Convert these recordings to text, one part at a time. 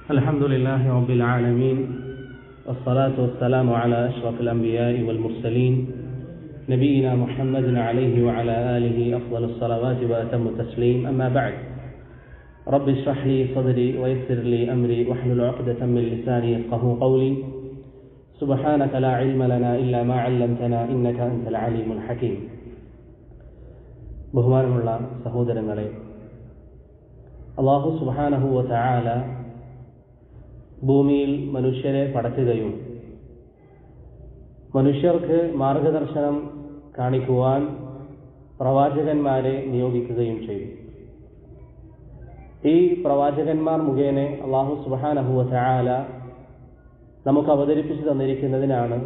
الحمد لله رب العالمين والصلاة والسلام على أشرف الأنبياء والمرسلين نبينا محمد عليه وعلى آله أفضل الصلوات وأتم التسليم. أما بعد، رب اشرح لي صدري ويسر لي أمري واحلل عقدة من لساني يفقهوا قولي. سبحانك لا علم لنا إلا ما علمتنا إنك أنت العليم الحكيم. ബഹുമാനമുള്ള സഹോദരങ്ങളെ, അല്ലാഹു സുബ്ഹാനഹു വ തആല ഭൂമിയിൽ മനുഷ്യരെ പടക്കുകയും മനുഷ്യർക്ക് മാർഗദർശനം കാണിക്കുവാൻ പ്രവാചകന്മാരെ നിയോഗിക്കുകയും ചെയ്തു. ഈ പ്രവാചകന്മാർ മുഖേന അല്ലാഹു സുബ്ഹാനഹു വ തആല നമുക്ക് അവതരിപ്പിച്ചു തന്നിരിക്കുന്നതിനാണ്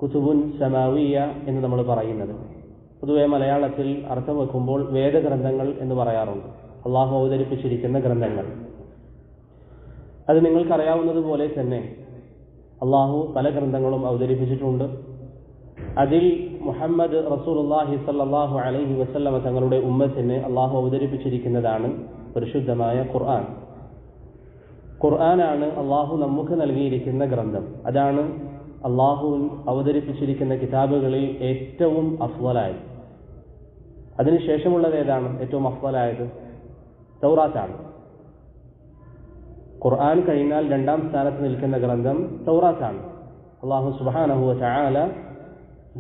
കുതുബുൻ സമാവിയ എന്ന് നമ്മൾ പറയുന്നത്. പൊതുവെ മലയാളത്തിൽ അർത്ഥം വെക്കുമ്പോൾ വേദഗ്രന്ഥങ്ങൾ എന്ന് പറയാറുണ്ട്. അള്ളാഹു അവതരിപ്പിച്ചിരിക്കുന്ന ഗ്രന്ഥങ്ങൾ. അത് നിങ്ങൾക്കറിയാവുന്നതുപോലെ തന്നെ അള്ളാഹു പല ഗ്രന്ഥങ്ങളും അവതരിപ്പിച്ചിട്ടുണ്ട്. അതിൽ മുഹമ്മദ് റസൂലുള്ളാഹി സ്വല്ലല്ലാഹു അലൈഹി വസല്ലമ തങ്ങളുടെ ഉമ്മത്തിന് അള്ളാഹു അവതരിപ്പിച്ചിരിക്കുന്നതാണ് പരിശുദ്ധമായ ഖുർആൻ. ഖുർആനാണ് അള്ളാഹു നമുക്ക് നൽകിയിരിക്കുന്ന ഗ്രന്ഥം. അതാണ് അള്ളാഹു അവതരിപ്പിച്ചിരിക്കുന്ന കിതാബുകളിൽ ഏറ്റവും അഫ്ളലായത്. അതിനുശേഷമുള്ളത് ഏതാണ്? ഏറ്റവും അഫ്ളലായത് തൗറാത്താണ്. ഖുർആൻ കഴിഞ്ഞാൽ രണ്ടാം സ്ഥാനത്ത് നിൽക്കുന്ന ഗ്രന്ഥം തൗറാത്താണ്. അള്ളാഹു സുബ്ഹാനഹു വ തആല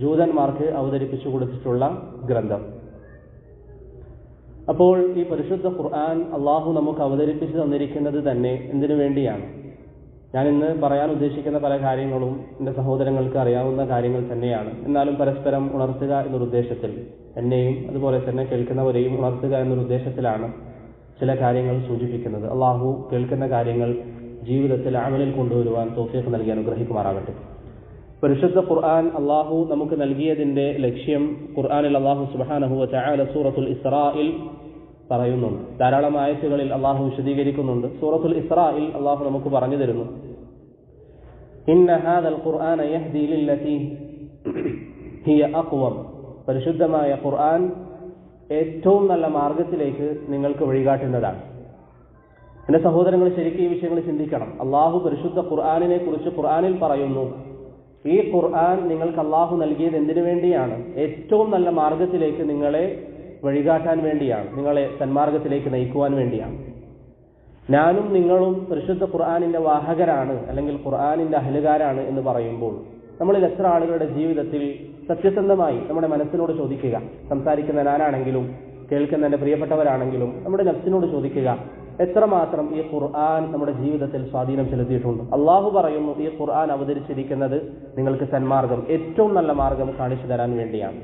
ജൂതന്മാർക്ക് അവതരിപ്പിച്ചു കൊടുത്തിട്ടുള്ള ഗ്രന്ഥം. അപ്പോൾ ഈ പരിശുദ്ധ ഖുർആൻ അള്ളാഹു നമുക്ക് അവതരിപ്പിച്ചു തന്നിരിക്കുന്നത് തന്നെ എന്തിനു വേണ്ടിയാണ്? ഞാൻ ഇന്ന് പറയാൻ ഉദ്ദേശിക്കുന്ന പല കാര്യങ്ങളും എൻ്റെ സഹോദരങ്ങൾക്ക് അറിയാവുന്ന കാര്യങ്ങൾ തന്നെയാണ്. എന്നാലും പരസ്പരം ഉണർത്തുക എന്നൊരു ഉദ്ദേശത്തിൽ, എന്നെയും അതുപോലെ തന്നെ കേൾക്കുന്നവരെയും ഉണർത്തുക എന്നൊരു ഉദ്ദേശത്തിലാണ് ചില കാര്യങ്ങൾ സൂചിപ്പിക്കുന്നത്. അള്ളാഹു കേൾക്കുന്ന കാര്യങ്ങൾ ജീവിതത്തിൽ അമലിൽ കൊണ്ടുവരുവാൻ തൗഫീഖ് നൽകി അനുഗ്രഹിക്കുമാറാകട്ടെ. പരിശുദ്ധ ഖുർആൻ അള്ളാഹു നമുക്ക് നൽകിയതിൻ്റെ ലക്ഷ്യം ഖുർആനിൽ അള്ളാഹു സുബ്ഹാനഹു വ തആല സൂറത്തുൽ ഇസ്രായിൽ പറയുന്നുണ്ട്. ധാരാളം ആയത്തുകളിൽ അള്ളാഹു വിശദീകരിക്കുന്നുണ്ട്. സൂറത്തുൽ ഇസ്രായിൽ അള്ളാഹു നമുക്ക് പറഞ്ഞു തരുന്നു, ഇന്ന ഹാദൽ ഖുർആന യഹ്ദി ലില്ലതി ഹിയ അഖ്വം. പരിശുദ്ധമായ ഖുർആൻ ഏറ്റവും നല്ല മാർഗത്തിലേക്ക് നിങ്ങൾക്ക് വഴികാട്ടുന്നതാണ്. എൻ്റെ സഹോദരങ്ങൾ, ശരിക്കും ഈ വിഷയങ്ങൾ ചിന്തിക്കണം. അള്ളാഹു പരിശുദ്ധ ഖുർആനിനെ കുറിച്ച് ഖുർആനിൽ പറയുന്നു, ഈ ഖുർആൻ നിങ്ങൾക്ക് അള്ളാഹു നൽകിയത് എന്തിനു വേണ്ടിയാണ്? ഏറ്റവും നല്ല മാർഗത്തിലേക്ക് നിങ്ങളെ വഴികാട്ടാൻ വേണ്ടിയാണ്, നിങ്ങളെ സന്മാർഗത്തിലേക്ക് നയിക്കുവാൻ വേണ്ടിയാണ്. ഞാനും നിങ്ങളും പരിശുദ്ധ ഖുർആനിന്റെ വാഹകരാണ്, അല്ലെങ്കിൽ ഖുർആനിന്റെ അഹ്ലുകാരാണ് എന്ന് പറയുമ്പോൾ നമ്മളിൽ എത്ര ആളുകളുടെ ജീവിതത്തിൽ സത്യസന്ധമായി നമ്മുടെ മനസ്സിനോട് ചോദിക്കുക, സംസാരിക്കുന്ന ഞാനാണെങ്കിലും കേൾക്കുന്ന എൻ്റെ പ്രിയപ്പെട്ടവരാണെങ്കിലും നമ്മുടെ നഫ്സിനോട് ചോദിക്കുക, എത്രമാത്രം ഈ ഖുർആൻ നമ്മുടെ ജീവിതത്തിൽ സ്വാധീനം ചെലുത്തിയിട്ടുണ്ട്? അള്ളാഹു പറയുന്നു, ഈ ഖുർആൻ അവതരിച്ചിരിക്കുന്നത് നിങ്ങൾക്ക് സന്മാർഗം, ഏറ്റവും നല്ല മാർഗം കാണിച്ചു തരാൻ വേണ്ടിയാണ്.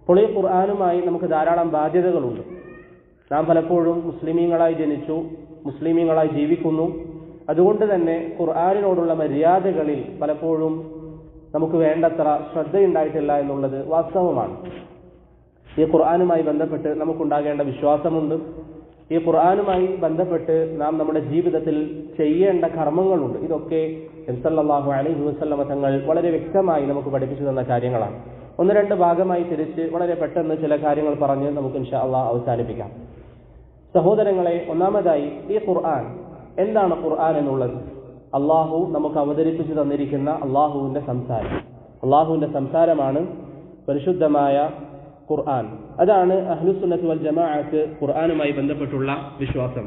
അപ്പോൾ ഈ ഖുർആനുമായി നമുക്ക് ധാരാളം ബാധ്യതകളുണ്ട്. നാം പലപ്പോഴും മുസ്ലിമീങ്ങളായി ജനിച്ചു, മുസ്ലിമീങ്ങളായി ജീവിക്കുന്നു. അതുകൊണ്ട് തന്നെ ഖുർആനിനോടുള്ള മര്യാദകളിൽ പലപ്പോഴും നമുക്ക് വേണ്ടത്ര ശ്രദ്ധയുണ്ടായിട്ടില്ല എന്നുള്ളത് വാസ്തവമാണ്. ഈ ഖുർആനുമായി ബന്ധപ്പെട്ട് നമുക്കുണ്ടാകേണ്ട വിശ്വാസമുണ്ട്. ഈ ഖുർആനുമായി ബന്ധപ്പെട്ട് നാം നമ്മുടെ ജീവിതത്തിൽ ചെയ്യേണ്ട കർമ്മങ്ങളുണ്ട്. ഇതൊക്കെ നബി സല്ലല്ലാഹു അലൈഹി വസല്ലമ തങ്ങൾ വളരെ വ്യക്തമായി നമുക്ക് പഠിപ്പിച്ചു തന്ന കാര്യങ്ങളാണ്. ഒന്ന് രണ്ട് ഭാഗമായി തിരിച്ച് വളരെ പെട്ടെന്ന് ചില കാര്യങ്ങൾ പറഞ്ഞ് നമുക്ക് ഇൻഷാ അല്ലാഹ് അവസാനിപ്പിക്കാം. സഹോദരങ്ങളെ, ഒന്നാമതായി ഈ ഖുർആൻ എന്താണ്? ഖുർആൻ എന്നുള്ളത് അള്ളാഹു നമുക്ക് അവതരിപ്പിച്ചു തന്നിരിക്കുന്ന അള്ളാഹുവിന്റെ സംസാരം. അള്ളാഹുവിന്റെ സംസാരമാണ് പരിശുദ്ധമായ ഖുർആൻ. അതാണ് അഹ്ലുസുന്നത്ത് വൽ ജമാഅത്ത് ഖുർആനുമായി ബന്ധപ്പെട്ടുള്ള വിശ്വാസം.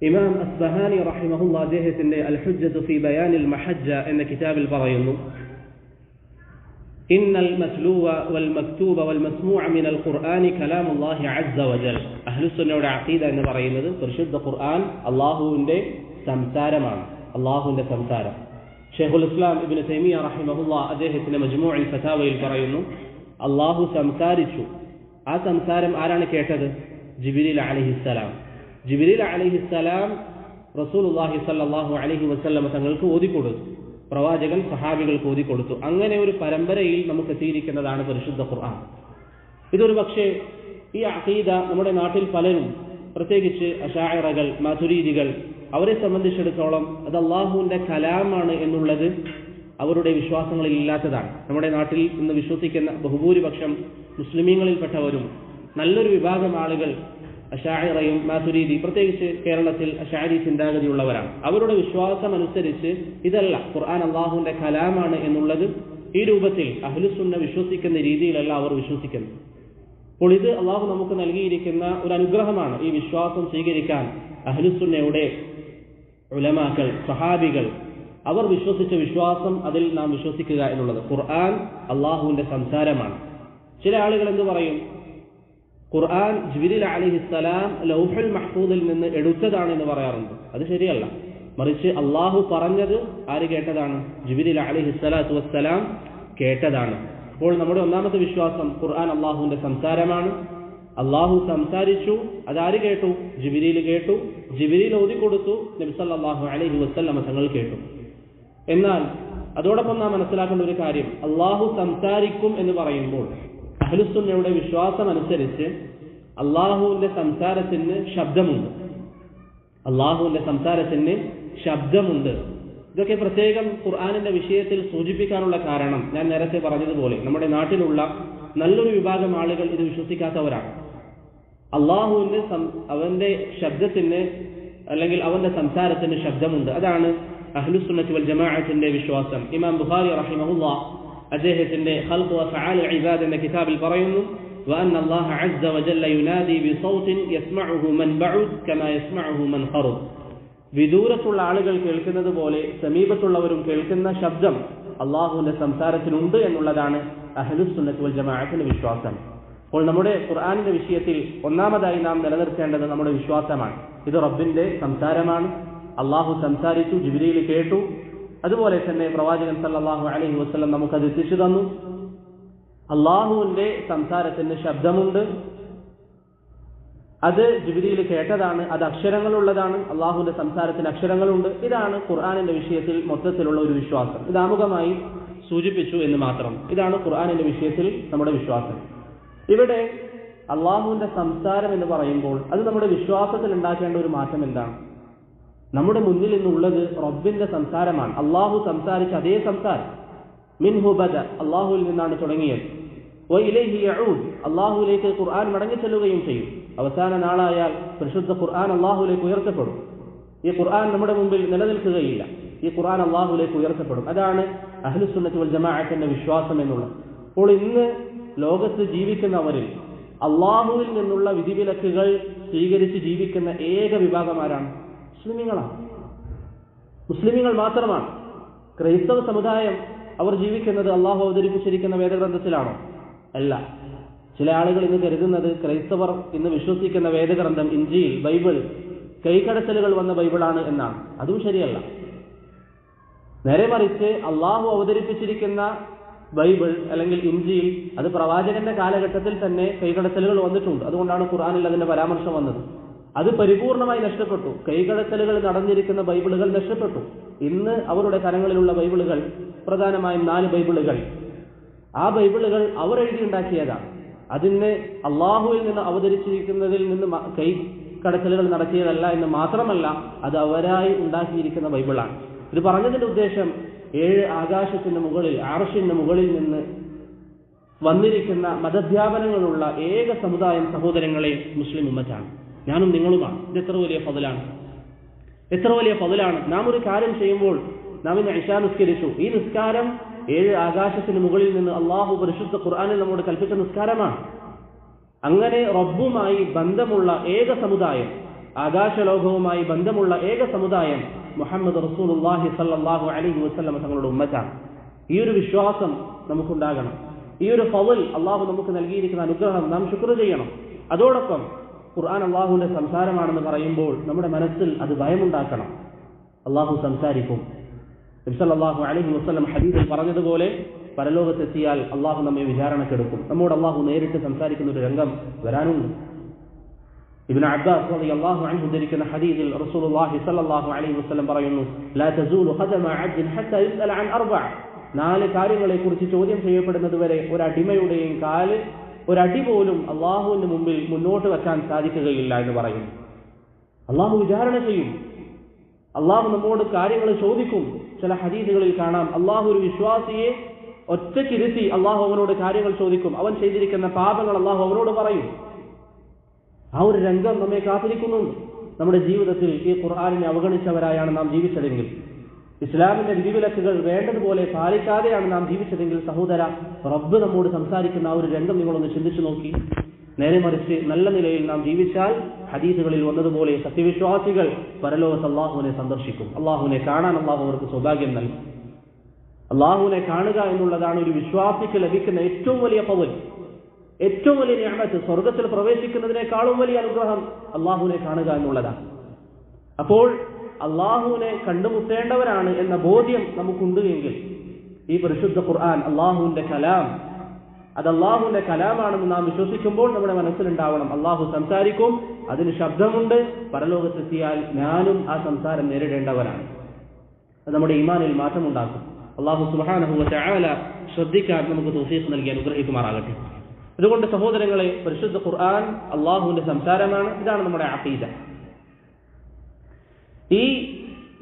ഇമാം അസ്ബഹാനി റഹിമഹുല്ലാഹ് അദ്ദേഹത്തിന്റെ അൽ ഹുജ്ജത്തു ഫീ ബയാനിൽ മഹജ്ജ എന്ന കിതാബിൽ പറയുന്നു, ഇന്നൽ മത്ലൂവ വൽ മക്തൂബ വൽ മസ്മൂഅ മിനൽ ഖുർആനി കലാമുല്ലാഹി അസ്സ വജൽ. അഹ്ലുസുന്നയുടെ അഖീദ എന്ന് പറയുന്നത് പരിശുദ്ധ ഖുർആൻ അള്ളാഹുവിന്റെ സംസാരമാണ്, അള്ളാഹുവിന്റെ സംസാരം. ഷെയ്ഖുൽ ഇസ്ലാം ഇബ്നു തൈമിയ്യ റഹിമഹുല്ലാഹ് അദ്ദേഹത്തിന്റെ മജ്മൂഉൽ ഫതാവയിൽ പറയുന്നു, അള്ളാഹു സംസാരിച്ചു. ആ സംസാരം ആരാണ് കേട്ടത്? ജിബ്രീൽ അലൈഹിസ്സലാം. ജിബ്രീൽ അലൈഹിസ്സലാം റസൂലുള്ളാഹി സ്വല്ലല്ലാഹു അലൈഹി വസല്ലമ തങ്ങൾക്ക് ഓതിക്കൊടുത്തു. പ്രവാചകൻ സഹാബികൾക്ക് ഓതിക്കൊടുത്തു. അങ്ങനെ ഒരു പരമ്പരയിൽ നമുക്ക് എത്തിയിരിക്കുന്നതാണ് പരിശുദ്ധ ഖുർആൻ. ഇതൊരു പക്ഷേ ഈ അഖീദ നമ്മുടെ നാട്ടിൽ പലരും, പ്രത്യേകിച്ച് അശാഇറകൾ, മാതുരീദികൾ, അവരെ സംബന്ധിച്ചിടത്തോളം അത് അള്ളാഹുവിന്റെ കലാമാണ് എന്നുള്ളത് അവരുടെ വിശ്വാസങ്ങളിൽ ഇല്ലാത്തതാണ്. നമ്മുടെ നാട്ടിൽ ഇന്ന് വിശ്വസിക്കുന്ന ബഹുഭൂരിപക്ഷം മുസ്ലിമീങ്ങളിൽപ്പെട്ടവരും നല്ലൊരു വിഭാഗം ആളുകൾ അശാഇറയും മാതുരീദി, പ്രത്യേകിച്ച് കേരളത്തിൽ അശാരി ചിന്താഗതിയുള്ളവരാണ്. അവരുടെ വിശ്വാസം അനുസരിച്ച് ഇതല്ല, ഖുർആൻ അള്ളാഹുവിന്റെ കലാമാണ് എന്നുള്ളത് ഈ രൂപത്തിൽ അഹ്ലുസുന്ന വിശ്വസിക്കുന്ന രീതിയിലല്ല അവർ വിശ്വസിക്കുന്നത്. അപ്പോൾ ഇത് അള്ളാഹു നമുക്ക് നൽകിയിരിക്കുന്ന ഒരു അനുഗ്രഹമാണ്. ഈ വിശ്വാസം സ്വീകരിക്കാൻ അഹ്ലുസുന്നയുടെ ഉലമാക്കൾ, സഹാബികൾ, അവർ വിശ്വസിച്ച വിശ്വാസം, അതിൽ നാം വിശ്വസിക്കുക എന്നുള്ളത്. ഖുർആൻ അള്ളാഹുവിന്റെ സംസാരമാണ്. ചില ആളുകൾ എന്ത് പറയും, ഖുർആൻ ജിബ്രീൽ അലൈഹിസ്സലാം ലൗഹുൽ മഹ്ഫൂദിൽ നിന്ന് എടുത്തതാണെന്ന് പറയാറുണ്ട്. അത് ശരിയല്ല. മറിച്ച് അള്ളാഹു പറഞ്ഞത് ആര് കേട്ടതാണ്? ജിബ്രീൽ അലൈഹിസ്സലാത്തു വസ്സലാം കേട്ടതാണ്. അപ്പോൾ നമ്മുടെ ഒന്നാമത്തെ വിശ്വാസം ഖുർആൻ അള്ളാഹുവിന്റെ സംസാരമാണ്. അള്ളാഹു സംസാരിച്ചു, അതാര് കേട്ടു? ജിബ്രീൽ കേട്ടു. ജിബ്രീൽ ഓതിക്കൊടുത്തു, നബി സല്ലല്ലാഹു അലൈഹി വസല്ലം തങ്ങൾ കേട്ടു. എന്നാൽ അതോടൊപ്പം നാം മനസ്സിലാക്കേണ്ട ഒരു കാര്യം, അള്ളാഹു സംസാരിക്കും എന്ന് പറയുമ്പോൾ അഹ്ലുസുന്നയുടെ വിശ്വാസം അനുസരിച്ച് അള്ളാഹുവിന്റെ സംസാരത്തിന് ശബ്ദമുണ്ട്. അള്ളാഹുവിന്റെ സംസാരത്തിന് ശബ്ദമുണ്ട്. ഇതൊക്കെ പ്രത്യേകം ഖുർആനിന്റെ വിഷയത്തിൽ സൂചിപ്പിക്കാനുള്ള കാരണം ഞാൻ നേരത്തെ പറഞ്ഞതുപോലെ നമ്മുടെ നാട്ടിലുള്ള നല്ലൊരു വിഭാഗം ആളുകൾ ഇത് വിശ്വസിക്കാത്തവരാണ്. അള്ളാഹുവിന് അവന്റെ ശബ്ദത്തിന് അല്ലെങ്കിൽ അവന്റെ സംസാരത്തിന് ശബ്ദമുണ്ട്. അതാണ് അഹ്ലുസുന്നത്തി വൽ ജമാഅത്തിന്റെ വിശ്വാസം. ഇമാം ബുഖാരി റഹിമഹുല്ലാഹ് അദ്ദേഹത്തിന്റെ ഖൽഖ് വഅഫ്ആൽ ഇബാദ് എന്ന കിതാബിൽ പറയുന്നു, وأن الله عز وجل ينادي بصوت يسمعه من بعد كما يسمعه من قرب. വിദൂരത്തുള്ള ആളുകൾ കേൾക്കുന്നത് പോലെ സമീപത്തുള്ളവരും കേൾക്കുന്ന ശബ്ദം അള്ളാഹുവിന്റെ സംസാരത്തിനുണ്ട് എന്നുള്ളതാണ് അഹ്ലുസുന്നത്തി വൽ ജമാഅത്തിന്റെ വിശ്വാസം. അപ്പോൾ നമ്മുടെ ഖുർആനിന്റെ വിഷയത്തിൽ ഒന്നാമതായി നാം നിലനിർത്തേണ്ടത് നമ്മുടെ വിശ്വാസമാണ്. ഇത് റബ്ബിന്റെ സംസാരമാണ്. അള്ളാഹു സംസാരിച്ചു, ജിബ്രീൽ കേട്ടു. അതുപോലെ തന്നെ പ്രവാചകൻ സല്ലല്ലാഹു അലൈഹി വസല്ലം നമുക്കത് എത്തിച്ചു തന്നു. അള്ളാഹുവിന്റെ സംസാരത്തിന് ശബ്ദമുണ്ട്, അത് ജിബ്രീൽ കേട്ടതാണ്, അത് അക്ഷരങ്ങളുള്ളതാണ്. അള്ളാഹുവിന്റെ സംസാരത്തിന് അക്ഷരങ്ങളുണ്ട്. ഇതാണ് ഖുർആനിന്റെ വിഷയത്തിൽ മൊത്തത്തിലുള്ള ഒരു വിശ്വാസം. ഇത് ആമുഖമായി സൂചിപ്പിച്ചു എന്ന് മാത്രം. ഇതാണ് ഖുർആനിന്റെ വിഷയത്തിൽ നമ്മുടെ വിശ്വാസം. ഇവിടെ അള്ളാഹുവിന്റെ സംസാരം എന്ന് പറയുമ്പോൾ അത് നമ്മുടെ വിശ്വാസത്തിൽ ഉണ്ടാക്കേണ്ട ഒരു മാറ്റം എന്താണ്? നമ്മുടെ മുന്നിൽ നിന്നുള്ളത് റബ്ബിന്റെ സംസാരമാണ്. അള്ളാഹു സംസാരിച്ച അതേ സംസാരം. മിൻഹു ബദ, അള്ളാഹുവിൽ നിന്നാണ് തുടങ്ങിയത്. വഇലൈഹി യഊദ്, അള്ളാഹുവിലേക്ക് ഖുർആൻ മടങ്ങിച്ചെല്ലുകയും ചെയ്യും. അവസാന നാളായാൽ പരിശുദ്ധ ഖുർആൻ അള്ളാഹുവിലേക്ക് ഉയർത്തപ്പെടും. ഈ ഖുർആൻ നമ്മുടെ മുമ്പിൽ നിലനിൽക്കുകയില്ല. ഈ ഖുർആൻ അള്ളാഹുവിലേക്ക് ഉയർത്തപ്പെടും. അതാണ് അഹ്ലുസുന്നത്തി വൽ ജമാഅത്തിന്റെ വിശ്വാസം എന്നുള്ളത്. അപ്പോൾ ഇന്ന് ലോകത്ത് ജീവിക്കുന്നവരിൽ അള്ളാഹുവിൽ നിന്നുള്ള വിധിവിലക്കുകൾ സ്വീകരിച്ച് ജീവിക്കുന്ന ഏക വിഭാഗമാരാണ്? മുസ്ലിമീങ്ങളാണ്. മുസ്ലിമീങ്ങൾ മാത്രമാണ്. ക്രൈസ്തവ സമുദായം അവർ ജീവിക്കുന്നത് അള്ളാഹു അവതരിപ്പിച്ചിരിക്കുന്ന വേദഗ്രന്ഥത്തിലാണോ? അല്ല. ചില ആളുകൾ ഇന്ന് കരുതുന്നത് ക്രൈസ്തവർ ഇന്ന് വിശ്വസിക്കുന്ന വേദഗ്രന്ഥം ഇഞ്ചീൽ, ബൈബിൾ കൈക്കടത്തലുകൾ വന്ന ബൈബിളാണ് എന്നാണ്. അതും ശരിയല്ല. നേരെ മറിച്ച് അള്ളാഹു അവതരിപ്പിച്ചിരിക്കുന്ന ബൈബിൾ അല്ലെങ്കിൽ ഇഞ്ചീൽ അത് പ്രവാചകന്റെ കാലഘട്ടത്തിൽ തന്നെ കൈകടത്തലുകൾ വന്നിട്ടുണ്ട്. അതുകൊണ്ടാണ് ഖുർആനിൽ അതിന്റെ പരാമർശം വന്നത്. അത് പരിപൂർണമായി നഷ്ടപ്പെട്ടു. കൈകടത്തലുകൾ നടന്നിരിക്കുന്ന ബൈബിളുകൾ നഷ്ടപ്പെട്ടു. ഇന്ന് അവരുടെ കരങ്ങളിലുള്ള ബൈബിളുകൾ പ്രധാനമായും 4 ബൈബിളുകൾ. ആ ബൈബിളുകൾ അവർ എഴുതിയുണ്ടാക്കിയതാണ്. അതിന് അള്ളാഹുവിൽ നിന്ന് അവതരിച്ചിരിക്കുന്നതിൽ നിന്ന് കൈകടത്തലുകൾ നടത്തിയതല്ല എന്ന് മാത്രമല്ല, അത് അവരായി ഉണ്ടാക്കിയിരിക്കുന്ന ബൈബിളാണ്. ഇത് പറഞ്ഞതിന്റെ ഉദ്ദേശം 7 ആകാശത്തിന് മുകളിൽ, അർശിന് മുകളിൽ നിന്ന് വന്നിരിക്കുന്ന മതധ്യാപനങ്ങളുള്ള ഏക സമുദായം സഹോദരങ്ങളെ മുസ്ലിം ഉമ്മത്താണ്. ഞാനും നിങ്ങളുമാണ്. ഇത് എത്ര വലിയ ഫضലാണ്! എത്ര വലിയ ഫضലാണ്! നാം ഒരു കാര്യം ചെയ്യുമ്പോൾ, നാം ഇന്ന് ഇശാ നിസ്കരിച്ചു. ഈ നിസ്കാരം 7 ആകാശത്തിന് മുകളിൽ നിന്ന് അള്ളാഹു പരിശുദ്ധ ഖുർആനിൽ നമ്മോട് കൽപ്പിച്ച നിസ്കാരമാണ്. അങ്ങനെ റബ്ബുമായി ബന്ധമുള്ള ഏക സമുദായം, ആകാശലോകവുമായി ബന്ധമുള്ള ഏക സമുദായം മുഹമ്മദ് റസൂലുള്ളാഹി സ്വല്ലല്ലാഹു അലൈഹി വസല്ലം തങ്ങളുടെ ഉമ്മത്താണ്. ഈ ഒരു വിശ്വാസം നമുക്കുണ്ടാകണം. ഈ ഒരു ഫضൽ, അള്ളാഹു നമുക്ക് നൽകിയിരിക്കുന്ന അനുഗ്രഹം നാം ശുക്ർ ചെയ്യണം. അതോടൊപ്പം ഖുർആൻ അള്ളാഹുവിന്റെ സംസാരമാണെന്ന് പറയുമ്പോൾ നമ്മുടെ മനസ്സിൽ അത് ഭയമുണ്ടാക്കണം. അള്ളാഹു സംസാരിക്കും. നബി സല്ലല്ലാഹു അലൈഹി വസല്ലം ഹദീസിൽ പറഞ്ഞതുപോലെ പരലോകത്തെത്തിയാൽ അള്ളാഹു നമ്മെ വിചാരണക്കെടുക്കും. നമ്മോട് അള്ളാഹു നേരിട്ട് സംസാരിക്കുന്ന ഒരു രംഗം വരാനുണ്ട്. ഇബ്നു അബ്ബാസ് റളിയല്ലാഹു അൻഹു ഉദ്ധരിക്കുന്ന ഹദീസിൽ റസൂലുള്ളാഹി സ്വല്ലല്ലാഹു അലൈഹി വസല്ലം പറയുന്നു, ലാ തസൂലു ഖദമ അബ്ദിൻ ഹത്താ യുസ്അല അൻ 4. 4 കാര്യങ്ങളെക്കുറിച്ച് ചോദ്യം ചെയ്യപ്പെടുന്നതുവരെ ഒരു അടിമയുടെയും കാല് ഒരടി പോലും അള്ളാഹുവിന്റെ മുമ്പിൽ മുന്നോട്ട് വെക്കാൻ സാധിക്കുകയില്ല എന്ന് പറയുന്നു. അള്ളാഹു വിചാരണ ചെയ്യും. അള്ളാഹു നമ്മോട് കാര്യങ്ങൾ ചോദിക്കും. ചില ഹദീസുകളിൽ കാണാം, അള്ളാഹു ഒരു വിശ്വാസിയെ ഒറ്റയ്ക്കിരുത്തി അള്ളാഹു അവനോട് കാര്യങ്ങൾ ചോദിക്കും. അവൻ ചെയ്തിരിക്കുന്ന പാപങ്ങൾ അള്ളാഹു അവനോട് പറയും. ആ ഒരു രംഗം നമ്മെ കാത്തിരിക്കുന്നുണ്ട്. നമ്മുടെ ജീവിതത്തിൽ ഈ ഖുർആനിനെ അവഗണിച്ചവരായാണ് നാം ജീവിച്ചതെങ്കിൽ, ഇസ്ലാമിന്റെ വിധിവിലക്കുകൾ വേണ്ടതുപോലെ പാലിക്കാതെയാണ് നാം ജീവിച്ചതെങ്കിൽ, സഹോദര, റബ്ബ് നമ്മോട് സംസാരിക്കുന്ന ആ ഒരു രംഗം നിങ്ങളൊന്ന് ചിന്തിച്ചു നോക്കി. നേരെ മറിച്ച് നല്ല നിലയിൽ നാം ജീവിച്ചാൽ ഹദീസുകളിൽ വന്നതുപോലെ സത്യവിശ്വാസികൾ പരലോകത്ത് അള്ളാഹുവിനെ സന്ദർശിക്കും. അള്ളാഹുവിനെ കാണാൻ അള്ളാഹു അവർക്ക് സൗഭാഗ്യം നൽകും. അള്ളാഹുവിനെ കാണുക എന്നുള്ളതാണ് ഒരു വിശ്വാസിക്ക് ലഭിക്കുന്ന ഏറ്റവും വലിയ പവൻ, ഏറ്റവും വലിയ നിഅമത്ത്. സ്വർഗത്തിൽ പ്രവേശിക്കുന്നതിനേക്കാളും വലിയ അനുഗ്രഹം അള്ളാഹുവിനെ കാണുക എന്നുള്ളതാണ്. അപ്പോൾ അള്ളാഹുവിനെ കണ്ടുമുട്ടേണ്ടവരാണ് എന്ന ബോധ്യം നമുക്കുണ്ട് എങ്കിൽ ഈ പരിശുദ്ധ ഖുർആൻ അള്ളാഹുവിന്റെ കലാം, അത് അള്ളാഹുവിന്റെ കലാമാണെന്ന് നാം വിശ്വസിക്കുമ്പോൾ നമ്മുടെ മനസ്സിലുണ്ടാവണം, അള്ളാഹു സംസാരിക്കും, അതിന് ശബ്ദമുണ്ട്, പരലോകത്തെത്തിയാൽ ഞാനും ആ സംസാരം നേരിടേണ്ടവരാണ്. അത് നമ്മുടെ ഈമാനിൽ മാറ്റമുണ്ടാക്കും. അള്ളാഹു സുബ്ഹാനഹു വ തആല ശ്രദ്ധിക്കാൻ നമുക്ക് തൗഫീഖ് നൽകി അനുഗ്രഹിക്കുമാറാകട്ടെ. അതുകൊണ്ട് സഹോദരങ്ങളെ, പരിശുദ്ധ ഖുർആൻ അള്ളാഹുവിന്റെ സംസാരമാണ്. ഇതാണ് നമ്മുടെ അഖീദ. ഈ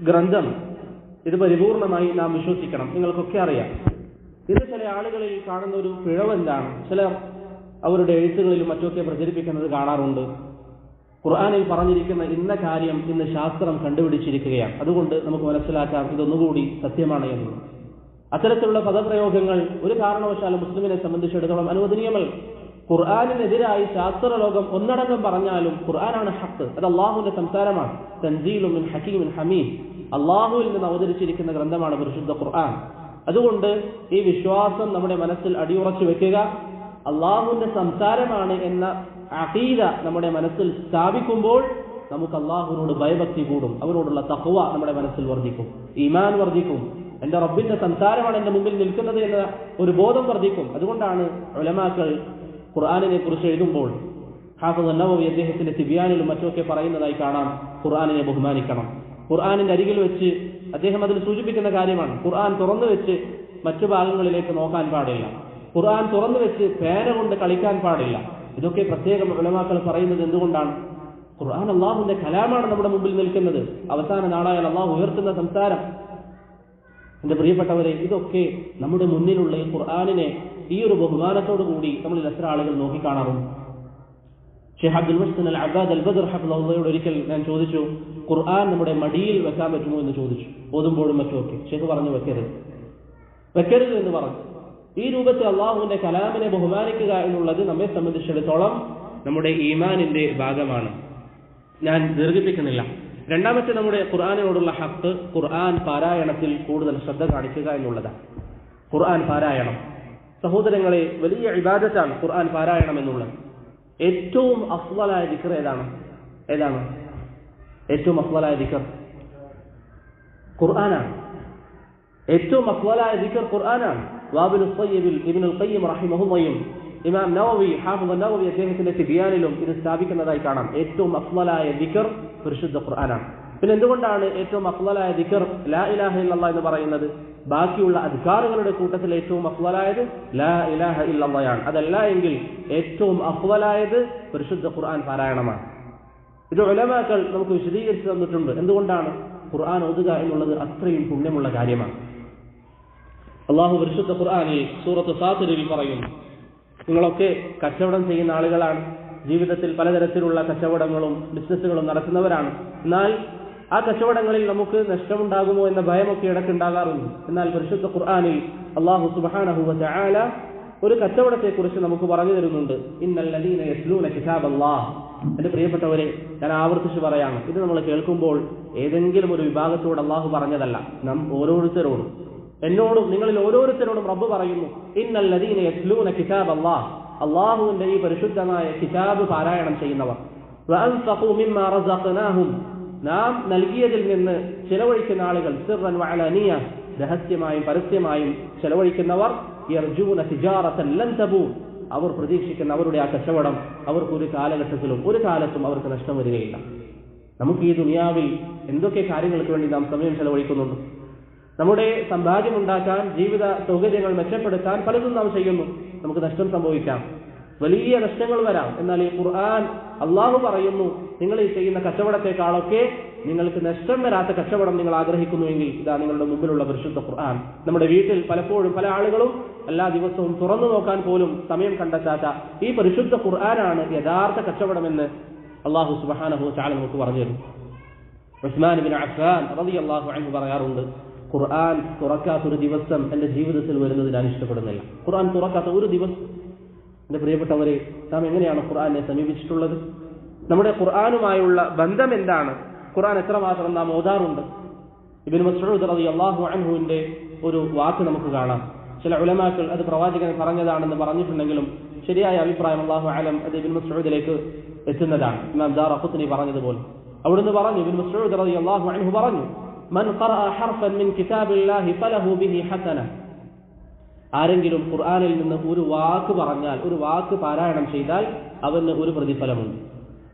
ഗ്രന്ഥം ഇത് പരിപൂർണമായി നാം വിശ്വസിക്കണം. നിങ്ങൾക്കൊക്കെ അറിയാം, ഇത് ചില ആളുകളിൽ കാണുന്ന ഒരു പിഴവ് എന്താണ്? ചിലർ അവരുടെ എഴുത്തുകളിലും മറ്റൊക്കെ പ്രചരിപ്പിക്കുന്നത് കാണാറുണ്ട്. ഖുർആനിൽ പറഞ്ഞിരിക്കുന്ന ഇന്ന കാര്യം ഇന്ന് ശാസ്ത്രം കണ്ടുപിടിച്ചിരിക്കുകയാണ്, അതുകൊണ്ട് നമുക്ക് മനസ്സിലാക്കാം ഇതൊന്നുകൂടി സത്യമാണ് എന്ന്. അത്തരത്തിലുള്ള പദപ്രയോഗങ്ങൾ ഒരു കാരണവശാലും മുസ്ലിമിനെ സംബന്ധിച്ചിടത്തോളം അനുവദനീയമല്ല. ഖുർആനിനെതിരായി ശാസ്ത്രലോകം ഒന്നടങ്കം പറഞ്ഞാലും ഖുർആനാണ് ഹഖ്, അത് അള്ളാഹുവിന്റെ സംസാരമാണ്. തൻസീലുൻ മിൻ ഹകീമിൻ ഹമീദ്, അള്ളാഹുവിൽ നിന്ന് അവതരിച്ചിരിക്കുന്ന ഗ്രന്ഥമാണ് പരിശുദ്ധ ഖുർആൻ. അതുകൊണ്ട് ഈ വിശ്വാസം നമ്മുടെ മനസ്സിൽ അടിയുറച്ചു വെക്കുക. അള്ളാഹുവിന്റെ സംസാരമാണ് എന്ന അഖീദ നമ്മുടെ മനസ്സിൽ സ്ഥാപിക്കുമ്പോൾ നമുക്ക് അള്ളാഹുവിനോട് ഭയഭക്തി കൂടും, അവനോടുള്ള തഖ്വ നമ്മുടെ മനസ്സിൽ വർദ്ധിക്കും, ഈമാൻ വർദ്ധിക്കും. എന്റെ റബ്ബിന്റെ സംസാരമാണ് എന്റെ മുമ്പിൽ നിൽക്കുന്നത് എന്ന ഒരു ബോധം വർദ്ധിക്കും. അതുകൊണ്ടാണ് ഉലമാക്കൾ ഖുർആനിനെ കുറിച്ച് എഴുതുമ്പോൾ ഹാഫിദ് അൻ-നവവി അദ്ദേഹത്തിന്റെ തിബിയാനിലും മറ്റുമൊക്കെ പറയുന്നതായി കാണാം, ഖുർആനിനെ ബഹുമാനിക്കണം. ഖുർആനിന്റെ അരികിൽ വെച്ച് അദ്ദേഹം അതിൽ സൂചിപ്പിക്കുന്ന കാര്യമാണ്, ഖുർആൻ തുറന്നു വെച്ച് മറ്റു ഭാഗങ്ങളിലേക്ക് നോക്കാൻ പാടില്ല, ഖുർആൻ തുറന്നു വെച്ച് പേന കൊണ്ട് കളിക്കാൻ പാടില്ല. ഇതൊക്കെ പ്രത്യേകം ഉലമാക്കൾ പറയുന്നത് എന്തുകൊണ്ടാണ്? ഖുർആൻ അള്ളാഹുവിന്റെ കലാമാണ് നമ്മുടെ മുമ്പിൽ നിൽക്കുന്നത്, അവസാന നാളായാൽ അള്ളാഹു ഉയർത്തുന്ന സംസാരം. എന്റെ പ്രിയപ്പെട്ടവരെ, ഇതൊക്കെ നമ്മുടെ മുന്നിലുള്ള ഈ ഖുർആനിനെ ഈ ഒരു ബഹുമാനത്തോടു കൂടി നമ്മളിൽ എത്ര ആളുകൾ നോക്കിക്കാണാറുണ്ട്? ഷെയ്ഖ് അബ്ദുൽ മുഹ്സിൻ അൽ അബ്ബാദ് അൽ ബദർ ഹഫിളഹുള്ളയോട് ഒരിക്കൽ ഞാൻ ചോദിച്ചു, ഖുർആൻ നമ്മുടെ മടിയിൽ വെക്കാൻ പറ്റുമോ എന്ന് ചോദിച്ചു, ഓതുമ്പോഴും മറ്റുമൊക്കെ. ഷെയ്ഖ് പറഞ്ഞു, വെക്കരുത് എന്ന് പറഞ്ഞു. ഈ രൂപത്തിൽ അള്ളാഹുവിന്റെ കലാമിനെ ബഹുമാനിക്കുക എന്നുള്ളത് നമ്മെ സംബന്ധിച്ചിടത്തോളം നമ്മുടെ ഈമാനിന്റെ ഭാഗമാണ്. ഞാൻ ദീർഘിപ്പിക്കുന്നില്ല. രണ്ടാമത്തെ നമ്മുടെ ഖുർആനിനോടുള്ള ഹഖ്, ഖുർആൻ പാരായണത്തിൽ കൂടുതൽ ശ്രദ്ധ കാണിക്കുക എന്നുള്ളതാണ്. ഖുർആൻ പാരായണം, സഹോദരങ്ങളെ, വലിയ ഇബാദത്താണ് ഖുർആൻ പാരായണം എന്നുള്ളത്. ഏറ്റവും അഫ്ളലായ ദിക്ർ ഏതാണ്? ഏറ്റവും അഫ്ളലായ ദിക്ർ ഖുർആനാണ്. ഏറ്റവും അഫ്ളലായ ദിക്ർ ഖുർആനാണ്. വാബിൽ ത്വയ്യിബിൽ ഇബ്നുൽ ഖയ്യിം റഹിമഹുല്ലാഹും ഇമാം നവവി ഹാഫിദ് അൻ-നവവി അദ്ദേഹത്തിന്റെ തിബിയാനിലും ഇത് സ്ഥാപിക്കുന്നതായി കാണാം. ഏറ്റവും അഫ്ളലായ ദിക്ർ പരിശുദ്ധ ഖുർആനാണ്. പിന്നെ എന്തുകൊണ്ടാണ് ഏറ്റവും അഫ്ളലായ ദിക്ർ ലാ ഇലാഹ ഇല്ലല്ലാഹ് എന്ന് പറയുന്നത്? ബാക്കിയുള്ള അദ്കാറുകളുടെ കൂട്ടത്തിൽ ഏറ്റവും അഫ്ളലായത് ലാ ഇലാഹ ഇല്ലല്ലാഹ്. അതല്ല എങ്കിൽ ഏറ്റവും അഫ്ളലായത് പരിശുദ്ധ ഖുർആൻ പാരായണമാണ്. ഇത് ഉലമാക്കൾ നമുക്ക് വിശദീകരിച്ചു തന്നിട്ടുണ്ട്. എന്തുകൊണ്ടാണ്? ഖുർആൻ ഓതുക എന്നുള്ളത് അത്രയും പുണ്യമുള്ള കാര്യമാണ്. അള്ളാഹു പരിശുദ്ധ ഖുർആനിൽ സൂറത്ത് ഫാത്തിറിൽ പറയുന്നു, നിങ്ങളൊക്കെ കച്ചവടം ചെയ്യുന്ന ആളുകളാണ്, ജീവിതത്തിൽ പലതരത്തിലുള്ള കച്ചവടങ്ങളും ബിസിനസ്സുകളും നടത്തുന്നവരാണ്. എന്നാൽ ആ കച്ചവടങ്ങളിൽ നമുക്ക് നഷ്ടമുണ്ടാകുമോ എന്ന ഭയമൊക്കെ ഇടയ്ക്കുണ്ടാകാറുണ്ട്. എന്നാൽ പരിശുദ്ധ ഖുർആനിൽ അല്ലാഹു സുബ്ഹാനഹു വ തആല ഒരു കച്ചവടത്തെക്കുറിച്ച് നമുക്ക് പറഞ്ഞു തരുന്നുണ്ട്. ഇന്നല്ലദീന യസ്ലൂന കിതാബല്ലാഹ്. എന്റെ പ്രിയപ്പെട്ടവരെ, ഞാൻ ആവർത്തിച്ച് പറയാണ്, ഇത് നമ്മൾ കേൾക്കുമ്പോൾ ഏതെങ്കിലും ഒരു വിഭാഗത്തോട് അള്ളാഹു പറഞ്ഞതല്ല, നാം ഓരോരുത്തരോടും, എന്നോടും നിങ്ങളിൽ ഓരോരുത്തരോടും റബ്ബ് പറയുന്നു, ഇന്നല്ലദീന യസ്ലൂന കിതാബല്ലാഹ്, അള്ളാഹുവിന്റെ ഈ പരിശുദ്ധമായ കിതാബ് പാരായണം ചെയ്യുന്നവർ, വഅൻഫഖൂ മിമ്മാ റസഖ്നാഹും, നാം നൽകിയതിൽ നിന്ന് ചെലവഴിക്കുന്ന ആളുകൾ, സിർറൻ വഅലാനിയ, രഹസ്യമായും പരസ്യമായും ചെലവഴിക്കുന്നവർ, യർജൂന തിജാറതൻ ലൻ തബൂർ, അവർ പ്രതീക്ഷിക്കുന്ന അവരുടെ ആ കച്ചവടം അവർക്ക് ഒരു കാലത്തും അവർക്ക് നഷ്ടം വരികയില്ല. നമുക്ക് ഈ ദുനിയാവിൽ എന്തൊക്കെ കാര്യങ്ങൾക്ക് വേണ്ടി നാം സമയം ചെലവഴിക്കുന്നുണ്ട്? നമ്മുടെ സമ്പാദ്യമുണ്ടാക്കാൻ, ജീവിത സൗകര്യങ്ങൾ മെച്ചപ്പെടുത്താൻ പലതും നാം ചെയ്യുന്നു. നമുക്ക് നഷ്ടം സംഭവിക്കാം, വലിയ നഷ്ടങ്ങൾ വരാം. എന്നാൽ ഈ ഖുർആൻ അള്ളാഹു പറയുന്നു, നിങ്ങൾ ഈ ചെയ്യുന്ന കച്ചവടത്തെക്കാളൊക്കെ നിങ്ങൾക്ക് നഷ്ടം വരാത്ത കച്ചവടം നിങ്ങൾ ആഗ്രഹിക്കുന്നുവെങ്കിൽ ഇതാ നിങ്ങളുടെ മുമ്പിലുള്ള പരിശുദ്ധ ഖുർആൻ. നമ്മുടെ വീട്ടിൽ പലപ്പോഴും പല ആളുകളും എല്ലാ ദിവസവും തുറന്നു നോക്കാൻ പോലും സമയം കണ്ടെത്താത്ത ഈ പരിശുദ്ധ ഖുർആനാണ് യഥാർത്ഥ കച്ചവടമെന്ന് അല്ലാഹു സുബ്ഹാനഹു വ തആല നമുക്ക് പറഞ്ഞു തരും. ഉസ്മാൻ ഇബ്നു അഫ്ഫാൻ റളിയല്ലാഹു അൻഹു പറയാറുണ്ട്, ഖുർആൻ തുറക്കാത്തൊരു ദിവസം എൻ്റെ ജീവിതത്തിൽ വരുന്നത് ഞാൻ ഇഷ്ടപ്പെടുന്നില്ല. ഖുർആൻ തുറക്കാത്ത ഒരു ദിവസം. എൻ്റെ പ്രിയപ്പെട്ടവരെ, നാം എങ്ങനെയാണ് ഖുർആനെ സമീപിച്ചിട്ടുള്ളത്? നമ്മുടെ ഖുർആനുമായുള്ള ബന്ധം എന്താണ്? ഖുർആൻ എത്രമാത്രം നാം ഓതാറുണ്ട്? ഇബ്നു മസ്ഊദ് റളിയല്ലാഹു അൻഹുവിന്റെ ഒരു വാക്ക് നമുക്ക് കാണാം. ചില ഉലമാക്കൾ അത് പ്രവാചകൻ പറഞ്ഞതാണെന്ന് പറഞ്ഞിട്ടുണ്ടെങ്കിലും ശരിയായ അഭിപ്രായം അല്ലാഹു അലം അത് ഇബ്നു മസ്ഊദിലേക്ക് എത്തുന്നതാണ്. ഇമാം ദാറഖുത്നി പറഞ്ഞതുപോലെ അവിടുന്ന് പറഞ്ഞു, ഇബ്നു മസ്ഊദ് റളിയല്ലാഹു അൻഹു പറഞ്ഞു, മൻ ഖറഅ ഹർഫൻ മിൻ കിതാബില്ലാഹി ഫലഹു ബിഹി ഹസന. ആരെങ്കിലും ഖുർആനിൽ നിന്ന് ഒരു വാക്ക് പറഞ്ഞാൽ, ഒരു വാക്ക് പാരായണം ചെയ്താൽ അവന് ഒരു പ്രതിഫലമുണ്ട്.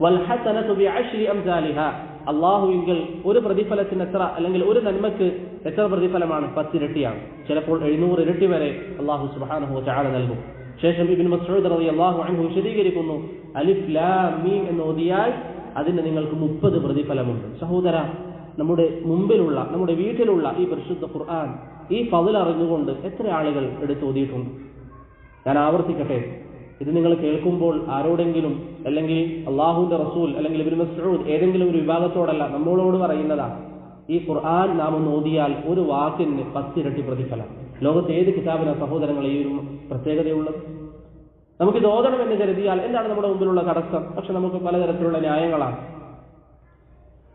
വൽ ഹസനതു ബിഅശ്രി അംസാലിഹാ. അല്ലാഹുവിങ്കൽ ഒരു പ്രതിഫലത്തിന് എത്ര, അല്ലെങ്കിൽ ഒരു നന്മക്ക് എത്ര പ്രതിഫലമാണ്? 10 ഇരട്ടിയാണ്. ചിലപ്പോൾ 700 ഇരട്ടി വരെ അല്ലാഹു സുബ്ഹാനഹു വ തആല നൽകും. ശേഷം ഇബ്നു മസ്ഊദ് റളിയല്ലാഹു അൻഹു വിശദീകരിക്കുന്നു, അലിഫ് ലാം മീം എന്ന് ഓതിയാൽ അതിന് നിങ്ങൾക്ക് 30 പ്രതിഫലമുണ്ട്. സഹോദര, നമ്മുടെ മുമ്പിലുള്ള, നമ്മുടെ വീട്ടിലുള്ള ഈ പരിശുദ്ധ ഖുർആൻ, ഈ ഫള് അറിഞ്ഞുകൊണ്ട് എത്ര ആളുകൾ എടുത്തോതിയിട്ടുണ്ട്? ഞാൻ ആവർത്തിക്കട്ടെ, ഇത് നിങ്ങൾ കേൾക്കുമ്പോൾ ആരോടെങ്കിലും, അല്ലെങ്കിൽ അള്ളാഹുവിന്റെ റസൂൽ അല്ലെങ്കിൽ ഇബ്നു മസ്ഊദ് ഏതെങ്കിലും ഒരു വിഭാഗത്തോടല്ല, നമ്മളോട് പറയുന്നതാണ്. ഈ ഖുർആൻ നാം ഒന്ന് ഓതിയാൽ ഒരു വാക്കിന് 10 ഇരട്ടി പ്രതിഫലം. ലോകത്തെ ഏത് കിതാബിനാ സഹോദരങ്ങളെ ഈ ഒരു പ്രത്യേകതയുള്ളത്? നമുക്കിത് ഓതണമെന്ന് കരുതിയാൽ എന്താണ് നമ്മുടെ മുമ്പിലുള്ള തടസ്സം? പക്ഷെ നമുക്ക് പലതരത്തിലുള്ള ന്യായങ്ങളാണ്.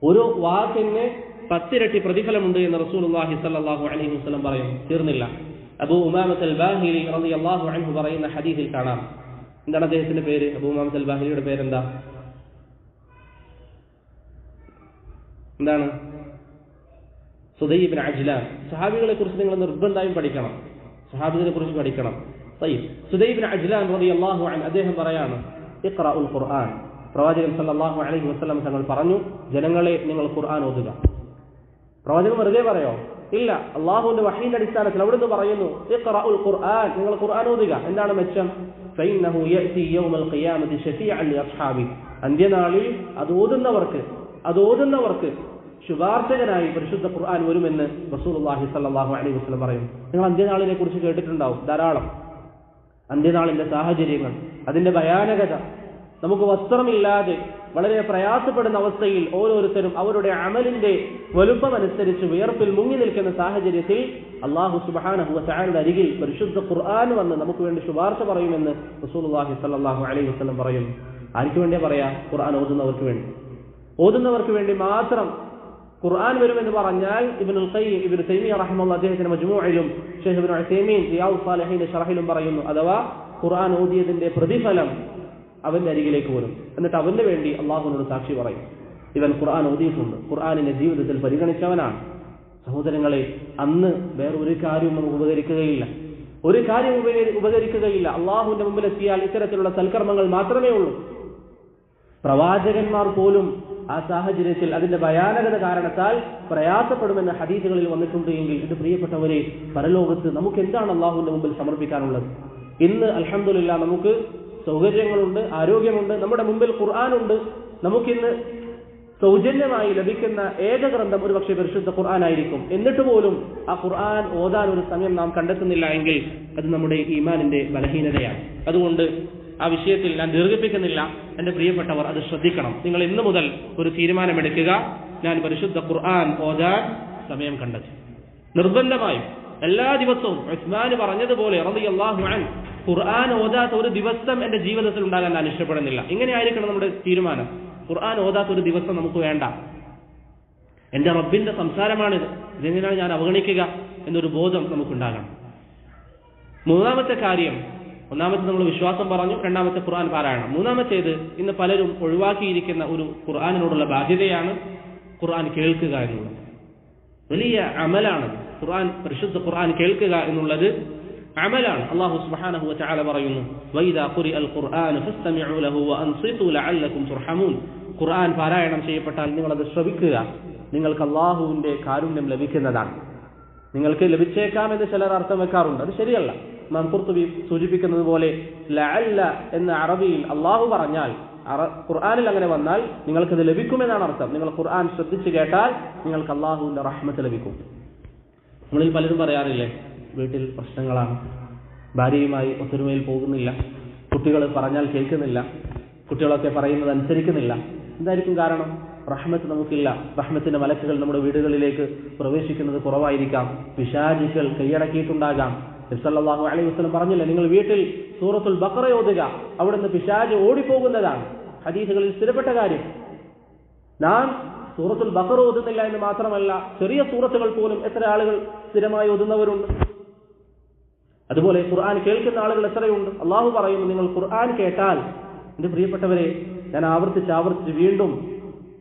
ഒരു വാക്കിന് 10 ഇരട്ടി പ്രതിഫലമുണ്ട് എന്ന് റസൂലുള്ളാഹി സ്വല്ലല്ലാഹു അലൈഹി വസല്ലം പറയുന്നു. തീർന്നില്ല. അബൂ ഉമാമത്ത് അൽ ബാഹിലി റളിയല്ലാഹു അൻഹു പറയുന്ന ഹദീസിൽ കാണാം. എന്താണ് അദ്ദേഹത്തിന്റെ പേര്? അബൂ ഉമാമത്ത് അൽ ബാഹിലിയുടെ പേരെന്താ? എന്താണ്? സുദൈ ഇബ്നു അജ്ലാൻ. സഹാബികളെ കുറിച്ച് നിങ്ങൾ നിർബന്ധമായും പഠിക്കണം. സഹാബികളെ കുറിച്ച് പഠിക്കണം. സുദൈ ഇബ്നു അജ്ലാൻ റളിയല്ലാഹു അൻഹു അദ്ദേഹം പറയാണ്, ഇഖ്റഉൽ ഖുർആൻ. പ്രവാചകൻ സല്ലല്ലാഹു അലൈഹി വസല്ലം തങ്ങൾ പറഞ്ഞു, ജനങ്ങളെ നിങ്ങൾ ഖുർആൻ ഓതുക. പ്രവാചകൻ വെറുതെ പറയോ? ഇല്ല. അള്ളാഹുവിന്റെ വഹീന്റെ അടിസ്ഥാനത്തിൽ അവിടുന്ന് പറയുന്നു, ഇഖ്റഉൽ ഖുർആൻ, നിങ്ങൾ ഖുർആൻ ഓതുക. എന്താണ് മെച്ചം? ഫഇന്നഹു യഅതി യൗമൽ ഖിയാമത്തി ശഫീഅൻ ലിഅസ്ഹാബി. അന്ത്യനാളിൽ അത് ഓതുന്നവർക്ക് ശുപാർശകനായി പരിശുദ്ധ ഖുർആൻ വരുമെന്ന് റസൂലുള്ളാഹി സ്വല്ലല്ലാഹു അലൈഹി വസല്ലം പറയുന്നു. നിങ്ങൾ അന്ത്യനാളിനെ കുറിച്ച് കേട്ടിട്ടുണ്ടാവും ധാരാളം. അന്ത്യനാളിന്റെ സാഹചര്യങ്ങൾ, അതിന്റെ ഭയാനകത, നമുക്ക് വസ്ത്രമില്ലാതെ വളരെ പ്രയാസപ്പെടുന്ന അവസ്ഥയിൽ ഓരോരുത്തരും അവരുടെ അമലിന്റെ വലുപ്പമനുസരിച്ച് വിയർപ്പിൽ മുങ്ങി നിൽക്കുന്ന സാഹചര്യത്തിൽ അല്ലാഹു സുബ്ഹാനഹു വ തആലയുടെ അരികിൽ പരിശുദ്ധ ഖുർആൻ വന്ന് നമുക്ക് വേണ്ടി ശുപാർശ പറയുമെന്ന് റസൂലുള്ളാഹി സ്വല്ലല്ലാഹു അലൈഹി വസല്ലം പറയുന്നു. ആർക്ക് വേണ്ടിയാ പറയാ? ഖുർആൻ ഓതുന്നവർക്ക് വേണ്ടി മാത്രം ഖുർആൻ വരുമെന്ന് പറഞ്ഞാൽ ഇബ്നുൽ ഖയ്യിം, ഇബ്നു തൈമിയ്യ റഹിമഹുല്ലാഹ് അദ്ദേഹത്തിന്റെ മജ്മൂഇലും ശൈഖ് ഇബ്നു ഉസൈമീൻ റിയാദുസ് സാലിഹീന്റെ ശറഹിലും പറയുന്നു, അഥവാ ഖുർആൻ ഓതിയതിന്റെ പ്രതിഫലം അവന്റെ അരികിലേക്ക് വരും. എന്നിട്ട് അവന് വേണ്ടി അള്ളാഹുവിനോട് സാക്ഷി പറയും, ഇവൻ ഖുർആൻ ഓതിയിട്ടുണ്ട്, ഖുർആനിനെ ജീവിതത്തിൽ പരിഗണിച്ചവനാണ്. സഹോദരങ്ങളെ, അന്ന് വേറൊരു കാര്യവും നമുക്ക് ഉപകരിക്കുകയില്ല. അള്ളാഹുവിന്റെ മുമ്പിലെത്തിയാൽ ഇത്തരത്തിലുള്ള സൽക്കർമ്മങ്ങൾ മാത്രമേ ഉള്ളൂ. പ്രവാചകന്മാർ പോലും ആ സാഹചര്യത്തിൽ അതിന്റെ ഭയാനകത കാരണത്താൽ പ്രയാസപ്പെടുമെന്ന് ഹദീസുകളിൽ വന്നിട്ടുണ്ട്. എങ്കിൽ ഇത് പ്രിയപ്പെട്ടവരെ, പരലോകത്ത് നമുക്ക് എന്താണ് അള്ളാഹുവിന്റെ മുമ്പിൽ സമർപ്പിക്കാനുള്ളത്? ഇന്ന് അൽഹംദുലില്ലാ നമുക്ക് സൗകര്യങ്ങളുണ്ട്, ആരോഗ്യമുണ്ട്, നമ്മുടെ മുമ്പിൽ ഖുർആനുണ്ട്. നമുക്കിന്ന് സൗജന്യമായി ലഭിക്കുന്ന ഏക ഗ്രന്ഥം ഒരുപക്ഷെ പരിശുദ്ധ ഖുർആൻ ആയിരിക്കും. എന്നിട്ട് പോലും ആ ഖുർആൻ ഓതാൻ ഒരു സമയം നാം കണ്ടെത്തുന്നില്ല എങ്കിൽ അത് നമ്മുടെ ഈമാനിന്റെ ബലഹീനതയാണ്. അതുകൊണ്ട് ആ വിഷയത്തിൽ ഞാൻ ദീർഘിപ്പിക്കുന്നില്ല. എന്റെ പ്രിയപ്പെട്ടവർ അത് ശ്രദ്ധിക്കണം. നിങ്ങൾ ഇന്നു മുതൽ ഒരു തീരുമാനമെടുക്കുക, ഞാൻ പരിശുദ്ധ ഖുർആൻ ഓതാൻ സമയം കണ്ടെത്തും. നിർബന്ധമായും എല്ലാ ദിവസവും ഉസ്മാൻ പറഞ്ഞതുപോലെ റളിയല്ലാഹു അൻഹു, ഖുർആൻ ഓതാത്ത ഒരു ദിവസം എന്റെ ജീവിതത്തിൽ ഉണ്ടാകാൻ ഞാൻ ഇഷ്ടപ്പെടുന്നില്ല. ഇങ്ങനെയായിരിക്കണം നമ്മുടെ തീരുമാനം. ഖുർആൻ ഓതാത്ത ഒരു ദിവസം നമുക്ക് വേണ്ട. എന്റെ റബ്ബിന്റെ സംസാരമാണിത്, ഇതെങ്ങനെയാണ് ഞാൻ അവഗണിക്കുക എന്നൊരു ബോധം നമുക്കുണ്ടാകണം. മൂന്നാമത്തെ കാര്യം, ഒന്നാമത്തെ നമ്മൾ വിശ്വാസം പറഞ്ഞു, രണ്ടാമത്തെ ഖുർആൻ പാരായണം. മൂന്നാമത്തേത് ഇന്ന് പലരും ഒഴിവാക്കിയിരിക്കുന്ന ഒരു ഖുർആനിനോടുള്ള ബാധ്യതയാണ് ഖുർആൻ കേൾക്കുക എന്നുള്ളത്. വലിയ അമലാണ് പരിശുദ്ധ ഖുർആൻ കേൾക്കുക എന്നുള്ളത് അമലാണ്. അല്ലാഹു സുബ്ഹാനഹു വ തആല പറയുന്നു, വഇദാ ഖുരിഅൽ ഖുർആൻ ഫസ്തമിഉ ലഹു വഅൻസിതു ലഅല്ലകും തുർഹമൂൻ. ഖുർആൻ പാരായണം ചെയ്യപ്പെട്ടാൽ നിങ്ങൾ അത് ശ്രവിക്കുക, നിങ്ങൾക്ക് അല്ലാഹുവിന്റെ കാരുണ്യം ലഭിക്കുന്നതാണ്. നിങ്ങൾക്ക് ലഭിച്ചേക്കാം എന്ന് ചിലർ അർത്ഥം വെക്കാറുണ്ട്. അത് ശരിയല്ല. ഇമാം ഖുർത്തുബി സൂചിപ്പിക്കുന്നത് പോലെ ലഅല്ല എന്ന അറബിയിൽ അല്ലാഹു പറഞ്ഞാൽ, ഖുർആനിൽ അങ്ങനെ വന്നാൽ നിങ്ങൾക്കത് ലഭിക്കുമെന്നാണ് അർത്ഥം. നിങ്ങൾ ഖുർആൻ ശ്രദ്ധിച്ചു കേട്ടാൽ നിങ്ങൾക്ക് അല്ലാഹുവിന്റെ റഹ്മത്ത് ലഭിക്കും. നമ്മളിൽ പലരും പറയാറില്ലേ, വീട്ടിൽ പ്രശ്നങ്ങളാണ്, ഭാര്യയുമായി ഒത്തൊരുമയിൽ പോകുന്നില്ല, കുട്ടികൾ പറഞ്ഞാൽ കേൾക്കുന്നില്ല, കുട്ടികളൊക്കെ പറയുന്നത് അനുസരിക്കുന്നില്ല. എന്തായിരിക്കും കാരണം? റഹ്മത്ത് നമുക്കില്ല. റഹ്മത്തിന്റെ മലക്കുകൾ നമ്മുടെ വീടുകളിലേക്ക് പ്രവേശിക്കുന്നത് കുറവായിരിക്കാം. പിശാചുക്കൾ കൈയടക്കിയിട്ടുണ്ടാകാം. നബി സല്ലല്ലാഹു അലൈഹി വസല്ലം പറഞ്ഞില്ല, നിങ്ങൾ വീട്ടിൽ സൂറത്തുൽ ബഖറ ഓതുക, അവിടുന്ന് പിശാച് ഓടിപ്പോകുന്നതാണ്. ഹദീസുകളിൽ സ്ഥിരപ്പെട്ട കാര്യം. നാം സൂറത്തുൽ ബഖറ ഓതുന്നില്ല എന്ന് മാത്രമല്ല, ചെറിയ സൂറത്തുകൾ പോലും എത്ര ആളുകൾ സ്ഥിരമായി ഓതുന്നവരുണ്ട്. അതുപോലെ ഖുർആൻ കേൾക്കുന്ന ആളുകൾ എത്രയുണ്ട്. അള്ളാഹു പറയുന്നു, നിങ്ങൾ ഖുർആൻ കേട്ടാൽ, എന്റെ പ്രിയപ്പെട്ടവരെ, ഞാൻ ആവർത്തിച്ച് വീണ്ടും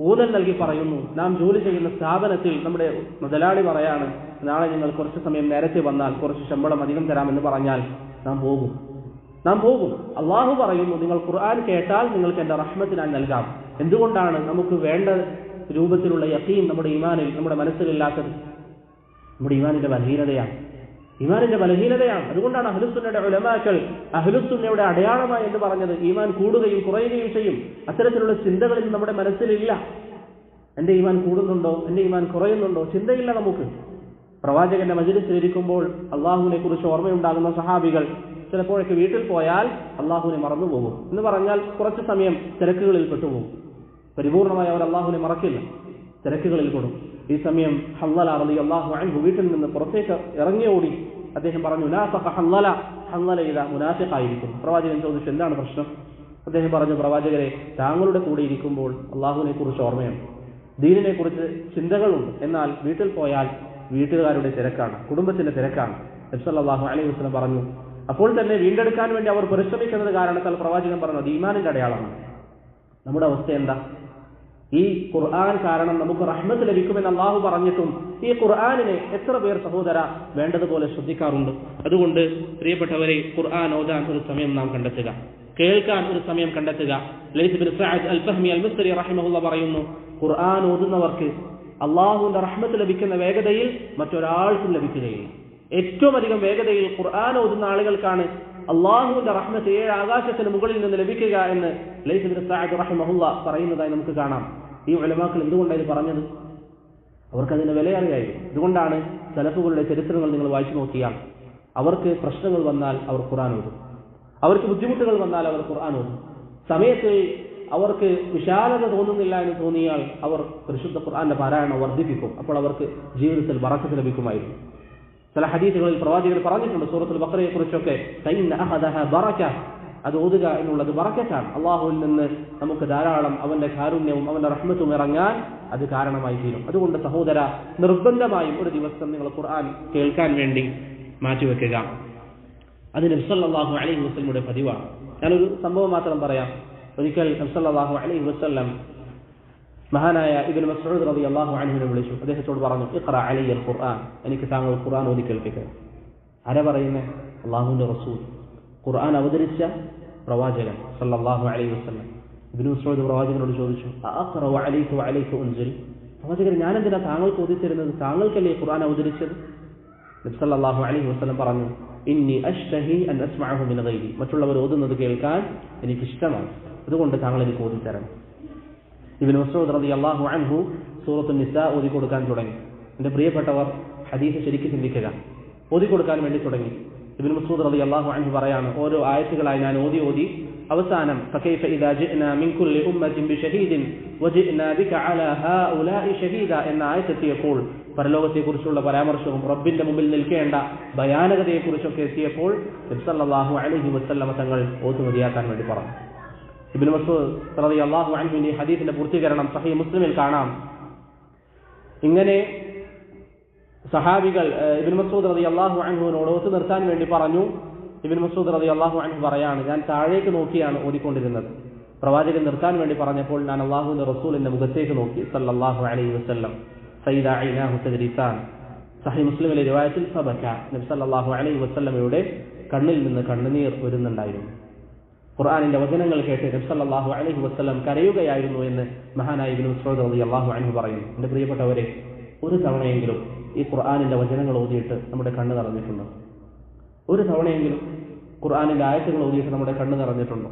ഊന്നൽ നൽകി പറയുന്നു, നാം ജോലി ചെയ്യുന്ന സ്ഥാപനത്തിൽ നമ്മുടെ മുതലാളി പറയാണ്, നാളെ നിങ്ങൾ കുറച്ച് സമയം നേരത്തെ വന്നാൽ കുറച്ച് ശമ്പളം അധികം തരാമെന്ന് പറഞ്ഞാൽ നാം പോകും. അള്ളാഹു പറയുന്നു, നിങ്ങൾ ഖുർആൻ കേട്ടാൽ നിങ്ങൾക്ക് എന്റെ റഹ്മത്ത് ഞാൻ നൽകാം. എന്തുകൊണ്ടാണ് നമുക്ക് വേണ്ട രൂപത്തിലുള്ള യഖീൻ നമ്മുടെ ഈമാനിൽ, നമ്മുടെ മനസ്സിലില്ലാത്തത്? നമ്മുടെ ഈമാനിന്റെ ബലഹീനതയാണ്. അതുകൊണ്ടാണ് അഹ്ലുസുന്നയുടെ ഉലമാക്കൾ അഹ്ലുസുന്നയുടെ അടയാളമായി എന്ന് പറഞ്ഞത്. ഈമാൻ കൂടുകയും കുറയുകയും ചെയ്യും. അത്തരത്തിലുള്ള ചിന്തകളിൽ നമ്മുടെ മനസ്സിലില്ല. എന്റെ ഈമാൻ കൂടുന്നുണ്ടോ, എന്റെ ഈമാൻ കുറയുന്നുണ്ടോ, ചിന്തയില്ല നമുക്ക്. പ്രവാചകന്റെ മജ്‌ലിസിൽ ഇരിക്കുമ്പോൾ അള്ളാഹുവിനെ കുറിച്ച് ഓർമ്മയുണ്ടാകുന്ന സഹാബികൾ ചിലപ്പോഴൊക്കെ വീട്ടിൽ പോയാൽ അള്ളാഹുവിനെ മറന്നുപോകും. എന്ന് പറഞ്ഞാൽ കുറച്ച് സമയം തിരക്കുകളിൽ പെട്ടുപോകും. പരിപൂർണമായി അവർ അള്ളാഹുവിനെ മറക്കില്ല, തിരക്കുകളിൽ കൊടും. ഈ സമയം ഹൻളല റളിയല്ലാഹു അൻഹു വീട്ടിൽ നിന്ന് പുറത്തേക്ക് ഇറങ്ങി ഓടി. അദ്ദേഹം പറഞ്ഞു, നാഫഖ ഹൻളല ഇദാ മുനാഫിഖായിരിക്കും. പ്രവാചകൻ ചോദിച്ചു, എന്താണ് പ്രശ്നം? അദ്ദേഹം പറഞ്ഞു, പ്രവാചകരെ, താങ്കളുടെ കൂടെ ഇരിക്കുമ്പോൾ അള്ളാഹുവിനെ കുറിച്ച് ഓർമ്മയുണ്ട്, ദീനിനെ കുറിച്ച് ചിന്തകളുണ്ട്. എന്നാൽ വീട്ടിൽ പോയാൽ വീട്ടുകാരുടെ തിരക്കാണ്, കുടുംബത്തിന്റെ തിരക്കാണ്. നബി സല്ലല്ലാഹു അലൈഹി വസല്ലം പറഞ്ഞു, അപ്പോൾ തന്നെ വീണ്ടെടുക്കാൻ വേണ്ടി അവർ പരിശ്രമിക്കുന്നത് കാരണത്താൽ പ്രവാചകൻ പറഞ്ഞു, അത് ഈമാനിന്റെ അടയാളമാണ്. നമ്മുടെ അവസ്ഥ എന്താ? ഈ ഖുർആൻ കാരണം നമുക്ക് റഹ്മത്ത് ലഭിക്കുമെന്ന് അള്ളാഹു പറഞ്ഞിട്ടും ഈ ഖുർആനിനെ എത്ര പേർ സഹോദര വേണ്ടതുപോലെ ശ്രദ്ധിക്കാറുണ്ട്? അതുകൊണ്ട് പ്രിയപ്പെട്ടവരെ, ഖുർആൻ ഓതാൻ ഒരു സമയം നാം കണ്ടെത്തുക, കേൾക്കാൻ ഒരു സമയം കണ്ടെത്തുക. ലൈസ് ബിൻ സഅദ് അൽ ഫഹ്മി അൽ മിസ്രി റഹിമഹുല്ലാഹ് പറയുന്നു, ഖുർആൻ ഓതുന്നവർക്ക് അള്ളാഹുവിന്റെ റഹ്മത്ത് ലഭിക്കുന്ന വേഗതയിൽ മറ്റൊരാൾക്കും ലഭിക്കുകയില്ല. ഏറ്റവും അധികം വേഗതയിൽ ഖുർആൻ ഓതുന്ന ആളുകൾക്കാണ് അള്ളാഹുവിന്റെ റഹ്മത്ത് 7 ആകാശത്തിന് മുകളിൽ നിന്ന് ലഭിക്കുക എന്ന് ലൈസ് ബിൻ സഅദ് റഹിമഹുല്ലാഹ് പറയുന്നതായി നമുക്ക് കാണാം. ഈ ഉലമാക്കൾ എന്തുകൊണ്ടാണ് ഇത് പറഞ്ഞത്? അവർക്കതിന്റെ വില അറിയായിരുന്നു. ഇതുകൊണ്ടാണ് സലഫുകളുടെ ചരിത്രങ്ങൾ നിങ്ങൾ വായിച്ചു നോക്കിയാൽ അവർക്ക് പ്രശ്നങ്ങൾ വന്നാൽ അവർ ഖുർആൻ ഓതും, അവർക്ക് ബുദ്ധിമുട്ടുകൾ വന്നാൽ അവർ ഖുർആൻ ഓതും. സമയത്തിൽ അവർക്ക് വിശാലത തോന്നുന്നില്ല എന്ന് തോന്നിയാൽ അവർ പരിശുദ്ധ ഖുർആന്റെ പാരായണം വർദ്ധിപ്പിക്കും. അപ്പോൾ അവർക്ക് ജീവിതത്തിൽ ബറക്കത്ത് ലഭിക്കുമായിരുന്നു. ചില ഹദീസുകളിൽ പ്രവാചകർ പറഞ്ഞിട്ടുണ്ട് സൂറത്തുൽ ബഖറയെ കുറിച്ചൊക്കെ, അത് ഓതുക എന്നുള്ളത് ബറക്കത്താണ്. അള്ളാഹുവിൽ നിന്ന് നമുക്ക് ധാരാളം അവന്റെ കാരുണ്യവും അവന്റെ റഹ്മത്തും ഇറങ്ങാൻ അത് കാരണമായി തീരും. അതുകൊണ്ട് സഹോദര, നിർബന്ധമായും ഒരു ദിവസം നിങ്ങൾ ഖുർആൻ കേൾക്കാൻ വേണ്ടി മാറ്റിവെക്കുക. അത് നബി സല്ലല്ലാഹു അലൈഹി വസല്ലമയുടെ പതിവാണ്. ഞാനൊരു സംഭവം മാത്രം പറയാം. ഒരിക്കൽ നബി സല്ലല്ലാഹു അലൈഹി വസല്ലം മഹാനായ ഇബ്നു മസ്ഊദ് റളിയല്ലാഹു അൻഹുവിനെ വിളിച്ചു. അദ്ദേഹത്തോട് പറഞ്ഞു, ഇഖ്റ അലയ്യൽ ഖുർആൻ, എനിക്ക് താങ്കൾ ഖുർആൻ ഓതി കേൾപ്പിക്കുക. ആരാ പറയുന്നത്? അള്ളാഹുവിന്റെ റസൂൽ, ഖുർആൻ അവതരിച്ച പ്രവാചകൻ സല്ലല്ലാഹു അലൈഹി വസല്ലം. ഇബ്നു മസ്ഊദ് പ്രവാചകനോട് ചോദിച്ചു, അഖ്റഉ അലൈക വഅലൈക ഉൻസിൽ, പ്രവാചകൻ ഞാൻ എന്തിനാ താങ്കൾക്ക് ഓതി തരുന്നത്? താങ്കൾക്കല്ലേ ഖുർആൻ അവതരിച്ചത്? നബി സല്ലല്ലാഹു അലൈഹി വസല്ലം പറഞ്ഞു, ഇന്നി അഷ്തഹി അൻ അസ്മഅഹു മിൻ ഗൈരി, മറ്റുള്ളവർ ഓതുന്നത് കേൾക്കാൻ എനിക്ക് ഇഷ്ടമാണ്, അതുകൊണ്ട് താങ്കൾ എനിക്ക് ഓതി തരണം. ഇബ്നു മസ്ഊദ് റളിയല്ലാഹു അൻഹു സൂറത്തുൻ നിസാ ഓതി കൊടുക്കാൻ തുടങ്ങി. എന്റെ പ്രിയപ്പെട്ടവർ, ഹദീസ് ശരിക്ക് ചിന്തിക്കുക. ഓതി കൊടുക്കാൻ വേണ്ടി തുടങ്ങി. ഇബ്നു മസ്ഊദ് റളിയല്ലാഹു അൻഹു പറയാണ്, ഓരോ ആയത്തുകളായി ഞാൻ ഓതി അവസാനം ഫകൈഫ ഇദാ ജിഅനാ മിൻ കുല്ലി ഉമ്മത്തിൻ ബിശഹീദിൻ വജിഅനാ ബിക അലാ ഹൗലാഇ ഷഹീദ എന്ന ആയത്തെത്തിയപ്പോൾ പരലോകത്തെക്കുറിച്ചുള്ള പരാമർശവും റബ്ബിന്റെ മുമ്പിൽ നിൽക്കേണ്ട ഭയാനകതയെക്കുറിച്ചൊക്കെ എത്തിയപ്പോൾ നബി സല്ലല്ലാഹു അലൈഹി വസല്ലം തങ്ങൾ ഓതി മതിയാക്കാൻ വേണ്ടി പറഞ്ഞു. ഇബ്നു മസ്ഊദ് റളിയല്ലാഹു അൻഹുവിന്റെ ഹദീസിന്റെ പൂർത്തീകരണം സഹീഹ് മുസ്ലിമിൽ കാണാം. ഇങ്ങനെ സഹാബികൾ ഇബ്നു മസ്ഊദ് റളിയല്ലാഹു അൻഹുവിനോട് ഓതി നിർത്താൻ വേണ്ടി പറഞ്ഞു. ഇബ്നു മസ്ഊദ് റളിയല്ലാഹു അൻഹു പറയാണ്, ഞാൻ താഴേക്ക് നോക്കിയാണ് ഓതിക്കൊണ്ടിരുന്നത്. പ്രവാചകൻ നിർത്താൻ വേണ്ടി പറഞ്ഞപ്പോൾ ഞാൻ അള്ളാഹുവിന്റെ റസൂലിന്റെ മുഖത്തേക്ക് നോക്കി സല്ലല്ലാഹു അലൈഹി വസല്ലം. ഫൈദാ ഐനാഹു തദ്രിസാൻ, സഹീഹ് മുസ്ലിമിലെ റിവായത്തിൽ സബക, നബി സല്ലല്ലാഹു അലൈഹി വസല്ലമയുടെ കണ്ണിൽ നിന്ന് കണ്ണുനീർ വരുന്നുണ്ടായിരുന്നു. ഖുർആനിന്റെ വചനങ്ങൾ കേട്ട് നബി സല്ലല്ലാഹു അലൈഹി വസല്ലം കരയുകയായിരുന്നു എന്ന് മഹാനായ ഇബ്നു മസ്ഊദ് റളിയല്ലാഹു അൻഹു പറയുന്നു. എന്റെ പ്രിയപ്പെട്ടവരെ, ഒരു തവണയെങ്കിലും ഈ ഖുർആനിന്റെ വചനങ്ങൾ ഓതിയിട്ട് നമ്മുടെ കണ്ണ് നിറഞ്ഞിട്ടുണ്ടോ? ഒരു തവണയെങ്കിലും ഖുർആനിന്റെ ആയത്തുകൾ ഓതിയിട്ട് നമ്മുടെ കണ്ണ് നിറഞ്ഞിട്ടുണ്ടോ?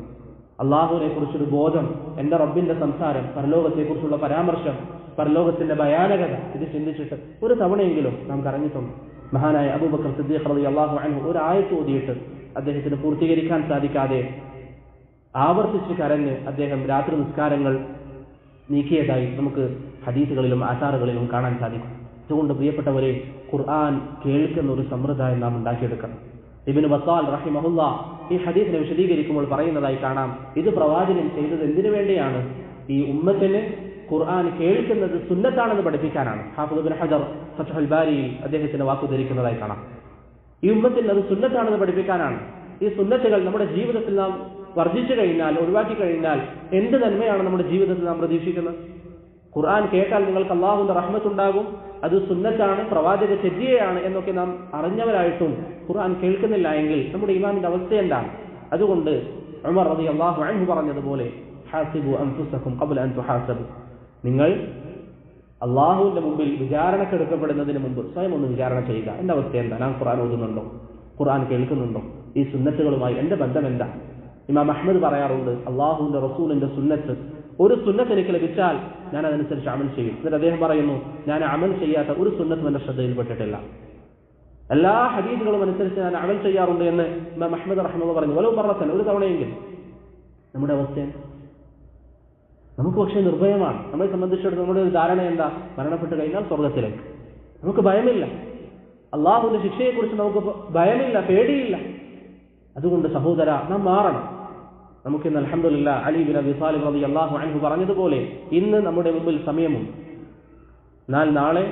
അള്ളാഹുവിനെ കുറിച്ചൊരു ബോധം, എന്റെ റബ്ബിന്റെ സംസാരം, പരലോകത്തെക്കുറിച്ചുള്ള പരാമർശം, പരലോകത്തിന്റെ ഭയാനകത, ഇത് ചിന്തിച്ചിട്ട് ഒരു തവണയെങ്കിലും നാം കരഞ്ഞിട്ടുണ്ട്? മഹാനായ അബൂബക്കർ സിദ്ദീഖ് റളിയല്ലാഹു അൻഹു ഒരു ആയത്ത് ഓതിയിട്ട് അദ്ദേഹത്തിന് പൂർത്തീകരിക്കാൻ സാധിക്കാതെ ആവർത്തിച്ച് കരഞ്ഞ് അദ്ദേഹം രാത്രി നിസ്കാരങ്ങൾ നീക്കിയതായി നമുക്ക് ഹദീസുകളിലും ആചാറുകളിലും കാണാൻ സാധിക്കും. അതുകൊണ്ട് പ്രിയപ്പെട്ടവരെ, ഖുർആൻ കേൾക്കുന്ന ഒരു സമ്പ്രദായം നാം ഉണ്ടാക്കിയെടുക്കണം. ഇബ്നു ബത്താൽ റഹിമഹുല്ല ഈ ഹദീസിനെ വിശദീകരിക്കുമ്പോൾ പറയുന്നതായി കാണാം, ഇത് പ്രവാചകൻ ചെയ്തത് എന്തിനു വേണ്ടിയാണ്? ഈ ഉമ്മത്തിന് ഖുർആൻ കേൾക്കുന്നത് സുന്നത്താണെന്ന് പഠിപ്പിക്കാനാണ്. ഹാഫിദ് ഇബ്നു ഹജർ ഫത്ഹുൽ ബാരിയിൽ അദ്ദേഹത്തിന് വാക്കുദ്ധരിക്കുന്നതായി കാണാം. ഈ ഉമ്മത്തിന് അത് സുന്നത്താണെന്ന് പഠിപ്പിക്കാനാണ്. ഈ സുന്നത്തുകൾ നമ്മുടെ ജീവിതത്തിൽ നാം വർദ്ധിച്ചു കഴിഞ്ഞാൽ, ഒഴിവാക്കി കഴിഞ്ഞാൽ എന്ത് നന്മയാണ് നമ്മുടെ ജീവിതത്തിൽ നാം പ്രതീക്ഷിക്കുന്നത്? ഖുർആൻ കേട്ടാൽ നിങ്ങൾക്ക് അള്ളാഹുവിന്റെ റഹ്മത്തുണ്ടാകും, അത് സുന്നത്താണ്, പ്രവാചക ചര്യയാണ് എന്നൊക്കെ നാം അറിഞ്ഞവരായിട്ടും ഖുർആൻ കേൾക്കുന്നില്ല എങ്കിൽ നമ്മുടെ ഈമാനിന്റെ അവസ്ഥ എന്താണ്? അതുകൊണ്ട് ഉമർ റളിയല്ലാഹു അൻഹു പറഞ്ഞതുപോലെ, ഹാസിബു അൻഫുസകും ഖബ്ല അൻ തുഹാസബു, നിങ്ങൾ അള്ളാഹുവിന്റെ മുമ്പിൽ വിചാരണക്കെടുക്കപ്പെടുന്നതിന് മുമ്പ് സ്വയം ഒന്ന് വിചാരണ ചെയ്യുക. എന്റെ അവസ്ഥ എന്താ? ഞാൻ ഖുർആൻ ഓതുന്നുണ്ടോ? ഖുർആൻ കേൾക്കുന്നുണ്ടോ? ഈ സുന്നത്തുകളുമായി എന്റെ ബന്ധം എന്താ? ഇമാം അഹ്മദ് പറയാറുണ്ട്, അള്ളാഹുവിന്റെ റസൂലിന്റെ സുന്നത്ത്, ഒരു സുന്നത്ത് എനിക്ക് ലഭിച്ചാൽ ഞാൻ അതനുസരിച്ച് അമൽ ചെയ്യും. എന്നിട്ട് അദ്ദേഹം പറയുന്നു, ഞാൻ അമൽ ചെയ്യാത്ത ഒരു സുന്നത്തും എന്റെ ശ്രദ്ധയിൽപ്പെട്ടിട്ടില്ല, എല്ലാ ഹദീസുകളും അനുസരിച്ച് ഞാൻ അമൽ ചെയ്യാറുണ്ട് എന്ന് ഇമാം അഹ്മദ് റഹ്മത്തുള്ളാഹി പറഞ്ഞു. വലോ മറത്തൻ, ഒരു തവണയെങ്കിലും. നമ്മുടെ അവസ്ഥ നമുക്ക് പക്ഷേ നിർഭയമാണ്. നമ്മളെ സംബന്ധിച്ചിടത്തോളം നമ്മുടെ ഒരു ധാരണ എന്താ? മരണപ്പെട്ട് കഴിഞ്ഞാൽ സ്വർഗത്തിലേക്ക്. നമുക്ക് ഭയമില്ല, അള്ളാഹുവിന്റെ ശിക്ഷയെക്കുറിച്ച് നമുക്ക് ഭയമില്ല, പേടിയില്ല. അതുകൊണ്ട് സഹോദര, നാം മാറണം. നമുക്കിന്ന് അൽഹംദുലില്ലാഹ് അലി ബിൻ അബി ത്വാലിബ് റളിയല്ലാഹു അൻഹു പറഞ്ഞതുപോലെ ഇന്ന് നമ്മുടെ മുമ്പിൽ സമയമുണ്ട്. എന്നാൽ നാളെ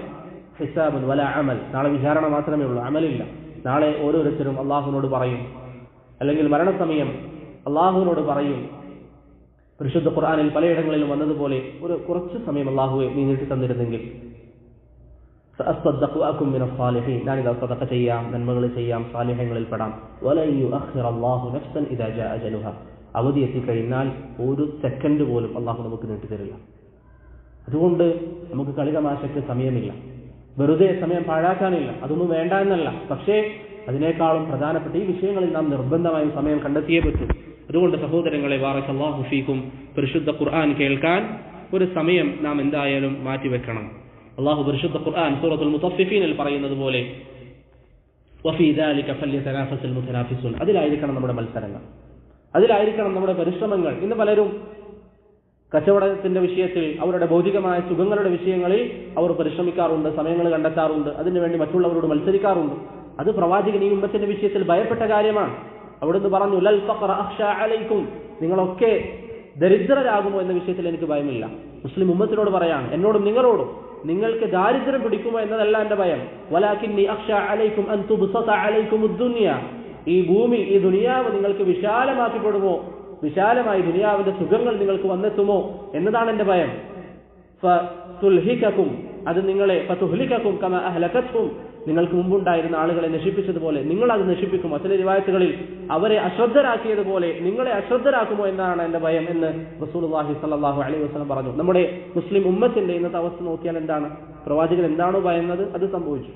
ഹിസാബുൻ വലാ അമൽ, നാളെ വിചാരണ മാത്രമേ ഉള്ളൂ, അമലില്ല. നാളെ ഓരോരുത്തരും അള്ളാഹുവിനോട് പറയും, അല്ലെങ്കിൽ മരണസമയം അള്ളാഹുവിനോട് പറയും. പരിശുദ്ധ ഖുർആനിൽ പലയിടങ്ങളിലും വന്നതുപോലെ, ഒരു കുറച്ച് സമയം അള്ളാഹുവെ നീ നീട്ടി തന്നിരുന്നെങ്കിൽ ഞാനിതാ സദഖ ചെയ്യാം, നന്മകൾ ചെയ്യാം, സാലിഹ്യങ്ങളിൽ പെടാം. വലൻ യുഅഖിറ അല്ലാഹു നഫ്സൻ ഇദാ ജാഅ അജലുഹാ, അവധി എത്തിക്കഴിഞ്ഞാൽ ഒരു സെക്കൻഡ് പോലും അള്ളാഹു നമുക്ക് നീട്ടിത്തരില്ല. അതുകൊണ്ട് നമുക്ക് കളിതമാശയ്ക്ക് സമയമില്ല, വെറുതെ സമയം പാഴാക്കാനില്ല. അതൊന്നും വേണ്ട എന്നല്ല, പക്ഷേ അതിനേക്കാളും പ്രധാനപ്പെട്ട ഈ വിഷയങ്ങളിൽ നാം നിർബന്ധമായും സമയം കണ്ടെത്തിയേ പറ്റൂ. അതുകൊണ്ട് സഹോദരങ്ങളെ, ബാറക്കല്ലാഹു ഫീക്കും, പരിശുദ്ധ ഖുർആൻ കേൾക്കാൻ ഒരു സമയം നാം എന്തായാലും മാറ്റിവെക്കണം. അള്ളാഹു പരിശുദ്ധ ഖുർആൻ സൂറത്തുൽ മുത്തഫിഫീനിൽ പറയുന്നത് പോലെ, വഫീ ദാലിക ഫല്യതനാഫസുൽ മുതനാഫിസൂൻ, അതിലായിരിക്കണം നമ്മുടെ മത്സരങ്ങൾ, അതിലായിരിക്കണം നമ്മുടെ പരിശ്രമങ്ങൾ. ഇന്ന് പലരും കച്ചവടത്തിന്റെ വിഷയത്തിൽ, അവരുടെ ഭൗതികമായ സുഖങ്ങളുടെ വിഷയങ്ങളിൽ അവർ പരിശ്രമിക്കാറുണ്ട്, സമയങ്ങൾ കണ്ടെത്താറുണ്ട്, അതിനുവേണ്ടി മറ്റുള്ളവരോട് മത്സരിക്കാറുണ്ട്. അത് പ്രവാചകൻ ഈ ഉമ്മത്തിന്റെ വിഷയത്തിൽ ഭയപ്പെട്ട കാര്യമാണ്. അവിടുന്ന് പറഞ്ഞു, ലൽ ഫഖറ അഖ്ശാ അലൈക്കും, നിങ്ങളൊക്കെ ദരിദ്രരാകുമോ എന്ന വിഷയത്തിൽ എനിക്ക് ഭയമില്ല. മുസ്ലിം ഉമ്മത്തിനോട് പറയാണ്, എന്നോടും നിങ്ങളോടും, നിങ്ങൾക്ക് ദാരിദ്ര്യം പിടിക്കുമോ എന്നതല്ല എന്റെ ഭയം. വലാകിന്നി അഖ്ശാ അലൈക്കും അൻ തുബ്സത അലൈക്കുമുദ് ദുനിയ, ഈ ഭൂമി, ഈ ദുനിയാവ് നിങ്ങൾക്ക് വിശാലമാക്കിപ്പെടുമോ, വിശാലമായി ദുനിയാവിന്റെ സുഖങ്ങൾ നിങ്ങൾക്ക് വന്നെത്തുമോ എന്നതാണ് എന്റെ ഭയം. ഫതുൽഹികകും, അത് നിങ്ങളെ, ഫതുഹ്ലികകും കമാ അഹ്ലകത്ഹും, നിങ്ങൾക്ക് മുമ്പുണ്ടായിരുന്ന ആളുകളെ നശിപ്പിച്ചതുപോലെ നിങ്ങൾ അത് നശിപ്പിക്കും. ചില റിവായത്തുകളിൽ അവരെ അശ്രദ്ധരാക്കിയതുപോലെ നിങ്ങളെ അശ്രദ്ധരാക്കുമോ എന്നാണ് എന്റെ ഭയം എന്ന് റസൂലുള്ളാഹി സ്വല്ലല്ലാഹു അലൈഹി വസല്ലം പറഞ്ഞു. നമ്മുടെ മുസ്ലിം ഉമ്മത്തിന്റെ ഇന്നത്തെ അവസ്ഥ നോക്കിയാൽ എന്താണ്? പ്രവാചകൻ എന്താണോ ഭയന്നത് അത് സംഭവിച്ചു.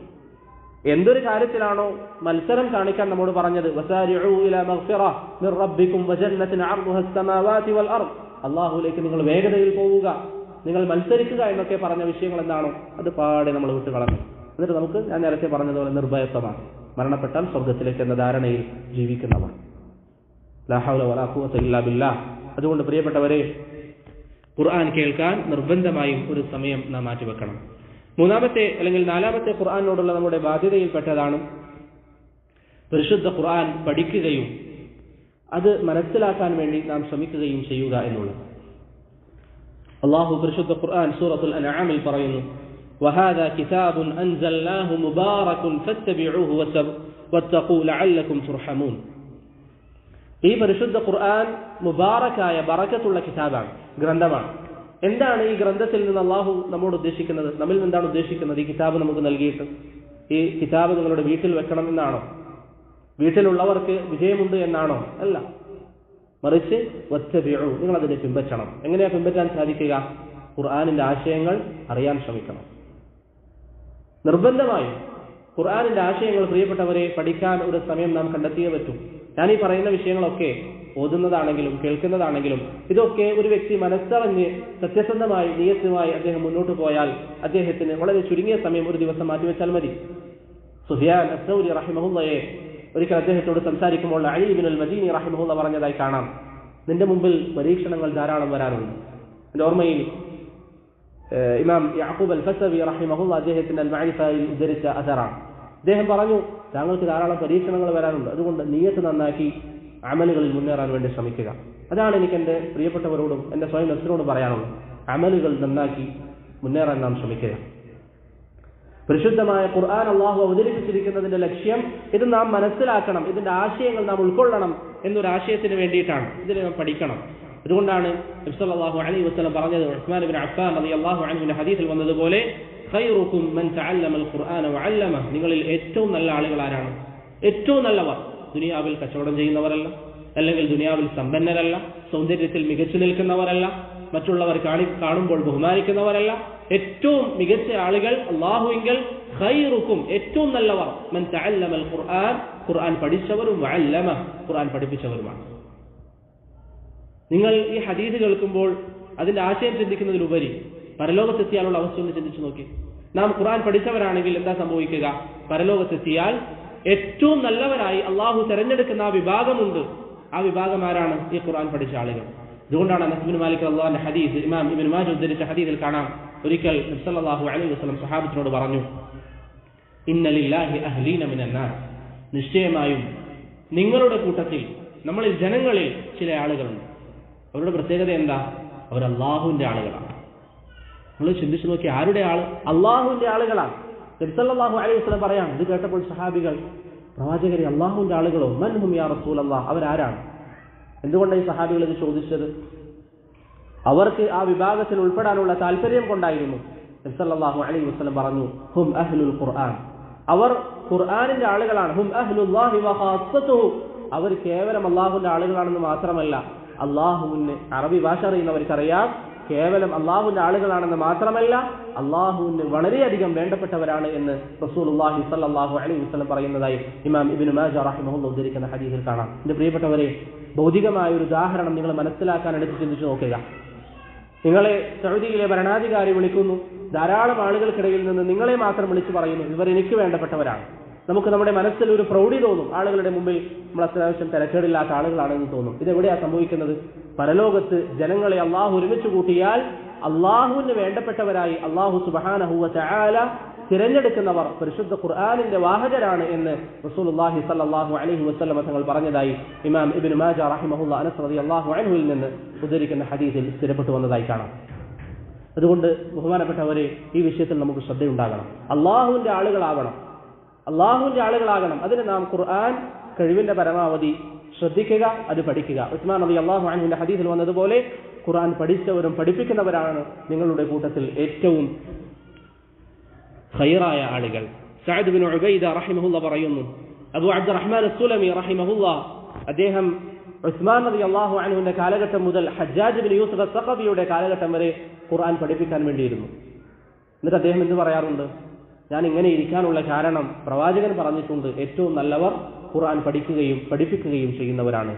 എന്തൊരു കാര്യത്തിലാണോ മത്സരം കാണിക്കാൻ നമ്മോട് പറഞ്ഞത്, വസാരിഉ ഇലാ മഗ്ഫിറ മിർ റബ്ബികും വജന്നത്തിൻ അർദുഹാ അസ്സമാവാതി വൽ അർദ്, അല്ലാഹുവിലേക്ക് നിങ്ങൾ വേഗതയിൽ പോവുക, നിങ്ങൾ മത്സരിക്കുക എന്നൊക്കെ പറഞ്ഞ വിഷയങ്ങൾ എന്താണോ അത് പാടെ നമ്മൾ വിട്ടു കളഞ്ഞു. എന്നിട്ട് നമുക്ക്, ഞാൻ നേരത്തെ പറഞ്ഞതുപോലെ, നിർഭയത്വമാണ്, മരണപ്പെട്ടാൽ സ്വർഗത്തിലേക്ക് എന്ന ധാരണയിൽ ജീവിക്കുന്നവർ. ലാ ഹൗല വലാ ഖുവത ഇല്ലാ ബില്ലാഹ്. അതുകൊണ്ട് പ്രിയപ്പെട്ടവരെ, ഖുർആൻ കേൾക്കാൻ നിർബന്ധമായും ഒരു സമയം നാം മാറ്റിവെക്കണം. മൂന്നാമത്തെ അല്ലെങ്കിൽ നാലാമത്തെ ഖുർആനോടുള്ള നമ്മുടെ ബാധ്യതയിൽപ്പെട്ടതാണ് പരിശുദ്ധ ഖുർആൻ പഠിക്കുകയും അത് മനസ്സിലാക്കാൻ വേണ്ടി നാം ശ്രമിക്കുകയും ചെയ്യുക എന്നുള്ളത്. അല്ലാഹു പരിശുദ്ധ ഖുർആൻ സൂറത്തുൽ അൻആമിൽ പറയുന്നു, وهذا كتاب أنزلناه مبارك فاتبعوه واتقوا لعلكم ترحمون. ഈ പരിശുദ്ധ ഖുർആൻ മുബാറക്കായ, ബറക്കത്തുള്ള കിതാബാണ്, ഗ്രന്ഥമാണ്. എന്താണ് ഈ ഗ്രന്ഥത്തിൽ നിന്ന് അള്ളാഹു നമ്മോട് ഉദ്ദേശിക്കുന്നത്? നമ്മിൽ നിന്നാണ് ഉദ്ദേശിക്കുന്നത്? ഈ കിതാബ് നമുക്ക് നൽകിയിട്ട് ഈ കിതാബ് നിങ്ങളുടെ വീട്ടിൽ വെക്കണം എന്നാണോ? വീട്ടിലുള്ളവർക്ക് വിജയമുണ്ട് എന്നാണോ? അല്ല, മറിച്ച് വത്തബിഉ, നിങ്ങൾ അതിനെ പിൻപറ്റണം. എങ്ങനെയാ പിൻപറ്റാൻ സാധിക്കുക? ഖുർആനിന്റെ ആശയങ്ങൾ അറിയാൻ ശ്രമിക്കണം. നിർബന്ധമായും ഖുർആനിന്റെ ആശയങ്ങൾ പ്രിയപ്പെട്ടവരെ പഠിക്കാൻ ഒരു സമയം നാം കണ്ടെത്തിയേ പറ്റും. ഞാൻ ഈ പറയുന്ന വിഷയങ്ങളൊക്കെ ഓതുന്നതാണെങ്കിലും കേൾക്കുന്നതാണെങ്കിലും ഇതൊക്കെ ഒരു വ്യക്തി മനസ്സറിഞ്ഞ് സത്യസന്ധമായി നിയത്തുമായി അദ്ദേഹം മുന്നോട്ട് പോയാൽ അദ്ദേഹത്തിന് വളരെ ചുരുങ്ങിയ സമയം ഒരു ദിവസം മാറ്റിവെച്ചാൽ മതി. സുഫിയാൻ അസ്സൗരി റഹിമഹുള്ളയെ ഒരിക്കൽ അദ്ദേഹത്തോട് സംസാരിക്കുമ്പോൾ അലി ഇബ്നുൽ മദീനി റഹിമഹുള്ള പറഞ്ഞതായി കാണാം, നിന്റെ മുമ്പിൽ പരീക്ഷണങ്ങൾ ധാരാളം വരാറുണ്ട്. എൻ്റെ ഓർമ്മയിൽ ഇമാം യാഖൂബ് അൽ ഫസവി റഹിമഹുല്ലാ അദ്ദേഹത്തിന്റെ അൽ മഅരിഫയിൽ ഉദ്ധരിച്ച അസറാണ്. അദ്ദേഹം പറഞ്ഞു, താങ്കൾക്ക് ധാരാളം പരീക്ഷണങ്ങൾ വരാനുണ്ട്, അതുകൊണ്ട് നിയ്യത്ത് നന്നാക്കി അമലുകളിൽ മുന്നേറാൻ വേണ്ടി ശ്രമിക്കുക. അതാണ് എനിക്ക് എൻ്റെ പ്രിയപ്പെട്ടവരോടും എൻ്റെ സ്വയം നഫ്സിനോടും പറയാനുള്ളത്. അമലുകൾ നന്നാക്കി മുന്നേറാൻ നാം ശ്രമിക്കുക. പരിശുദ്ധമായ ഖുർആൻ അള്ളാഹു അവതരിപ്പിച്ചിരിക്കുന്നതിന്റെ ലക്ഷ്യം ഇത് നാം മനസ്സിലാക്കണം, ഇതിന്റെ ആശയങ്ങൾ നാം ഉൾക്കൊള്ളണം എന്നൊരാശയത്തിന് വേണ്ടിയിട്ടാണ്. ഇതിനെ നാം പഠിക്കണം. അതുകൊണ്ടാണ് നബി സല്ലല്ലാഹു അലൈഹി വസല്ലം പറഞ്ഞത്, ഉസ്മാൻ ഇബ്നു അഫ്ഫാൻ റളിയല്ലാഹു അൻഹുവിന്റെ ഹദീസിൽ വന്നതുപോലെ, ഖൈറുക്കും മൻ തഅല്ലമ അൽ ഖുർആന വഅല്ലമ, നിങ്ങളിൽ ഏറ്റവും നല്ല ആളുകൾ ആരാണ്? ഏറ്റവും നല്ലവർ ദുനിയാവിൽ കച്ചവടം ചെയ്യുന്നവരല്ല, അല്ലെങ്കിൽ ദുനിയാവിൽ സമ്പന്നരല്ല, സൗന്ദര്യത്തിൽ മികച്ചു നിൽക്കുന്നവരല്ല, മറ്റുള്ളവർ കാണുമ്പോൾ ബഹുമാനിക്കുന്നവരല്ല. ഏറ്റവും മികച്ച ആളുകൾ അല്ലാഹുവിങ്കൽ ഖൈറുക്കും ഏറ്റവും നല്ലവർ മൻ തഅല്ലമ അൽ ഖുർആൻ, ഖുർആൻ പഠിച്ചവരും വഅല്ലമ, ഖുർആൻ പഠിപ്പിച്ചവരുമാണ്. നിങ്ങൾ ഈ ഹദീസ് കേൾക്കുമ്പോൾ അതിന്റെ ആശയം ചിന്തിക്കുന്നതിലുപരി പരലോകത്തെത്തിയാലുള്ള അവസ്ഥ ഒന്ന് ചിന്തിച്ചു നോക്കി. നാം ഖുർആൻ പഠിച്ചവരാണെങ്കിൽ എന്താ സംഭവിക്കുക? പരലോകത്തെത്തിയാൽ ഏറ്റവും നല്ലവരായി അള്ളാഹു തെരഞ്ഞെടുക്കുന്ന ആ വിഭാഗമുണ്ട്. ആ വിഭാഗം ആരാണ്? ഈ ഖുർആൻ പഠിച്ച ആളുകൾ. അതുകൊണ്ടാണ് അനസ് ഇബ്നു മാലിക് റളിയല്ലാഹു ഹദീസ് ഇമാം ഇബ്നു മാജ ഉദ്ധരിച്ച ഹദീസിൽ കാണാം, ഒരിക്കൽ നബി സല്ലല്ലാഹു അലൈഹി വസല്ലം സഹാബത്തിനോട് പറഞ്ഞു, ഇന്ന ലില്ലാഹി അഹ്ലീന മിനൻ നാസ്, നിശ്ചയമായും നിങ്ങളുടെ കൂട്ടത്തിൽ, നമ്മളിൽ ജനങ്ങളിൽ ചില ആളുകളുണ്ട്. അവരുടെ പ്രത്യേകത എന്താ? അവർ അള്ളാഹുവിന്റെ ആളുകളാണ്. നമ്മൾ ചിന്തിച്ചു നോക്കി, ആരുടെ ആള്? അള്ളാഹുവിന്റെ ആളുകളാണ്. നബി സല്ലല്ലാഹു അലൈഹി വസല്ലം പറയാം. ഇത് കേട്ടപ്പോൾ സഹാബികൾ, പ്രവാചകരെ, അള്ളാഹുവിന്റെ ആളുകളോ? മൻ ഹും യാ റസൂലല്ലാഹ്, അവരാരാണ്? എന്തുകൊണ്ടാണ് ഈ സഹാബികൾ ഇത് ചോദിച്ചത്? അവർക്ക് ആ വിഭാഗത്തിൽ ഉൾപ്പെടാനുള്ള താല്പര്യം കൊണ്ടായിരുന്നു. നബി സല്ലല്ലാഹു അലൈഹി വസല്ലം പറഞ്ഞു, ഹും അഹ്ലുൽ ഖുർആൻ, അവർ ഖുർആനിന്റെ ആളുകളാണ്. ഹും അഹ്ലുല്ലാഹി വ ഖാസ്സതുഹു, അവർ കേവലം അള്ളാഹുവിന്റെ ആളുകളാണെന്ന് മാത്രമല്ല, അള്ളാഹുവിന് അറബി ഭാഷ അറിയുന്നവർക്കറിയാം, കേവലം അള്ളാഹുവിന്റെ ആളുകളാണെന്ന് മാത്രമല്ല, അള്ളാഹുവിന് വളരെയധികം വേണ്ടപ്പെട്ടവരാണ് എന്ന് റസൂലുള്ളാഹി സ്വല്ലല്ലാഹു അലൈഹി വസല്ലം പറയുന്നതായി ഇമാം ഇബ്നു മാജ റഹിമഹുല്ലാഹ് ഉദ്ധരിക്കുന്ന ഹദീസിൽ കാണാം. എന്റെ പ്രിയപ്പെട്ടവരെ, ഭൗതികമായ ഒരു ഉദാഹരണം നിങ്ങൾ മനസ്സിലാക്കാൻ എടുത്ത് ചിന്തിച്ചു നോക്കുക. നിങ്ങളെ സൗദിയിലെ ഭരണാധികാരി വിളിക്കുന്നു, ധാരാളം ആളുകൾക്കിടയിൽ നിന്ന് നിങ്ങളെ മാത്രം വിളിച്ചു പറയുന്നു, ഇവർ എനിക്ക് വേണ്ടപ്പെട്ടവരാണ്. നമുക്ക് നമ്മുടെ മനസ്സിൽ ഒരു പ്രൗഢി തോന്നും. ആളുകളുടെ മുമ്പിൽ നമ്മൾ അത്യാവശ്യം തിരക്കേടില്ലാത്ത ആളുകളാണെന്ന് തോന്നും. ഇതെവിടെയാണ് സംഭവിക്കുന്നത്? പരലോകത്ത് ജനങ്ങളെ അള്ളാഹു ഒരുമിച്ച് കൂട്ടിയാൽ അള്ളാഹുവിന് വേണ്ടപ്പെട്ടവരായി അള്ളാഹു സുബ്ഹാനഹു വ തആല തിരഞ്ഞെടുക്കുന്നവർ പരിശുദ്ധ ഖുർആനിന്റെ വാഹകരാണ് എന്ന് റസൂലുള്ളാഹി സ്വല്ലല്ലാഹു അലൈഹി വസല്ലം തങ്ങൾ പറഞ്ഞതായി ഇമാം ഇബ്നു മാജ റഹിമഹുല്ലാഹ് അനസ് റളിയല്ലാഹു അൻഹുവിൽ നിന്ന് ഉദ്ധരിക്കുന്ന ഹദീസിൽ സ്ഥിരപ്പെട്ടു വന്നതായി കാണാം. അതുകൊണ്ട് ബഹുമാനപ്പെട്ടവരെ, ഈ വിഷയത്തിൽ നമുക്ക് ശ്രദ്ധയുണ്ടാകണം. അള്ളാഹുവിന്റെ ആളുകളാകണം, അള്ളാഹുവിന്റെ ആളുകളാകണം. അതിന് നാം ഖുർആൻ കഴിവിന്റെ പരമാവധി ശ്രദ്ധിക്കുക, അത് പഠിക്കുക. ഉസ്മാൻ റളിയല്ലാഹു അൻഹുവിന്റെ ഹദീസിൽ വന്നതുപോലെ, ഖുർആൻ പഠിച്ചവരും പഠിപ്പിക്കുന്നവരാണ് നിങ്ങളുടെ കൂട്ടത്തിൽ ഏറ്റവും ഖൈറായ ആളുകൾ. സഅദ് ബിൻ ഉബൈദ റഹിമഹുല്ലാഹ് പറയുന്നു, അബൂ അബ്ദുറഹ്മാൻ അസ്സുലമി റഹിമഹുല്ലാഹ് അദ്ദേഹം ഉസ്മാൻ റളിയല്ലാഹു അൻഹുവിന്റെ കാലഘട്ടം മുതൽ ഹജ്ജാജ് ബിൻ യൂസുഫ് അസ്സഖഫിയുടെ കാലഘട്ടം വരെ ഖുർആൻ പഠിപ്പിക്കാൻ വേണ്ടിയിരുന്നു. എന്നിട്ട് അദ്ദേഹം എന്ത് പറയാറുണ്ട്? ഞാൻ ഇങ്ങനെ ഇരിക്കാനുള്ള കാരണം പ്രവാചകൻ പറഞ്ഞിട്ടുണ്ട്, ഏറ്റവും നല്ലവർ ഖുർആൻ പഠിക്കുകയും പഠിപ്പിക്കുകയും ചെയ്യുന്നവരാണ്.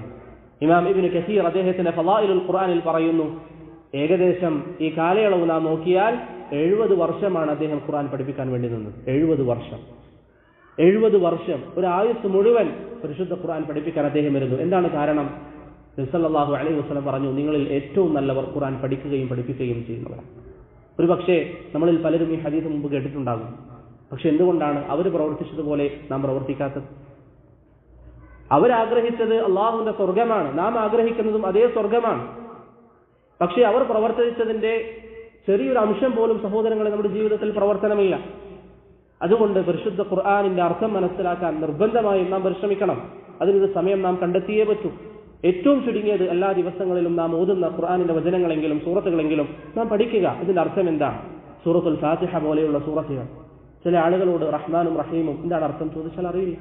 ഇമാം ഇബ്നു കസീർ അദ്ദേഹത്തിന്റെ ഫളായിലുൽ ഖുർആനിൽ പറയുന്നു, ഏകദേശം ഈ കാലയളവ് നാം നോക്കിയാൽ 70 വർഷമാണ് അദ്ദേഹം ഖുർആൻ പഠിപ്പിക്കാൻ വേണ്ടി നിന്നത്. 70 വർഷം, ഒരു ആയുസ് മുഴുവൻ പരിശുദ്ധ ഖുർആൻ പഠിപ്പിക്കാൻ അദ്ദേഹം ഇരുന്നു. എന്താണ് കാരണം? നബി സല്ലല്ലാഹു അലൈഹി വസല്ലം പറഞ്ഞു, നിങ്ങളിൽ ഏറ്റവും നല്ലവർ ഖുർആൻ പഠിക്കുകയും പഠിപ്പിക്കുകയും ചെയ്യുന്നവരാണ്. ഒരു പക്ഷേ നമ്മളിൽ പലരും ഈ ഹദീസ് മുമ്പ് കേട്ടിട്ടുണ്ടാകും. പക്ഷെ എന്തുകൊണ്ടാണ് അവർ പ്രവർത്തിച്ചതുപോലെ നാം പ്രവർത്തിക്കാത്തത്? അവരാഗ്രഹിച്ചത് അള്ളാഹുവിന്റെ സ്വർഗമാണ്, നാം ആഗ്രഹിക്കുന്നതും അതേ സ്വർഗമാണ്. പക്ഷെ അവർ പ്രവർത്തിച്ചതിന്റെ ചെറിയൊരു അംശം പോലും സഹോദരങ്ങളെ നമ്മുടെ ജീവിതത്തിൽ പ്രവർത്തനമില്ല. അതുകൊണ്ട് പരിശുദ്ധ ഖുർആനിന്റെ അർത്ഥം മനസ്സിലാക്കാൻ നിർബന്ധമായും നാം പരിശ്രമിക്കണം. അതിനൊരു സമയം നാം കണ്ടെത്തിയേ പറ്റൂ. ഏറ്റവും ചുരുങ്ങിയത് എല്ലാ ദിവസങ്ങളിലും നാം ഓതുന്ന ഖുർആനിന്റെ വചനങ്ങളെങ്കിലും സൂറത്തുകളെങ്കിലും നാം പഠിക്കുക. ഇതിന്റെ അർത്ഥം എന്താണ്? സൂറത്തുൽ ഫാത്തിഹ പോലെയുള്ള സൂറത്തുകൾ. ചില ആളുകളോട് റഹ്മാനും റഹീമും എന്താണ് അർത്ഥം ചോദിച്ചാൽ അറിയില്ല.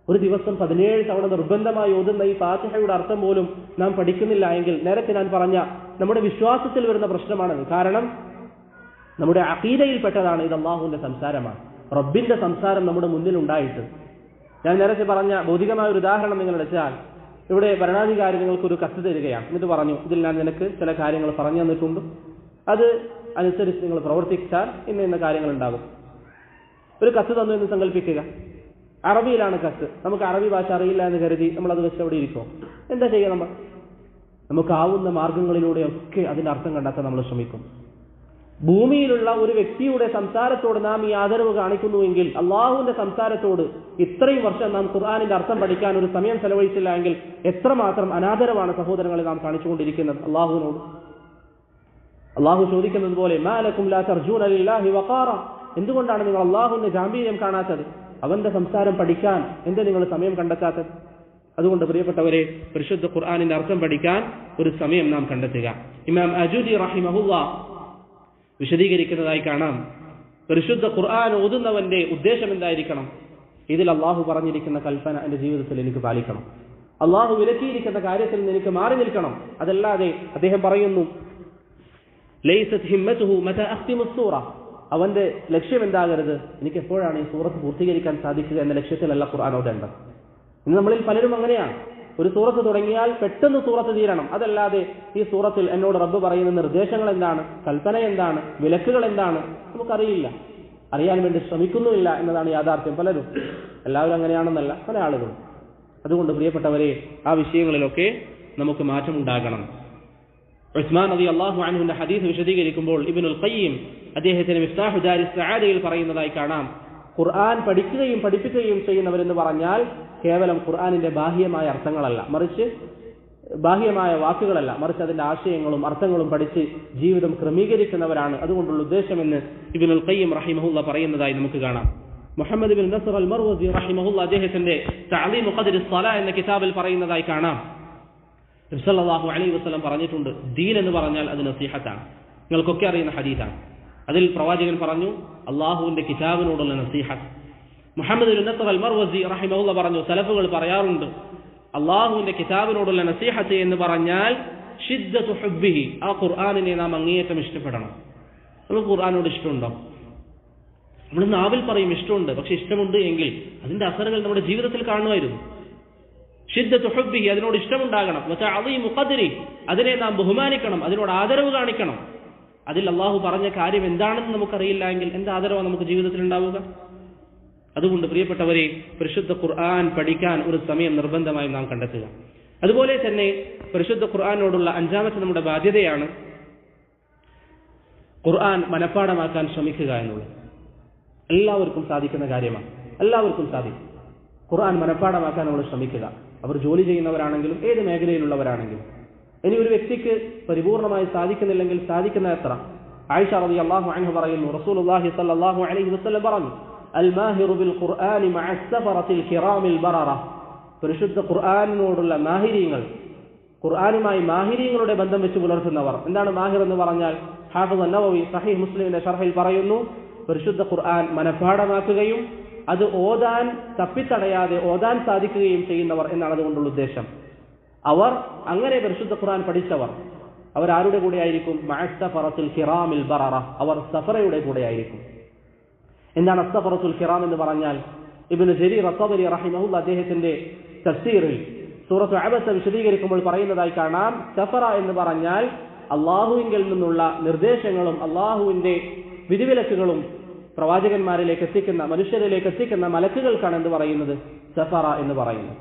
ഒരു ദിവസം 17 തവണ നിർബന്ധമായി ഓതുന്ന ഈ ഫാത്തിഹയുടെ അർത്ഥം പോലും നാം പഠിക്കുന്നില്ല എങ്കിൽ നേരത്തെ ഞാൻ പറഞ്ഞ നമ്മുടെ വിശ്വാസത്തിൽ വരുന്ന പ്രശ്നമാണത്. കാരണം നമ്മുടെ അഖീദയിൽപ്പെട്ടതാണ് ഇത്. അള്ളാഹുവിന്റെ സംസാരമാണ്, റബ്ബിന്റെ സംസാരം നമ്മുടെ മുന്നിൽ ഉണ്ടായിട്ട്. ഞാൻ നേരത്തെ പറഞ്ഞ ഭൗതികമായ ഒരു ഉദാഹരണം നിങ്ങൾ വെച്ചാൽ, ഇവിടെ ഭരണാധികാരി നിങ്ങൾക്കൊരു കത്ത് തരികയാണ്. എന്നിട്ട് പറഞ്ഞു, ഇതിൽ ഞാൻ നിനക്ക് ചില കാര്യങ്ങൾ പറഞ്ഞു തന്നിട്ടുണ്ട്, അത് അനുസരിച്ച് നിങ്ങൾ പ്രവർത്തിച്ചാൽ ഇന്ന കാര്യങ്ങൾ ഉണ്ടാകും. ഒരു കത്ത് തന്നു എന്ന് സങ്കല്പിക്കുക. അറബിയിലാണ് കത്ത്. നമുക്ക് അറബി ഭാഷ അറിയില്ല എന്ന് കരുതി നമ്മളത് വെച്ച് അവിടെ ഇരിക്കും. എന്താ ചെയ്യുക? നമുക്കാവുന്ന മാർഗങ്ങളിലൂടെയൊക്കെ അതിന്റെ അർത്ഥം കണ്ടെത്താൻ നമ്മൾ ശ്രമിക്കും. ഭൂമിയിലുള്ള ഒരു വ്യക്തിയുടെ സംസാരത്തോട് നാം ഈ ആദരവ് കാണിക്കുന്നുവെങ്കിൽ അള്ളാഹുവിന്റെ സംസാരത്തോട് ഇത്രയും വർഷം നാം ഖുർആനിന്റെ അർത്ഥം പഠിക്കാൻ ഒരു സമയം ചെലവഴിച്ചില്ല എങ്കിൽ എത്രമാത്രം അനാദരവാണ് സഹോദരങ്ങളെ നാം കാണിച്ചുകൊണ്ടിരിക്കുന്നത് അള്ളാഹുവിനോട്. അള്ളാഹു ചോദിക്കുന്നത് പോലെ മാ ലക്കും ലാ തർജൂന ലില്ലാഹി വഖാറ, എന്തുകൊണ്ടാണ് നിങ്ങൾ അള്ളാഹുവിന്റെ ഗാംഭീര്യം കാണാത്തത്? അവന്റെ സംസാരം പഠിക്കാൻ എന്തേ നിങ്ങൾ സമയം കണ്ടെത്താത്തത്? അതുകൊണ്ട് പ്രിയപ്പെട്ടവരെ, പരിശുദ്ധ ഖുർആനിന്റെ അർത്ഥം പഠിക്കാൻ ഒരു സമയം നാം കണ്ടെത്തുക. ഇമാം അജൂദി റഹിമഹുല്ലാ വിശദീകരിക്കുന്നതായി കാണാം, പരിശുദ്ധ ഖുർആൻ ഓതുന്നവന്റെ ഉദ്ദേശം എന്തായിരിക്കണം? ഇതിൽ അള്ളാഹു പറഞ്ഞിരിക്കുന്ന കൽപ്പന എന്റെ ജീവിതത്തിൽ എനിക്ക് പാലിക്കണം, അള്ളാഹു വിലക്കിയിരിക്കുന്ന കാര്യത്തിൽ നിന്ന് എനിക്ക് മാറി നിൽക്കണം. അതല്ലാതെ അദ്ദേഹം പറയുന്നു, ലൈസത് ഹിമ്മതുഹു മതാ അഖ്തിമു സൂറ, അവന്റെ ലക്ഷ്യം എന്താകരുത്, എനിക്ക് എപ്പോഴാണ് ഈ സൂറത്ത് പൂർത്തീകരിക്കാൻ സാധിക്കുക എന്ന ലക്ഷ്യത്തിലല്ല ഖുർആൻ ഓതേണ്ടത്. ഇന്ന് നമ്മളിൽ പലരും അങ്ങനെയാണ്, ഒരു സൂറത്ത് തുടങ്ങിയാൽ പെട്ടെന്ന് സൂറത്ത് തീരണം. അതല്ലാതെ ഈ സൂറത്തിൽ എന്നോട് റബ്ബ് പറയുന്ന നിർദ്ദേശങ്ങൾ എന്താണ്, കൽപ്പന എന്താണ്, വിലക്കുകൾ എന്താണ്, നമുക്കറിയില്ല, അറിയാൻ വേണ്ടി ശ്രമിക്കുന്നുമില്ല എന്നതാണ് യാഥാർത്ഥ്യം. പലരും, എല്ലാവരും അങ്ങനെയാണെന്നല്ല, പല ആളുകളും. അതുകൊണ്ട് പ്രിയപ്പെട്ടവരെ, ആ വിഷയങ്ങളിലൊക്കെ നമുക്ക് മാറ്റമുണ്ടാകണം. ഉസ്മാൻ റളിയല്ലാഹു അൻഹുവിന്റെ ഹദീസ് വിശദീകരിക്കുമ്പോൾ ഇബ്നുൽ ഖയ്യിം അദ്ദേഹത്തിന് മിഫ്താഹു ദാരിസ് സഅദയിൽ പറയുന്നതായി കാണാം, ഖുർആൻ പഠിക്കുകയും പഠിപ്പിക്കുകയും ചെയ്യുന്നവരെന്ന് പറഞ്ഞാൽ കേവലം ഖുർആനിന്റെ ബാഹ്യമായ അർത്ഥങ്ങളല്ല, മറിച്ച് ബാഹ്യമായ വാക്കുകളല്ല, മറിച്ച് അതിന്റെ ആശയങ്ങളും അർത്ഥങ്ങളും പഠിച്ച് ജീവിതം ക്രമീകരിക്കുന്നവരാണ് അതുകൊണ്ടുള്ള ഉദ്ദേശമെന്ന് ഇബ്നുൽ ഖയ്യിം റഹിമഹുല്ലാ പറയുന്നതായി നമുക്ക് കാണാം. മുഹമ്മദ് ബിൻ നസ്ർ അൽ മർവസി റഹിമഹുല്ലാ അദ്ദേഹത്തിന്റെ തഅലീമു ഖദ്രി സ്വലാ എന്ന കിതാബിൽ പറയുന്നതായി കാണാം, നബി സല്ലല്ലാഹു അലൈഹി വസല്ലം പറഞ്ഞിട്ടുണ്ട്, ദീൻ എന്ന് പറഞ്ഞാൽ അത് നസീഹത്താണ്. നിങ്ങൾക്കൊക്കെ അറിയുന്ന ഹദീസാണ്. അതിൽ പ്രവാചകൻ പറഞ്ഞു, അള്ളാഹുവിന്റെ കിതാബിനോടുള്ള നസീഹത്ത്. മുഹമ്മദ് ബിൻ നസ്ർ അൽ മർവസി റഹിമഹുല്ലാ പറഞ്ഞു, സലഫുകൾ പറയാറുണ്ട്, അള്ളാഹുവിന്റെ കിതാബിനോടുള്ള നസീഹത്ത് എന്ന് പറഞ്ഞാൽ ഷിദ്ദത്തു ഹുബ്ബിഹി, ആ ഖുർആനിനെ നാം അങ്ങേയറ്റം ഇഷ്ടപ്പെടണം. നമുക്ക് ഖുർആനോട് ഇഷ്ടമുണ്ടോ? നമ്മൾ നാവിൽ പറയും ഇഷ്ടമുണ്ട്, പക്ഷെ ഇഷ്ടമുണ്ട് എങ്കിൽ അതിന്റെ അസറുകൾ നമ്മുടെ ജീവിതത്തിൽ കാണുമായിരുന്നു. ഷിദ്ദത്തു ഹുബ്ബിഹി, അതിനോട് ഇഷ്ടമുണ്ടാകണം. വതഅളീമു ഖദ്രി, അതിനെ നാം ബഹുമാനിക്കണം, അതിനോട് ആദരവ് കാണിക്കണം. അതിൽ അള്ളാഹു പറഞ്ഞ കാര്യം എന്താണെന്ന് നമുക്കറിയില്ല എങ്കിൽ എന്ത് ആദരവാണ് നമുക്ക് ജീവിതത്തിൽ ഉണ്ടാവുക? അതുകൊണ്ട് പ്രിയപ്പെട്ടവരെ, പരിശുദ്ധ ഖുർആൻ പഠിക്കാൻ ഒരു സമയം നിർബന്ധമായും നാം കണ്ടെത്തുക. അതുപോലെ തന്നെ പരിശുദ്ധ ഖുർആനോടുള്ള അഞ്ചാമത്തെ നമ്മുടെ ബാധ്യതയാണ് ഖുർആൻ മനഃപ്പാഠമാക്കാൻ ശ്രമിക്കുക എന്നുള്ളത്. എല്ലാവർക്കും സാധിക്കുന്ന കാര്യമാണ്, എല്ലാവർക്കും സാധിക്കും. ഖുർആൻ മനഃപ്പാഠമാക്കാൻ നമ്മൾ ശ്രമിക്കുക. അവർ ജോലി ചെയ്യുന്നവരാണെങ്കിലും ഏത് മേഖലയിലുള്ളവരാണെങ്കിലും. ഇനി ഒരു വ്യക്തിക്ക് പരിപൂർണമായി സാധിക്കുന്നില്ലെങ്കിൽ സാധിക്കുന്ന എത്ര? ആയിഷ റളിയല്ലാഹു അൻഹ പറയുന്നു, റസൂലുള്ളാഹി സ്വല്ലല്ലാഹു അലൈഹി വസല്ലം പറഞ്ഞു, അൽ മാഹിറു ബിൽ ഖുർആനി മഅ സഫറത്തിൽ കിറാമിൽ ബററ, പരിശുദ്ധ ഖുർആനിനോടുള്ള മാഹിരീങ്ങൾ, ഖുർആനുമായി മാഹിരീങ്ങളുടെ ബന്ധം വെച്ച് പുലർത്തുന്നവർ. എന്താണ് മാഹിർ എന്ന് പറഞ്ഞാൽ? ഹാഫിദ് അൻ-നവവി സഹീഹ് മുസ്ലിമിന്റെ ശർഹിൽ പറയുന്നു, പരിശുദ്ധ ഖുർആൻ മനഃപ്പാഠമാക്കുകയും അത് ഓതാൻ തപ്പിത്തടയാതെ ഓതാൻ സാധിക്കുകയും ചെയ്യുന്നവർ എന്നാണ് അതുകൊണ്ടുള്ള ഉദ്ദേശം. അവർ അങ്ങനെ പരിശുദ്ധ ഖുർആൻ പഠിച്ചവർ അവരാരുടെ കൂടെ ആയിരിക്കും? മഅ സഫറത്തിൽ കിറാമിൽ ബററ, അവർ സഫറയുടെ കൂടെ ആയിരിക്കും. എന്താണ് അസ്സഫറത്തുൽ കിറാം എന്ന് പറഞ്ഞാൽ? ഇബ്നു ജരീർ അത്ബരി റഹിമഹുല്ലാഹ് അദ്ദേഹത്തിന്റെ തഫ്സീറിൽ സൂറത്ത് അബസ വിശദീകരിക്കുമ്പോൾ പറയുന്നതായി കാണാം, സഫറ എന്ന് പറഞ്ഞാൽ അള്ളാഹുവിങ്കിൽ നിന്നുള്ള നിർദ്ദേശങ്ങളും അള്ളാഹുവിന്റെ വിധിവിലക്കുകളും പ്രവാചകന്മാരിലേക്ക് എത്തിക്കുന്ന, മനുഷ്യരിലേക്ക് എത്തിക്കുന്ന മലക്കുകൾക്കാണ് എന്ത് പറയുന്നത്? സഫറ എന്ന് പറയുന്നത്.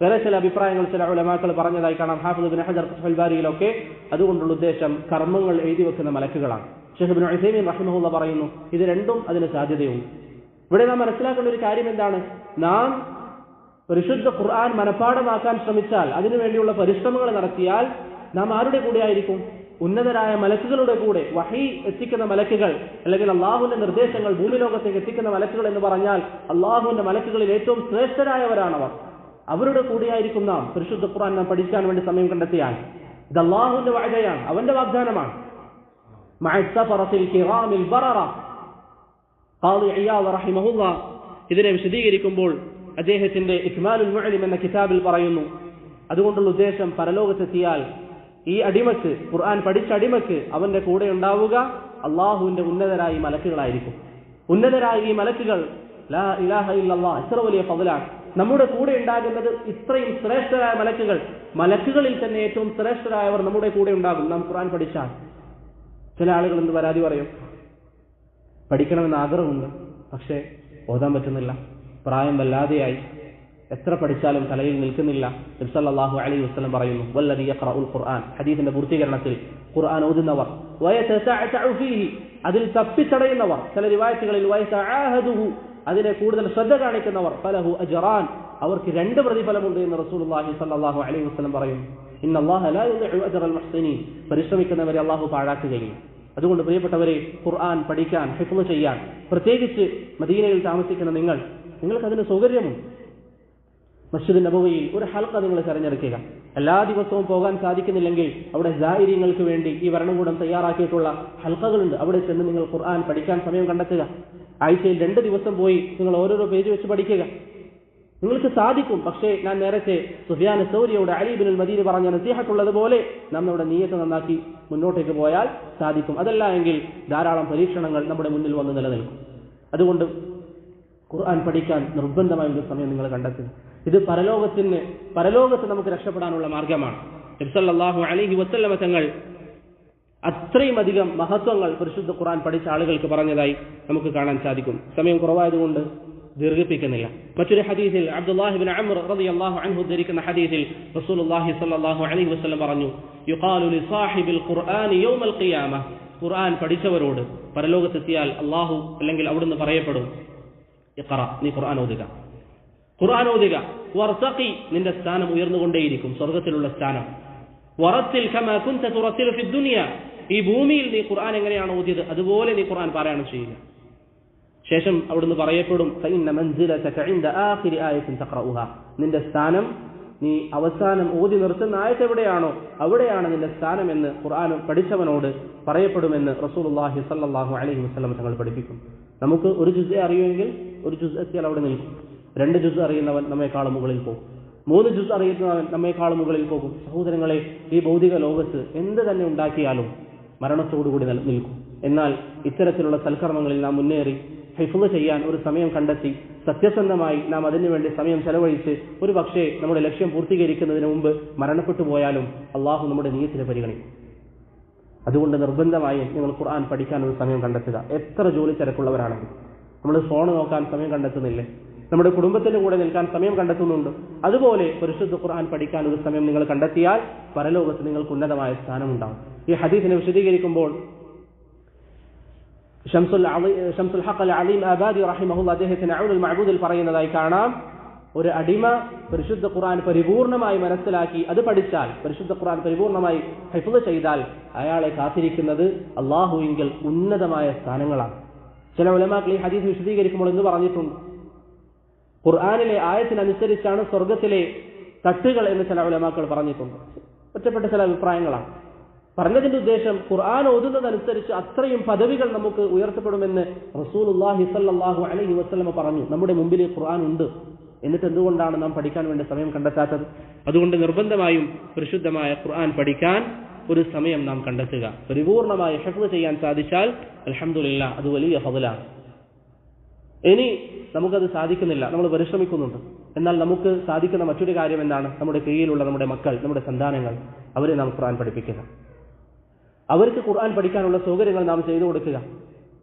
വേറെ ചില അഭിപ്രായങ്ങൾ ചില ഉലമാക്കൾ പറഞ്ഞതായി കാണാം, ഹാഫിദ് ഇബ്നു ഹജർ ഫത്ഹുൽ ബാരിയിലൊക്കെ. അതുകൊണ്ടുള്ള ഉദ്ദേശം കർമ്മങ്ങൾ എഴുതി വെക്കുന്ന മലക്കുകളാണ്. ഷെയ്ഖ് ഇബ്നു ഉസൈമീൻ റഹിമഹുല്ലാഹ് പറയുന്നു, ഇത് രണ്ടും അതിന് സാധ്യതയുണ്ട്. ഇവിടെ നാം മനസ്സിലാക്കേണ്ട ഒരു കാര്യം എന്താണ്? നാം പരിശുദ്ധ ഖുർആൻ മനഃപ്പാഠമാക്കാൻ ശ്രമിച്ചാൽ, അതിനുവേണ്ടിയുള്ള പരിശ്രമങ്ങൾ നടത്തിയാൽ നാം ആരുടെ കൂടെ ആയിരിക്കും? ഉന്നതരായ മലക്കുകളുടെ കൂടെ. വഹി എത്തിക്കുന്ന മലക്കുകൾ, അല്ലെങ്കിൽ അള്ളാഹുവിന്റെ നിർദ്ദേശങ്ങൾ ഭൂമി ലോകത്തേക്ക് എത്തിക്കുന്ന മലക്കുകൾ എന്ന് പറഞ്ഞാൽ അള്ളാഹുവിന്റെ മലക്കുകളിൽ ഏറ്റവും ശ്രേഷ്ഠരായവരാണവർ. അവരുടെ കൂടെയായിരിക്കും നാം പരിശുദ്ധ ഖുർആൻ നാം പഠിക്കാൻ വേണ്ടി സമയം കണ്ടെത്തിയാൽ. ഇത് അള്ളാഹുവിന്റെ വഅദയാണ്, അവന്റെ വാഗ്ദാനമാണ്. മഅ സഫറത്തിൽ കിറാമിൽ ബററ. ഖാദി ഇയാദ് റഹിമഹുല്ലാഹ് ഇതിനെ വിശദീകരിക്കുമ്പോൾ അദ്ദേഹത്തിന്റെ ഇക്മാലുൽ മുഅ്ലിം എന്ന കിതാബിൽ പറയുന്നു, അതുകൊണ്ടുള്ള ഉദ്ദേശം പരലോകത്തെത്തിയാൽ ഈ അടിമക്ക്, ഖുർആൻ പഠിച്ച അടിമക്ക് അവന്റെ കൂടെ ഉണ്ടാവുക അള്ളാഹുവിന്റെ ഉന്നതരായ മലക്കുകളായിരിക്കും. ഉന്നതരായ ഈ മലക്കുകൾ, ലാ ഇലാഹ ഇല്ലല്ലാഹ്, എത്ര വലിയ ഫضലാണ്. നമ്മുടെ കൂടെ ഉണ്ടാകുന്നത് ഇത്രയും ശ്രേഷ്ഠരായ മലക്കുകൾ, മലക്കുകളിൽ തന്നെ ഏറ്റവും ശ്രേഷ്ഠരായവർ നമ്മുടെ കൂടെ ഉണ്ടാകും നാം ഖുർആൻ പഠിച്ചാൽ. ചില ആളുകൾ എന്ത് പരാതി പറയും? പഠിക്കണമെന്ന് ആഗ്രഹമുണ്ട്, പക്ഷേ ഓതാൻ പറ്റുന്നില്ല, പ്രായം വല്ലാതെയായി, എത്ര പഠിച്ചാലും തലയിൽ നിൽക്കുന്നില്ല. നബി സല്ലല്ലാഹു അലൈഹി വസല്ലം പറയുന്നു, വല്ലദീ യഖറഉൽ ഖുർആൻ, ഹദീസിന്റെ പൂർത്തീകരണത്തിൽ ഖുർആൻ ഓതുന്നവർ, വയതസഅതഉ ഫീഹി, അതിൽ തപ്പിത്തടയുന്നവർ, ചില റിവായത്തുകളിൽ വയസ്സാഹദുഹു അതിനെ കൂടുതൽ ശ്രദ്ധ കാണിക്കുന്നവർ ഫലഹു അജ്റാൻ അവർക്ക് 2 പ്രതിഫലമുണ്ട് എന്ന് റസൂലുള്ളാഹി സ്വല്ലല്ലാഹു അലൈഹി വസല്ലം പറയുന്നു. ഇന്നല്ലാഹ ലാ യുദിഉ അജ്റൽ മുഹ്സിനീൻ പരിശ്രമിക്കുന്നവരെ അല്ലാഹു പാഴാക്കുകയില്ല. അതുകൊണ്ട് പ്രിയപ്പെട്ടവരെ, ഖുർആൻ പഠിക്കാൻ, ഹിഫ്ള് ചെയ്യാൻ, പ്രത്യേകിച്ച് മദീനയിൽ താമസിക്കുന്ന നിങ്ങൾക്കതിന് സൗകര്യമുണ്ട്. മസ്ജിദ് നബവിയിൽ ഒരു ഹൽഖ നിങ്ങൾ തിരഞ്ഞെടുക്കുക. എല്ലാ ദിവസവും പോകാൻ സാധിക്കുന്നില്ലെങ്കിൽ അവിടെ സായിര്യങ്ങൾക്ക് വേണ്ടി ഈ ഭരണകൂടം തയ്യാറാക്കിയിട്ടുള്ള ഹൽഖകളുണ്ട്. അവിടെ ചെന്ന് നിങ്ങൾ ഖുർആൻ പഠിക്കാൻ സമയം കണ്ടെത്തുക. ആഴ്ചയിൽ 2 ദിവസം പോയി നിങ്ങൾ ഓരോരോ പേജ് വെച്ച് പഠിക്കുക. നിങ്ങൾക്ക് സാധിക്കും. പക്ഷേ ഞാൻ നേരത്തെ സുഫിയാൻ സൗരിയോട് അലി ഇബ്നുൽ മദീനി പറഞ്ഞ നസീഹത്തുള്ളതുപോലെ നാം നമ്മുടെ നിയ്യത്ത് നന്നാക്കി മുന്നോട്ടേക്ക് പോയാൽ സാധിക്കും. അതല്ല എങ്കിൽ ധാരാളം പരീക്ഷണങ്ങൾ നമ്മുടെ മുന്നിൽ വന്ന് നിലനിൽക്കും. അതുകൊണ്ട് ഖുർആൻ പഠിക്കാൻ നിർബന്ധമായ ഒരു സമയം നിങ്ങൾ കണ്ടെത്തുക. ഇത് പരലോകത്ത് നമുക്ക് രക്ഷപ്പെടാനുള്ള മാർഗമാണ്. നബി സല്ലല്ലാഹു അലൈഹി വസല്ലമ തങ്ങൾ അത്രയും അധികം മഹത്വങ്ങൾ പരിശുദ്ധ ഖുർആൻ പഠിച്ച ആളുകൾക്ക് പറഞ്ഞതായി നമുക്ക് കാണാൻ സാധിക്കും. സമയം കുറവായതുകൊണ്ട് ദീർഘിപ്പിക്കുന്നില്ല. മറ്റൊരു ഹദീസിൽ അബ്ദുല്ലാഹി ഇബ്നു അംർ റളിയല്ലാഹു അൻഹു ഉദ്ധരിക്കുന്ന ഹദീസിൽ റസൂലുള്ളാഹി സ്വല്ലല്ലാഹു അലൈഹി വസല്ലം പറഞ്ഞു, യുഖാലു ലിസാഹിബിൽ ഖുർആനി യൗമൽ ഖിയാമ ഖുർആൻ പഠിച്ചവരോട് പരലോകത്തെത്തിയാൽ അല്ലാഹു അല്ലെങ്കിൽ അവിടുന്ന് പറയപ്പെടും, ഇഖ്റ നീ ഖുർആൻ ഓതുക, വർതഖി നിന്റെ സ്ഥാനം ഉയർന്നുകൊണ്ടേയിരിക്കും, സ്വർഗ്ഗത്തിലുള്ള സ്ഥാനം, വറത്തിൽ കമാ കുൻത തുറത്തിലു ഫി ദുനിയ ഈ ഭൂമിയിൽ നീ ഖുർആൻ എങ്ങനെയാണ് ഓതിയത് അതുപോലെ നീ ഖുർആൻ പാരായണം ചെയ്യുക. ശേഷം അവിടുന്ന് പറയപ്പെടും, ഫഇന്ന മൻസിലതക ഇൻദ ആഖിരി ആയത്തിൻ തഖറഉഹാ നിന്റെ സ്ഥാനം നീ അവസാനം ഓതി നിർത്തുന്ന ആയത്ത് എവിടെയാണോ അവിടെയാണ് നിന്റെ സ്ഥാനം എന്ന് ഖുർആൻ പഠിച്ചവനോട് പറയപ്പെടുമെന്ന് റസൂലുള്ളാഹി സ്വല്ലല്ലാഹു അലൈഹി വസല്ലം തങ്ങൾ പഠിപ്പിക്കും. നമുക്ക് ഒരു ജുസ് അറിയുമെങ്കിൽ ഒരു ജുസ് എത്തിയാൽ അവിടെ നിൽക്കും. 2 ജുസ് അറിയുന്നവൻ നമ്മെക്കാളും മുകളിൽ പോകും. 3 ജുസ് അറിയുന്നവൻ നമ്മെക്കാളും മുകളിൽ പോകും. സഹോദരങ്ങളെ, ഈ ഭൗതിക ലോകത്ത് എന്ത് തന്നെ ഉണ്ടാക്കിയാലും മരണത്തോടുകൂടി നിൽക്കും. എന്നാൽ ഇത്തരത്തിലുള്ള സൽക്കർമ്മങ്ങളിൽ നാം മുന്നേറി ഹിഫ്ള് ചെയ്യാൻ ഒരു സമയം കണ്ടെത്തി സത്യസന്ധമായി നാം അതിനുവേണ്ടി സമയം ചെലവഴിച്ച് ഒരു പക്ഷേ നമ്മുടെ ലക്ഷ്യം പൂർത്തീകരിക്കുന്നതിന് മുമ്പ് മരണപ്പെട്ടു പോയാലും അള്ളാഹു നമ്മുടെ നിയ്യത്തിനെ പരിഗണിക്കും. അതുകൊണ്ട് നിർബന്ധമായും നിങ്ങൾ ഖുർആൻ പഠിക്കാൻ ഒരു സമയം കണ്ടെത്തുക. എത്ര ജോലി തിരക്കുള്ളവരാണെങ്കിൽ നമ്മൾ ഫോൺ നോക്കാൻ സമയം കണ്ടെത്തുന്നില്ലേ? നമ്മുടെ കുടുംബത്തിന്റെ കൂടെ നിൽക്കാൻ സമയം കണ്ടെത്തുന്നുണ്ട്. അതുപോലെ പരിശുദ്ധ ഖുർആൻ പഠിക്കാൻ ഒരു സമയം നിങ്ങൾ കണ്ടെത്തിയാൽ പരലോകത്ത് നിങ്ങൾക്ക് ഉന്നതമായ സ്ഥാനമുണ്ടാകും. ഈ ഹദീസിനെ വിശദീകരിക്കുമ്പോൾ ഷംസുൽ ഹഖ് അൽ അലീം ആബാദി റഹിമഹുല്ലാഹ് അദ്ദേഹത്തിന് ഔനുൽ മഅബൂദിൽ പറയുന്നതായി കാണാം, ഒരു അടിമ പരിശുദ്ധ ഖുർആൻ പരിപൂർണമായി മനസ്സിലാക്കി അത് പഠിച്ചാൽ, പരിശുദ്ധ ഖുർആൻ പരിപൂർണമായി ഹിഫ്ള് ചെയ്താൽ അയാളെ കാത്തിരിക്കുന്നത് അല്ലാഹുവിങ്കൽ ഉന്നതമായ സ്ഥാനങ്ങളാണ്. ചില ഉലമാക്കൾ ഈ ഹദീസ് വിശദീകരിക്കുമ്പോൾ എന്ന് പറഞ്ഞിട്ടുണ്ട്, ഖുർആനിലെ ആയത്തിനനുസരിച്ചാണ് സ്വർഗത്തിലെ തട്ടുകൾ എന്ന് ചില ഉലമാക്കൾ പറഞ്ഞിട്ടുണ്ട്. ഒറ്റപ്പെട്ട ചില അഭിപ്രായങ്ങളാണ്. പറഞ്ഞതിന്റെ ഉദ്ദേശം ഖുർആൻ ഓതുന്നതനുസരിച്ച് അത്രയും പദവികൾ നമുക്ക് ഉയർത്തപ്പെടുമെന്ന് റസൂലുള്ളാഹി സ്വല്ലല്ലാഹു അലൈഹി വസല്ലം പറഞ്ഞു. നമ്മുടെ മുമ്പിൽ ഖുർആൻ ഉണ്ട്, എന്നിട്ട് എന്തുകൊണ്ടാണ് നാം പഠിക്കാൻ വേണ്ടി സമയം കണ്ടെത്താത്തത്? അതുകൊണ്ട് നിർബന്ധമായും പരിശുദ്ധമായ ഖുർആൻ പഠിക്കാൻ ഒരു സമയം നാം കണ്ടെത്തുക. പരിപൂർണമായി ഹിഫ്ള് ചെയ്യാൻ സാധിച്ചാൽ അൽഹംദുലില്ലാഹ് അത് വലിയ ഫضലാണ്. ഇനി നമുക്കത് സാധിക്കുന്നില്ല, നമ്മൾ പരിശ്രമിക്കുന്നുണ്ട്, എന്നാൽ നമുക്ക് സാധിക്കുന്ന മറ്റൊരു കാര്യം എന്താണ്? നമ്മുടെ കീഴിലുള്ള നമ്മുടെ മക്കൾ, നമ്മുടെ സന്താനങ്ങൾ, അവരെ നാം ഖുർആൻ പഠിപ്പിക്കുക. അവർക്ക് ഖുർആൻ പഠിക്കാനുള്ള സൗകര്യങ്ങൾ നാം ചെയ്തു കൊടുക്കുക.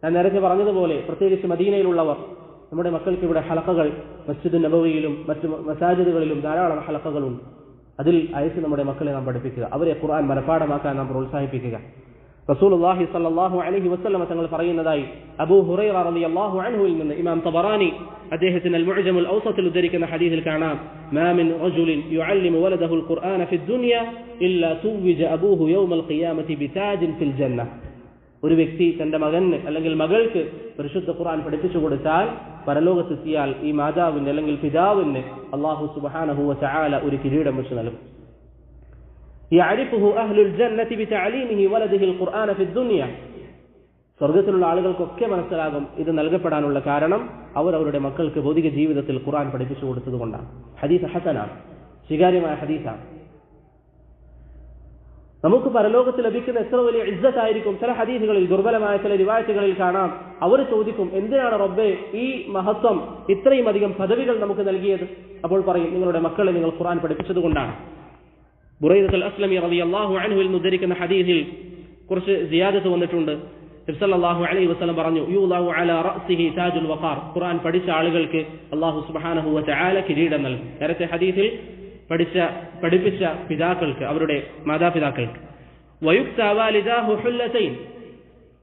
ഞാൻ നേരത്തെ പറഞ്ഞതുപോലെ പ്രത്യേകിച്ച് മദീനയിലുള്ളവർ, നമ്മുടെ മക്കൾക്ക് ഇവിടെ ഹലഖകൾ മസ്ജിദ് നബവിയിലും മറ്റു മസാജിദുകളിലും ധാരാളം ഹലഖകളുണ്ട്. അതിൽ അയച്ച് നമ്മുടെ മക്കളെ നാം പഠിപ്പിക്കുക. അവരെ ഖുർആൻ മനഃപ്പാഠമാക്കാൻ നാം പ്രോത്സാഹിപ്പിക്കുക. റസൂലുള്ളാഹി സ്വല്ലല്ലാഹു അലൈഹി വസല്ലം തങ്ങൾ പറയുന്നതായി അബൂ ഹുറൈറ റളിയല്ലാഹു അൻഹുവിൽ നിന്ന് ഇമാം തബറാനി അദ്ദേഹത്തിന് അൽ മുഅ്ജമുൽ ഔസത്തിൽ ഉദ്ധരിക്കുന്ന ഹദീസിൽ കാണാം, മാ മിൻ റജുലിൻ യുഅല്ലിമു വലദഹുൽ ഖുർആന ഫിദ് ദുനിയ ഇല്ലാ തുവ്വിജ അബൂഹു യൗമൽ ഖിയാമത്തി ബിതാജിൻ ഫിൽ ജന്ന. ഒരു വ്യക്തി തന്റെ മകന് അല്ലെങ്കിൽ മകൾക്ക് പരിശുദ്ധ ഖുർആൻ പഠിപ്പിച്ചു കൊടുത്താൽ പരലോകത്തെത്തിയാൽ ഈ മാതാവിന് അല്ലെങ്കിൽ പിതാവിന് അല്ലാഹു സുബ്ഹാനഹു വ തആല ഒരു കിരീടം വെച്ച് നൽകും. യഅരിഫുഹു അഹ്ലുൽ ജന്നതി ബിതഅലീമിഹി വലദിഹിൽ ഖുർആന ഫിദ് ദുനിയ. സ്വർഗ്ഗത്തിലുള്ള ആളുകൾക്കൊക്കെ മനസ്സിലാകും ഇത് നൽകപ്പെടാനുള്ള കാരണം അവർ അവരുടെ മക്കൾക്ക് ഭൗതിക ജീവിതത്തിൽ ഖുർആൻ പഠിപ്പിച്ചു കൊടുത്തതുകൊണ്ടാണ്. ഹദീസ് ഹസനാണ്, സ്വീകാര്യമായ ഹദീസാണ്. നമുക്ക് പരലോകത്ത് ലഭിക്കുന്ന എത്ര വലിയ ഇസ്സത്തായിരിക്കും. ചില ഹദീസുകളിൽ, ദുർബലമായ ചില റിവായത്തുകളിൽ കാണാം, അവർ ചോദിക്കും, എന്തിനാണ് റബ്ബേ ഈ മഹത്വം, ഇത്രയും അധികം പദവികൾ നമുക്ക് നൽകിയത്? അപ്പോൾ പറയും, നിങ്ങളുടെ മക്കളെ നിങ്ങൾ ഖുർആൻ പഠിപ്പിച്ചതുകൊണ്ടാണ്. ബുറൈദത്തുൽ അസ്ലമി റളിയല്ലാഹു അൻഹുവിൽ നിന്ന് ഉദ്ധരിക്കുന്ന ഹദീസിൽ കുറച്ച് സിയാദത്ത് വന്നിട്ടുണ്ട്. നബി സല്ലല്ലാഹു അലൈഹി വസല്ലം പറഞ്ഞു, യുളാഉ അലാ റഅസിഹി താജുൽ വഖാർ. ഖുർആൻ പഠിച്ച ആളുകൾക്ക് അല്ലാഹു സുബ്ഹാനഹു വ തആല കിരീടം നൽകും. നേരത്തെ ഹദീസിൽ പഠിപ്പിച്ച പിതാക്കൾക്ക്, അവരുടെ മാതാപിതാക്കൾക്ക്. വയുക്ത വാലിദാഹു ഹുല്ലതൈൻ.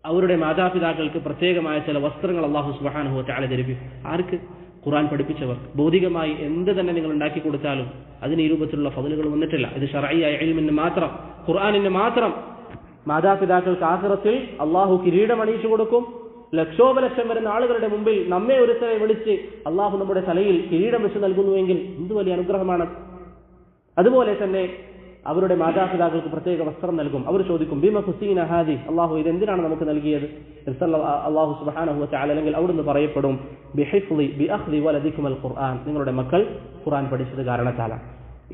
അവരുടെ മാതാപിതാക്കൾക്ക് പ്രത്യേകമായ ചില വസ്ത്രങ്ങൾ അല്ലാഹു സുബ്ഹാനഹു വ തആല ധരിപ്പിക്കും. ആർക്ക്? ഖുർആൻ പഠിപ്പിച്ചവർ. ഭൗതികമായി എന്ത് തന്നെ നിങ്ങൾ ഉണ്ടാക്കി കൊടുത്താലും അതിന് ഈ രൂപത്തിലുള്ള ഫضലുകൾ വന്നിട്ടില്ല. ഇത് ശർഈയായ ഇൽമിന് മാത്രം, ഖുർആനിന് മാത്രം. മാതാപിതാക്കൾക്ക് ആഖിറത്തിൽ അല്ലാഹു കിരീടം അണിയിച്ചു കൊടുക്കും. ലക്ഷോപലക്ഷം വരുന്ന ആളുകളുടെ മുമ്പിൽ നമ്മെ ഒരുത്തരെ വിളിച്ച് അല്ലാഹു നമ്മുടെ തലയിൽ കിരീടം വെച്ച് നൽകുന്നുവെങ്കിൽ എന്ത് വലിയ അനുഗ്രഹമാണ്. അതുപോലെ തന്നെ അവരുടെ മാതാപിതാക്കൾക്ക് പ്രത്യേക വസ്ത്രം നൽകും. അവർ ചോദിക്കും, ബിമ ഖുസീന ഹാദി, അല്ലാഹു ഇതെന്തിനാണ് നമുക്ക് നൽകിയത്? അല്ലാഹു സുബ്ഹാനഹു വ തആല അല്ലെങ്കിൽ അവിടുന്ന് പറയപ്പെടും, ബിഹിഫ്ളി ബിഅഖ്ദി വലദികുൽ ഖുർആൻ, നിങ്ങളുടെ മക്കൾ ഖുർആൻ പഠിച്ചത് കാരണത്താലാണ്.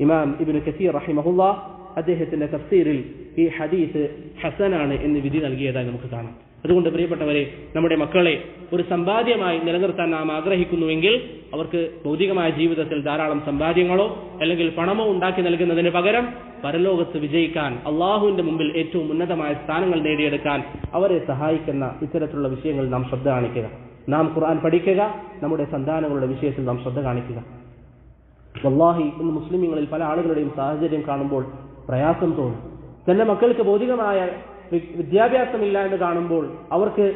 ഇമാം ഇബ്നു കസീർ റഹിമഹുല്ലാഹ് അദ്ദേഹത്തിന്റെ തഫ്സീറിൽ ഈ ഹദീസ് ഹസനാണ് എന്ന് വിധി നൽകിയതായി നമുക്ക് കാണാം. അതുകൊണ്ട് പ്രിയപ്പെട്ടവരെ, നമ്മുടെ മക്കളെ ഒരു സമ്പാദ്യമായി നിലനിർത്താൻ നാം ആഗ്രഹിക്കുന്നുവെങ്കിൽ അവർക്ക് ഭൗതികമായ ജീവിതത്തിൽ ധാരാളം സമ്പാദ്യങ്ങളോ അല്ലെങ്കിൽ പണമോ ഉണ്ടാക്കി നൽകുന്നതിന് പകരം പരലോകത്ത് വിജയിക്കാൻ, അള്ളാഹുവിന്റെ മുമ്പിൽ ഏറ്റവും ഉന്നതമായ സ്ഥാനങ്ങൾ നേടിയെടുക്കാൻ അവരെ സഹായിക്കുന്ന ഇത്തരത്തിലുള്ള വിഷയങ്ങൾ നാം ശ്രദ്ധ കാണിക്കുക. നാം ഖുർആൻ പഠിക്കുക, നമ്മുടെ സന്താനങ്ങളുടെ വിഷയത്തിൽ നാം ശ്രദ്ധ കാണിക്കുക. വല്ലാഹി, ഇന്ന് മുസ്ലിമീങ്ങളിൽ പല ആളുകളുടെയും സാഹചര്യം കാണുമ്പോൾ പ്രയാസം തോന്നും. തന്റെ മക്കൾക്ക് ഭൗതികമായ വിദ്യാഭ്യാസമില്ല എന്ന് കാണുമ്പോൾ, അവർക്ക്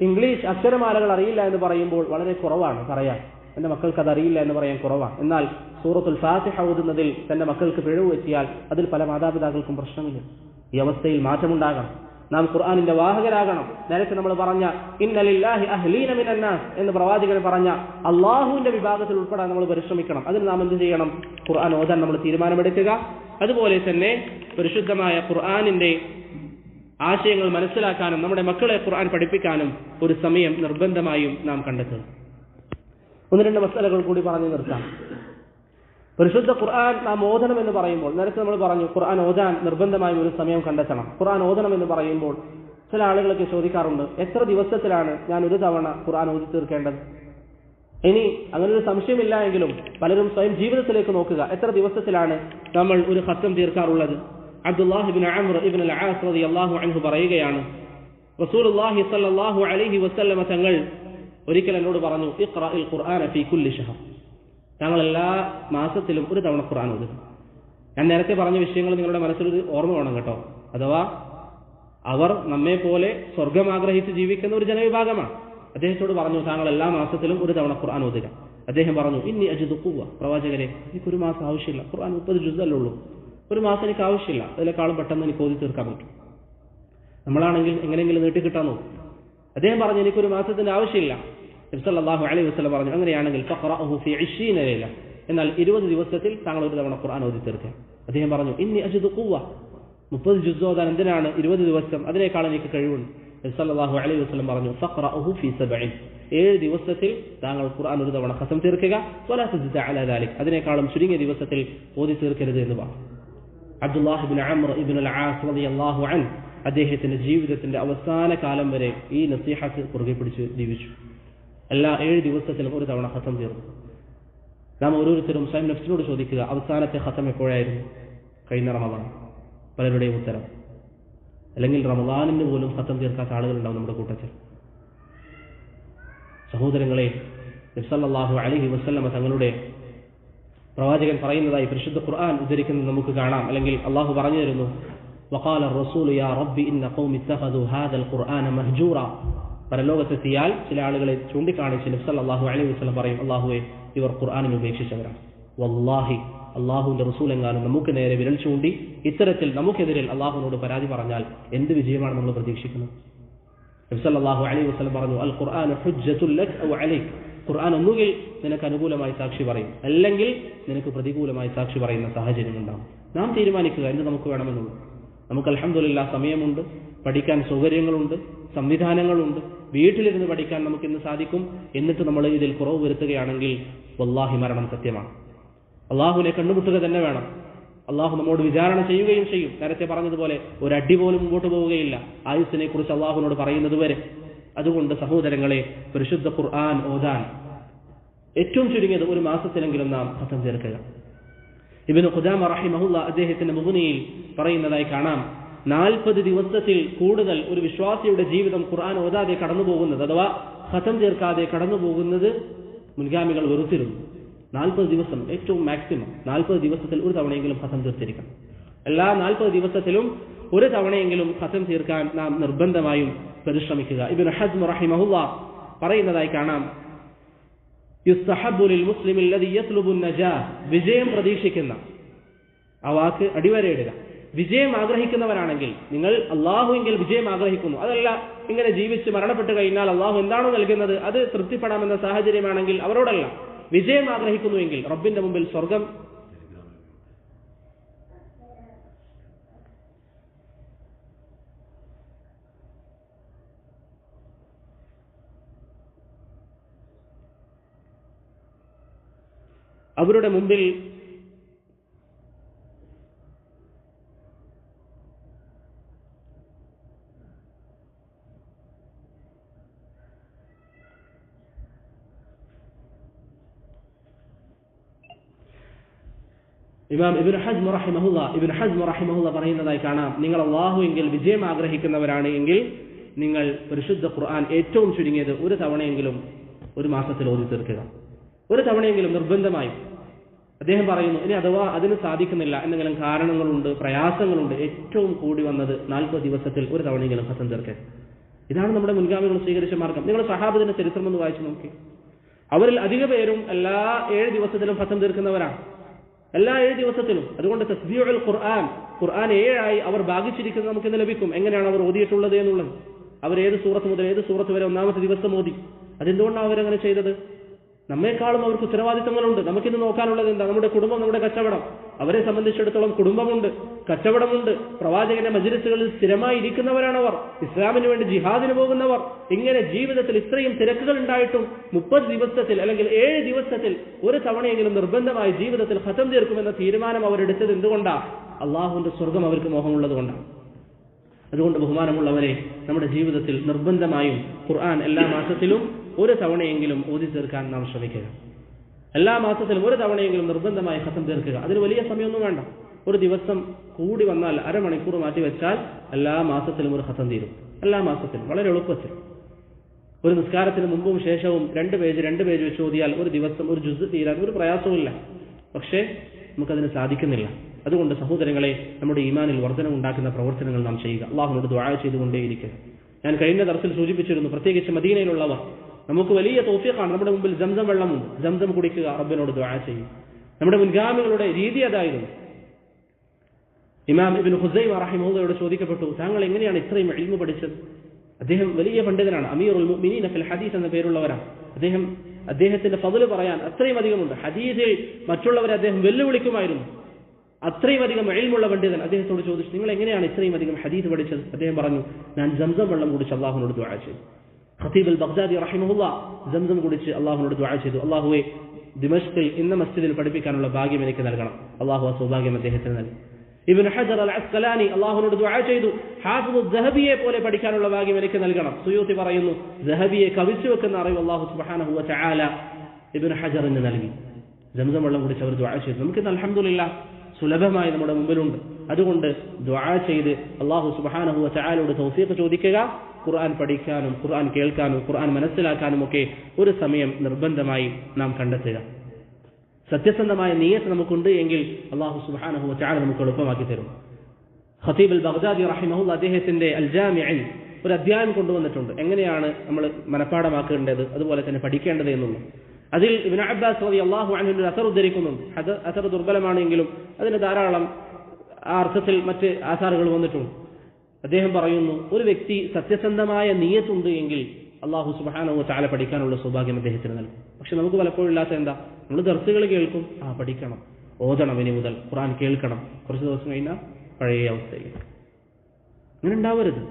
ഇംഗ്ലീഷ് അക്ഷരമാലകൾ അറിയില്ല എന്ന് പറയുമ്പോൾ വളരെ കുറവാണ് പറയാൻ. എന്റെ മക്കൾക്ക് അത് അറിയില്ല എന്ന് പറയാൻ കുറവാണ്. എന്നാൽ സൂറത്തുൽ ഫാത്തിഹ ഓതുന്നതിൽ തന്റെ മക്കൾക്ക് പിഴവ് പറ്റിയാൽ അതിൽ പല മാതാപിതാക്കൾക്കും പ്രശ്നമില്ല. ഈ അവസ്ഥയിൽ മാറ്റമുണ്ടാകണം. നാം ഖുർആനിന്റെ വാഹകരാകണം. നേരത്തെ നമ്മൾ പറഞ്ഞ ഇന്നലില്ലാഹി അഹ്ലീന മിനന്നാസ് എന്ന് പ്രവാചകൻ പറഞ്ഞ അള്ളാഹുവിന്റെ വിഭാഗത്തിൽ ഉൾപ്പെടാൻ നമ്മൾ പരിശ്രമിക്കണം. അതിന് നാം എന്ത് ചെയ്യണം? ഖുർആൻ ഓതാൻ നമ്മൾ തീരുമാനമെടുക്കുക. അതുപോലെ തന്നെ പരിശുദ്ധമായ ഖുർആനിന്റെ ആശയങ്ങൾ മനസ്സിലാക്കാനും നമ്മുടെ മക്കളെ ഖുർആൻ പഠിപ്പിക്കാനും ഒരു സമയം നിർബന്ധമായും നാം കണ്ടെത്തുക. ഒന്ന് രണ്ട് മസലകൾ കൂടി പറഞ്ഞു നിർത്താം. പരിശുദ്ധ ഖുർആൻ നാം ഓതണം എന്ന് പറയുമ്പോൾ, നേരത്തെ നമ്മൾ പറഞ്ഞു ഖുർആൻ ഓതാൻ നിർബന്ധമായും ഒരു സമയം കണ്ടെത്തണം. ഖുർആൻ ഓതണം എന്ന് പറയുമ്പോൾ ചില ആളുകളൊക്കെ ചോദിക്കാറുണ്ട്, എത്ര ദിവസത്തിലാണ് ഞാൻ ഒരു തവണ ഖുർആൻ ഓതി തീർക്കേണ്ടത്? ഇനി അങ്ങനൊരു സംശയമില്ല എങ്കിലും പലരും സ്വയം ജീവിതത്തിലേക്ക് നോക്കുക. എത്ര ദിവസത്തിലാണ് നമ്മൾ ഒരു ഖത്ം തീർക്കാറുള്ളത്? അബ്ദുല്ലാഹി ഇബ്നു അംർ ഇബ്നു അൽ ആസ് റളിയല്ലാഹു അൻഹു പറയുകയാണ്, റസൂലുള്ളാഹി സ്വല്ലല്ലാഹു അലൈഹി വസല്ലമ തങ്ങൾ ഒരിക്കൽ എന്നോട് പറഞ്ഞു, ഇഖ്റഇൽ ഖുർആന ഫീ കുല്ലി ഷഹർ, ഞങ്ങൾ എല്ലാ മാസത്തിലും ഒരു തവണ ഖുർആൻ ഓതുക. ഞാൻ നേരത്തെ പറഞ്ഞ വിഷയങ്ങൾ നിങ്ങളുടെ മനസ്സിലൊരു ഓർമ്മ വേണം കേട്ടോ. അഥവാ അവർ നമ്മെ പോലെ സ്വർഗം ആഗ്രഹിച്ച് ജീവിക്കുന്ന ഒരു ജനവിഭാഗമാണ്. അദ്ദേഹത്തോട് പറഞ്ഞു, താങ്കൾ എല്ലാ മാസത്തിലും ഒരു തവണ ഖുർആൻ ഓതുക. അദ്ദേഹം പറഞ്ഞു, ഇന്നി അജിദു ഖുവ്വ, പ്രവാചകരെ എനിക്കൊരു മാസം ആവശ്യമില്ല, ഖുർആൻ 30 ജുസ്അല്ലേ ഉള്ളൂ, ഒരു മാസം എനിക്ക് ആവശ്യമില്ല, അതിനേക്കാളും പെട്ടെന്ന് എനിക്ക് ഓതി തീർക്കാൻ പറ്റും. നമ്മളാണെങ്കിൽ എങ്ങനെയെങ്കിലും നീട്ടിക്കിട്ടാൻ നോക്കും. അദ്ദേഹം പറഞ്ഞു, എനിക്കൊരു മാസത്തിന്റെ ആവശ്യമില്ല. നബി സല്ലല്ലാഹു അലൈഹി വസല്ലം പറഞ്ഞു, അങ്ങനെയാണെങ്കിൽ ഫഖറഅഹു ഫീ 20 ലൈല, എന്നാൽ 20 ദിവസത്തിൽ താങ്കൾ ഒരു തവണ ഖുർആൻ ഓതി തീർക്കുക. അദ്ദേഹം പറഞ്ഞു, ഇന്നി അജിദു ഖുവ്വ, 30 ജുസ് ഓതാൻ എന്തിനാണ് 20 ദിവസം, അതിനേക്കാൾ എനിക്ക് കഴിവുണ്ട്. നബി സല്ലല്ലാഹു അലൈഹി വസല്ലം പറഞ്ഞു, ഫഖറഅഹു ഫീ 7, 7 ദിവസത്തിൽ താങ്കൾ ഖുർആൻ ഒരു തവണ ഖത്ം തീർക്കുക. വലാ തസിദ് അലാ ദാലിക്, അതിനേക്കാളും ചുരുങ്ങിയ ദിവസത്തിൽ ഓതി തീർക്കരുത് എന്ന് പറഞ്ഞു. അബ്ദുല്ലാഹി ഇബ്നു അംർ ഇബ്നു അൽ ആസ് റളിയല്ലാഹു അൻഹു അദ്ദേഹത്തിന്റെ ജീവിതത്തിന്റെ അവസാന കാലം വരെ ഈ നസീഹത്ത് പുറകെ പിടിച്ച് ജീവിച്ചു. എല്ലാ 7 ദിവസത്തിലും ഒരു തവണ ഖത്ം തീർന്നു. നാം ഓരോരുത്തരും സ്വയം നഫ്സിനോട് ചോദിക്കുക, അവസാനത്തെ ഖത്ം എപ്പോഴായിരുന്നു? കഴിഞ്ഞ റമദാൻ. പലരുടെയും ഉത്തരം, അല്ലെങ്കിൽ റമദാനിന് പോലും ഖത്ം തീർക്കാത്ത ആളുകളുണ്ടാവും നമ്മുടെ കൂട്ടത്തിൽ. സഹോദരങ്ങളെ, നബി സല്ലല്ലാഹു അലൈഹി വസല്ലമ തങ്ങളുടെ പ്രവാചകൻ പറയുന്നതായി പരിശുദ്ധ ഖുർആൻ ഉദ്ധരിക്കുന്നത് നമുക്ക് കാണാം. അല്ലെങ്കിൽ അള്ളാഹു പറഞ്ഞു തരുന്നു, വഖാല റസൂലു യാ റബ്ബി ഇന്ന ഖൗമി ഇത്തഖദു ഹാദൽ ഖുർആന മഹ്ജൂറ. പരലോകത്തെത്തിയാൽ ചില ആളുകളെ ചൂണ്ടിക്കാണിച്ച് നബി സല്ലല്ലാഹു അലൈഹി വസല്ലം പറയും, അള്ളാഹുവെ, ഇവർ ഖുർആനിനെ ഉപേക്ഷിച്ചവരാണ്. വല്ലാഹി, അള്ളാഹുവിന്റെ റസൂൽ എങ്ങാനും നമുക്ക് നേരെ വിരൽ ചൂണ്ടി ഇത്തരത്തിൽ നമുക്കെതിരെ അള്ളാഹുവിനോട് പരാതി പറഞ്ഞാൽ എന്ത് വിജയമാണ് നമ്മൾ പ്രതീക്ഷിക്കുന്നത്? നബി സല്ലല്ലാഹു അലൈഹി വസല്ലം പറഞ്ഞു, അൽ ഖുർആനു ഹുജ്ജത്തുൽ ലക ഔ അലൈക്. ഖുർആൻ ഒന്നുകിൽ നിനക്ക് അനുകൂലമായി സാക്ഷി പറയും, അല്ലെങ്കിൽ നിനക്ക് പ്രതികൂലമായി സാക്ഷി പറയുന്ന സാഹചര്യം ഉണ്ടാകും. നാം തീരുമാനിക്കുക എന്ത് നമുക്ക് വേണമെന്നുള്ളൂ. നമുക്ക് അൽഹംദുലില്ലാഹ് സമയമുണ്ട്, പഠിക്കാൻ സൗകര്യങ്ങളുണ്ട്, സംവിധാനങ്ങളുണ്ട്, വീട്ടിലിരുന്ന് പഠിക്കാൻ നമുക്കിന്ന് സാധിക്കും. എന്നിട്ട് നമ്മൾ ഇതിൽ കുറവ് വരുത്തുകയാണെങ്കിൽ വല്ലാഹി മരണം സത്യമാണ്. അള്ളാഹുവിനെ കണ്ടുമുട്ടുക തന്നെ വേണം. അള്ളാഹു നമ്മോട് വിചാരണ ചെയ്യുകയും ചെയ്യും. നേരത്തെ പറഞ്ഞതുപോലെ ഒരു അടി പോലും മുമ്പോട്ട് പോവുകയില്ല ആയുസ്സിനെ കുറിച്ച് അള്ളാഹുവിനോട് പറയുന്നത് വരെ. അതുകൊണ്ട് സഹോദരങ്ങളെ, പരിശുദ്ധ ഖുർആൻ ഓതാൻ ഏറ്റവും ചുരുങ്ങിയത് ഒരു മാസത്തിലെങ്കിലും നാം ഖത്ം ചേർക്കുക. ഇബ്നു ഖുദാമ റഹിമഹുല്ലാഹ് അദ്ദേഹത്തിന്റെ മുഗ്നിയിൽ പറയുന്നതായി കാണാം, 40 ദിവസത്തിൽ കൂടുതൽ ഒരു വിശ്വാസിയുടെ ജീവിതം ഖുർആൻ ഓതാതെ കടന്നു പോകുന്നത്, അഥവാ ഖത്ം ചേർക്കാതെ കടന്നു പോകുന്നത് മുൻഗാമികൾ വെറുത്തിരുന്നു. 40 ദിവസം ഏറ്റവും മാക്സിമം. 40 ദിവസത്തിൽ ഒരു തവണയെങ്കിലും ഖത്ം തീർത്തിരിക്കണം. എല്ലാ 40 ദിവസത്തിലും ഒരു തവണയെങ്കിലും ഖത്ം തീർക്കാൻ നാം നിർബന്ധമായും പരിശ്രമിക്കുക. ഇബ്നു ഹസ്ം റഹിമഹുല്ലാഹ് പറയുന്നതായി കാണാം, യുസ്തഹബ്ബു ലിൽ മുസ്ലിമി അല്ലദീ യത്ലുബു അൻ-നജാഹ്, വിജയം പ്രതീക്ഷിക്കുന്ന, ആ വാക്ക് അടിവരയിടുക. വിജയം ആഗ്രഹിക്കുന്നവരാണെങ്കിൽ, നിങ്ങൾ അള്ളാഹുവെങ്കിൽ വിജയം ആഗ്രഹിക്കുന്നു, അതല്ല ഇങ്ങനെ ജീവിച്ച് മരണപ്പെട്ട് കഴിഞ്ഞാൽ അള്ളാഹു എന്താണോ നൽകുന്നത് അത് തൃപ്തിപ്പെടാമെന്ന സാഹചര്യമാണെങ്കിൽ അവരോടല്ല, വിജയം ആഗ്രഹിക്കുന്നുവെങ്കിൽ റബ്ബിന്റെ മുമ്പിൽ സ്വർഗം അവരുടെ മുമ്പിൽ ഇമാം ഇബ്നു ഹസ്ം റഹിമഹുല്ലാഹ് പറയുന്നതായി കാണാം, നിങ്ങൾ അല്ലാഹുവെങ്കിൽ വിജയം ആഗ്രഹിക്കുന്നവരാണ് എങ്കിൽ നിങ്ങൾ പരിശുദ്ധ ഖുർആൻ ഏറ്റവും ചുരുങ്ങിയത് ഒരു തവണയെങ്കിലും ഒരു മാസത്തിൽ ഓതി തീർക്കുക. ഒരു തവണയെങ്കിലും നിർബന്ധമായും. അദ്ദേഹം പറയുന്നു, ഇനി അഥവാ അതിന് സാധിക്കുന്നില്ല, എന്തെങ്കിലും കാരണങ്ങളുണ്ട്, പ്രയാസങ്ങളുണ്ട്, ഏറ്റവും കൂടി വന്നത് 40 ദിവസത്തിൽ ഒരു തവണയെങ്കിലും ഖത്ം തീർക്കുക. ഇതാണ് നമ്മുടെ മുൻഗാമികൾ സ്വീകരിച്ച മാർഗം. നിങ്ങൾ സഹാബത്തിന്റെ ചരിത്രം ഒന്ന് വായിച്ചു നോക്കി. അവരിൽ അധിക പേരും എല്ലാ 7 ദിവസത്തിലും ഖത്ം തീർക്കുന്നവരാണ്, എല്ലാ 7 ദിവസത്തിലും. അതുകൊണ്ട് തസ്ബീഉൽ ഖുർആൻ 7 അവർ ഭാഗിച്ചിരിക്കുന്നത് നമുക്ക് ഇന്ന് ലഭിക്കും. എങ്ങനെയാണ് അവർ ഓതിയിട്ടുള്ളത് എന്നുള്ളത്, അവർ ഏത് സൂറത്ത് മുതൽ ഏത് സൂറത്ത് വരെ ഒന്നാമത്തെ ദിവസം ഓതി. അതെന്തുകൊണ്ടാണ് അവരങ്ങനെ ചെയ്തത്? നമ്മെക്കാളും അവർക്ക് ഉത്തരവാദിത്തങ്ങളുണ്ട്. നമുക്കിന്ന് നോക്കാനുള്ളത് എന്താ? നമ്മുടെ കുടുംബം, നമ്മുടെ കച്ചവടം. അവരെ സംബന്ധിച്ചിടത്തോളം കുടുംബമുണ്ട്, കച്ചവടമുണ്ട്, പ്രവാചകന്റെ മജ്‌ലിസുകളിൽ സ്ഥിരമായി ഇരിക്കുന്നവരാണവർ, ഇസ്ലാമിന് വേണ്ടി ജിഹാദിന് പോകുന്നവർ. ഇങ്ങനെ ജീവിതത്തിൽ ഇത്രയും തിരക്കുകൾ ഉണ്ടായിട്ടും 30 ദിവസത്തിൽ അല്ലെങ്കിൽ 7 ദിവസത്തിൽ ഒരു തവണയെങ്കിലും നിർബന്ധമായി ജീവിതത്തിൽ ഖത്ം തീർക്കുമെന്ന തീരുമാനം അവരെടുത്തത് എന്തുകൊണ്ടാണ്? അള്ളാഹുവിന്റെ സ്വർഗം അവർക്ക് മോഹമുള്ളത് കൊണ്ടാണ്. അതുകൊണ്ട് ബഹുമാനമുള്ളവരെ, നമ്മുടെ ജീവിതത്തിൽ നിർബന്ധമായും ഖുർആൻ എല്ലാ മാസത്തിലും ഒരു തവണയെങ്കിലും ഓതി തീർക്കാൻ നാം ശ്രമിക്കുക. എല്ലാ മാസത്തിലും ഒരു തവണയെങ്കിലും നിർബന്ധമായി ഖത്ം തീർക്കുക. അതിന് വലിയ സമയമൊന്നും വേണ്ട. ഒരു ദിവസം കൂടി വന്നാൽ അരമണിക്കൂർ മാറ്റി വെച്ചാൽ എല്ലാ മാസത്തിലും ഒരു ഖത്ം തീരും. എല്ലാ മാസത്തിലും വളരെ എളുപ്പത്തിൽ. ഒരു നിസ്കാരത്തിന് മുമ്പും ശേഷവും 2 പേജ് വെച്ച് ഓതിയാൽ ഒരു ദിവസം ഒരു ജുസ് തീരാൻ ഒരു പ്രയാസവുമില്ല. പക്ഷേ നമുക്കതിന് സാധിക്കുന്നില്ല. അതുകൊണ്ട് സഹോദരങ്ങളെ, നമ്മുടെ ഈമാനിൽ വർധന ഉണ്ടാക്കുന്ന പ്രവർത്തനങ്ങൾ നാം ചെയ്യുക. അള്ളാഹുവിനോട് ദുആ ചെയ്തുകൊണ്ടേയിരിക്കുക. ഞാൻ കഴിഞ്ഞ ദർസിൽ സൂചിപ്പിച്ചിരുന്നു, പ്രത്യേകിച്ച് മദീനയിലുള്ളവർ, നമുക്ക് വലിയ തൗഫീഖാണ്. നമ്മുടെ മുമ്പിൽ സംസം വെള്ളമുണ്ട്, സംസം കുടിക്കുക, റബ്ബിനോട് ദുആ ചെയ്യുക. നമ്മുടെ മുൻഗാമികളുടെ രീതി അതായിരുന്നു. ഇമാം ഇബ്നു ഖുസൈമ റഹിമഹുള്ളാഹയോട് ചോദിക്കപ്പെട്ടു, താങ്കൾ എങ്ങനെയാണ് ഇത്രയും ഇൽമു പഠിച്ചത്? അദ്ദേഹം വലിയ പണ്ഡിതനാണ്, അമീറുൽ മുഅ്മിനീന ഫിൽ ഹദീസ് എന്ന പേരുള്ളവരാണ്. അദ്ദേഹത്തിന്റെ ഫضل പറയാൻ അത്രയും അധികമുണ്ട്. ഹദീസിൽ മറ്റുള്ളവരെ അദ്ദേഹം വെല്ലുവിളിക്കുമായിരുന്നു. അത്രയും അധികം ഇൽമുള്ള പണ്ഡിതൻ. അദ്ദേഹത്തോട് ചോദിച്ചു, നിങ്ങൾ എങ്ങനെയാണ് ഇത്രയും അധികം ഹദീസ് പഠിച്ചത്? അദ്ദേഹം പറഞ്ഞു, ഞാൻ സംസം വെള്ളം കുടിച്ച് അള്ളാഹുവിനോട് ദുആ ചെയ്തു. ഖതീബ് അൽ ബഗ്ദാദി റഹിമഹുല്ലാഹ് സംസം കുടിച്ച് അള്ളാഹുവിനോട് ദുആ ചെയ്തു, അള്ളാഹുവേ, ദിമഷ്കിൽ ഇന്ന മസ്ജിദിൽ പഠിപ്പിക്കാനുള്ള ഭാഗ്യം എനിക്ക് നൽകണം. അള്ളാഹു ആ സൗഭാഗ്യം അദ്ദേഹത്തിന് നൽകി. ഇബ്നു ഹജർ അൽ അസ്ഖലാനി അള്ളാഹുവിനോട് ദുആ ചെയ്തു, ഹാഫിദ് ദഹബിയെ പോലെ പഠിക്കാനുള്ള ഭാഗ്യം എനിക്ക് നൽകണം. സുയൂത്തി പറയുന്നു, ദഹബിയെ കവിച്ചു വെക്കുന്ന അറിവ് അള്ളാഹു സുബ്ഹാനഹു വ തആല ഇബ്നു ഹജറിന് നൽകി. സംസം വെള്ളം കുടിച്ച് അവർ ദുആ ചെയ്തു. നമുക്കിന്ന് അൽഹംദുലില്ലാഹ് സുലഭമായി നമ്മുടെ മുമ്പിലുണ്ട്. അതുകൊണ്ട് ദുആ ചെയ്ത് അല്ലാഹു സുബ്ഹാനഹു വ തആലയോട് തൗഫീഖ് ചോദിക്കുക. ഖുർആൻ പഠിക്കാനും ഖുർആൻ കേൾക്കാനും ഖുർആൻ മനസ്സിലാക്കാനും ഒക്കെ ഒരു സമയം നിർബന്ധമായി നാം കണ്ടെത്തുക. സത്യസന്ധമായ നിയ്യത്ത് നമുക്കുണ്ട് എങ്കിൽ അല്ലാഹു സുബ്ഹാനഹു വ തആല നമുക്ക് എളുപ്പമാക്കി തരും. ഖതീബ് അൽ ബഗ്ദാദി റഹിമഹുല്ലാഹ് അദ്ദേഹത്തിന്റെ അൽ ജാമിഇൽ ഒരു അധ്യായം കൊണ്ടുവന്നിട്ടുണ്ട്, എങ്ങനെയാണ് നമ്മൾ മനഃപ്പാഠമാക്കേണ്ടത് അതുപോലെ തന്നെ പഠിക്കേണ്ടത് എന്നുള്ളത്. അതിൽ ഇബ്നു അബ്ബാസ് റളിയല്ലാഹു അൻഹു അസർ ഉദ്ധരിക്കുന്നുണ്ട്. അസർ ദുർബലമാണെങ്കിലും അതിന് ധാരാളം ആ അർത്ഥത്തിൽ മറ്റ് ആസാറുകൾ വന്നിട്ടുണ്ട്. അദ്ദേഹം പറയുന്നു, ഒരു വ്യക്തി സത്യസന്ധമായ നിയ്യത്തുണ്ട് എങ്കിൽ അല്ലാഹു സുബ്ഹാനഹു വ തആല പഠിക്കാനുള്ള സൗഭാഗ്യം അദ്ദേഹത്തിന് നൽകും. പക്ഷെ നമുക്ക് പലപ്പോഴും ഇല്ലാത്ത എന്താ? നമ്മൾ ദർസുകൾ കേൾക്കും, പഠിക്കണം, ഓതണം, ഇനി മുതൽ ഖുർആൻ കേൾക്കണം, കുറച്ച് ദിവസം കഴിഞ്ഞാൽ പഴയ അവസ്ഥയിൽ. ഇങ്ങനെ ഉണ്ടാവരുത്.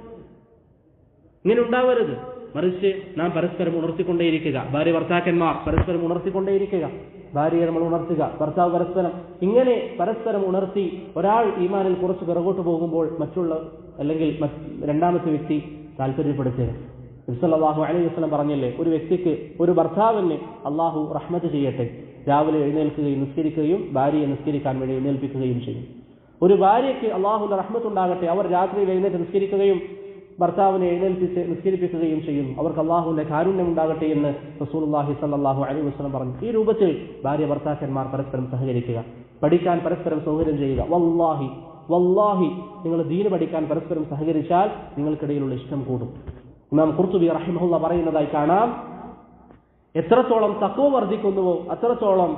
മറിച്ച് നാം പരസ്പരം ഉണർത്തിക്കൊണ്ടേയിരിക്കുക. ഭാര്യ ഭർത്താക്കന്മാർ പരസ്പരം ഉണർത്തിക്കൊണ്ടേയിരിക്കുക. ഭാര്യയെ നമ്മൾ ഉണർത്തുക, ഭർത്താവ് ഇങ്ങനെ പരസ്പരം ഉണർത്തി. ഒരാൾ ഈമാനിൽ കുറച്ച് പിറകോട്ട് പോകുമ്പോൾ മറ്റുള്ള അല്ലെങ്കിൽ രണ്ടാമത്തെ വ്യക്തി താല്പര്യപ്പെടുത്തുക. നബി സല്ലല്ലാഹു അലൈഹി വസല്ലം പറഞ്ഞില്ലേ, ഒരു വ്യക്തിക്ക്, ഒരു ഭർത്താവിന് അള്ളാഹു റഹ്മത്ത് ചെയ്യട്ടെ, രാവിലെ എഴുന്നേൽക്കുകയും നിസ്കരിക്കുകയും ഭാര്യയെ നിസ്കരിക്കാൻ വേണ്ടി എഴുന്നേൽപ്പിക്കുകയും ചെയ്യും. ഒരു ഭാര്യയ്ക്ക് അള്ളാഹുവിന്റെ റഹ്മത്ത് ഉണ്ടാകട്ടെ, അവർ രാത്രിയിൽ എഴുന്നേറ്റ് നിസ്കരിക്കുകയും ഭർത്താവിനെ എഴുന്നേൽപ്പിച്ച് നിസ്കരിപ്പിക്കുകയും ചെയ്യുന്നു. അവർക്ക് അള്ളാഹുവിന്റെ കാരുണ്യം ഉണ്ടാകട്ടെ എന്ന് റസൂലുള്ളാഹി സ്വല്ലല്ലാഹു അലൈഹി വസല്ലം പറഞ്ഞു. ഈ രൂപത്തിൽ ഭാര്യ ഭർത്താക്കന്മാർ പരസ്പരം സഹകരിക്കുക, പഠിക്കാൻ പരസ്പരം സൗകര്യം ചെയ്യുക. വല്ലാഹി നിങ്ങൾ ദീന് പഠിക്കാൻ പരസ്പരം സഹകരിച്ചാൽ നിങ്ങൾക്കിടയിലുള്ള ഇഷ്ടം കൂടും. ഇമാം ഖുർത്തുബി റഹിമഹുള്ള പറയുന്നതായി കാണാം, എത്രത്തോളം തഖ്വ വർദ്ധിക്കുന്നുവോ അത്രത്തോളം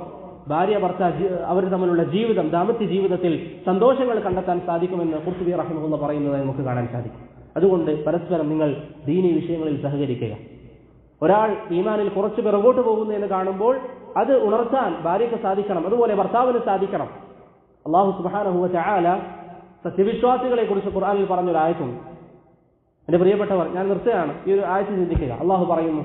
ഭാര്യ ഭർത്താവ് അവർ തമ്മിലുള്ള ജീവിതം, ദാമ്പത്യ ജീവിതത്തിൽ സന്തോഷങ്ങൾ കണ്ടെത്താൻ സാധിക്കുമെന്ന് ഖുർത്തുബി റഹിമഹുള്ള പറയുന്നതായി നമുക്ക് കാണാൻ സാധിക്കും. അതുകൊണ്ട് പരസ്പരം നിങ്ങൾ ദീനി വിഷയങ്ങളിൽ സഹകരിക്കുക. ഒരാൾ ഈമാനിൽ കുറച്ച് പിറകോട്ട് പോകുന്നു എന്ന് കാണുമ്പോൾ അത് ഉണർത്താൻ ഭാര്യയ്ക്ക് സാധിക്കണം, അതുപോലെ ഭർത്താവിന് സാധിക്കണം. അല്ലാഹു സുബ്ഹാനഹു വ തആല സത്യവിശ്വാസികളെ കുറിച്ച് ഖുർആനിൽ പറഞ്ഞൊരു ആയത്തുണ്ട്. എന്റെ പ്രിയപ്പെട്ടവർ, ഞാൻ നിർത്തുകയാണ്. ഈ ഒരു ആയത്ത് ചിന്തിക്കുക. അള്ളാഹു പറയുന്നു,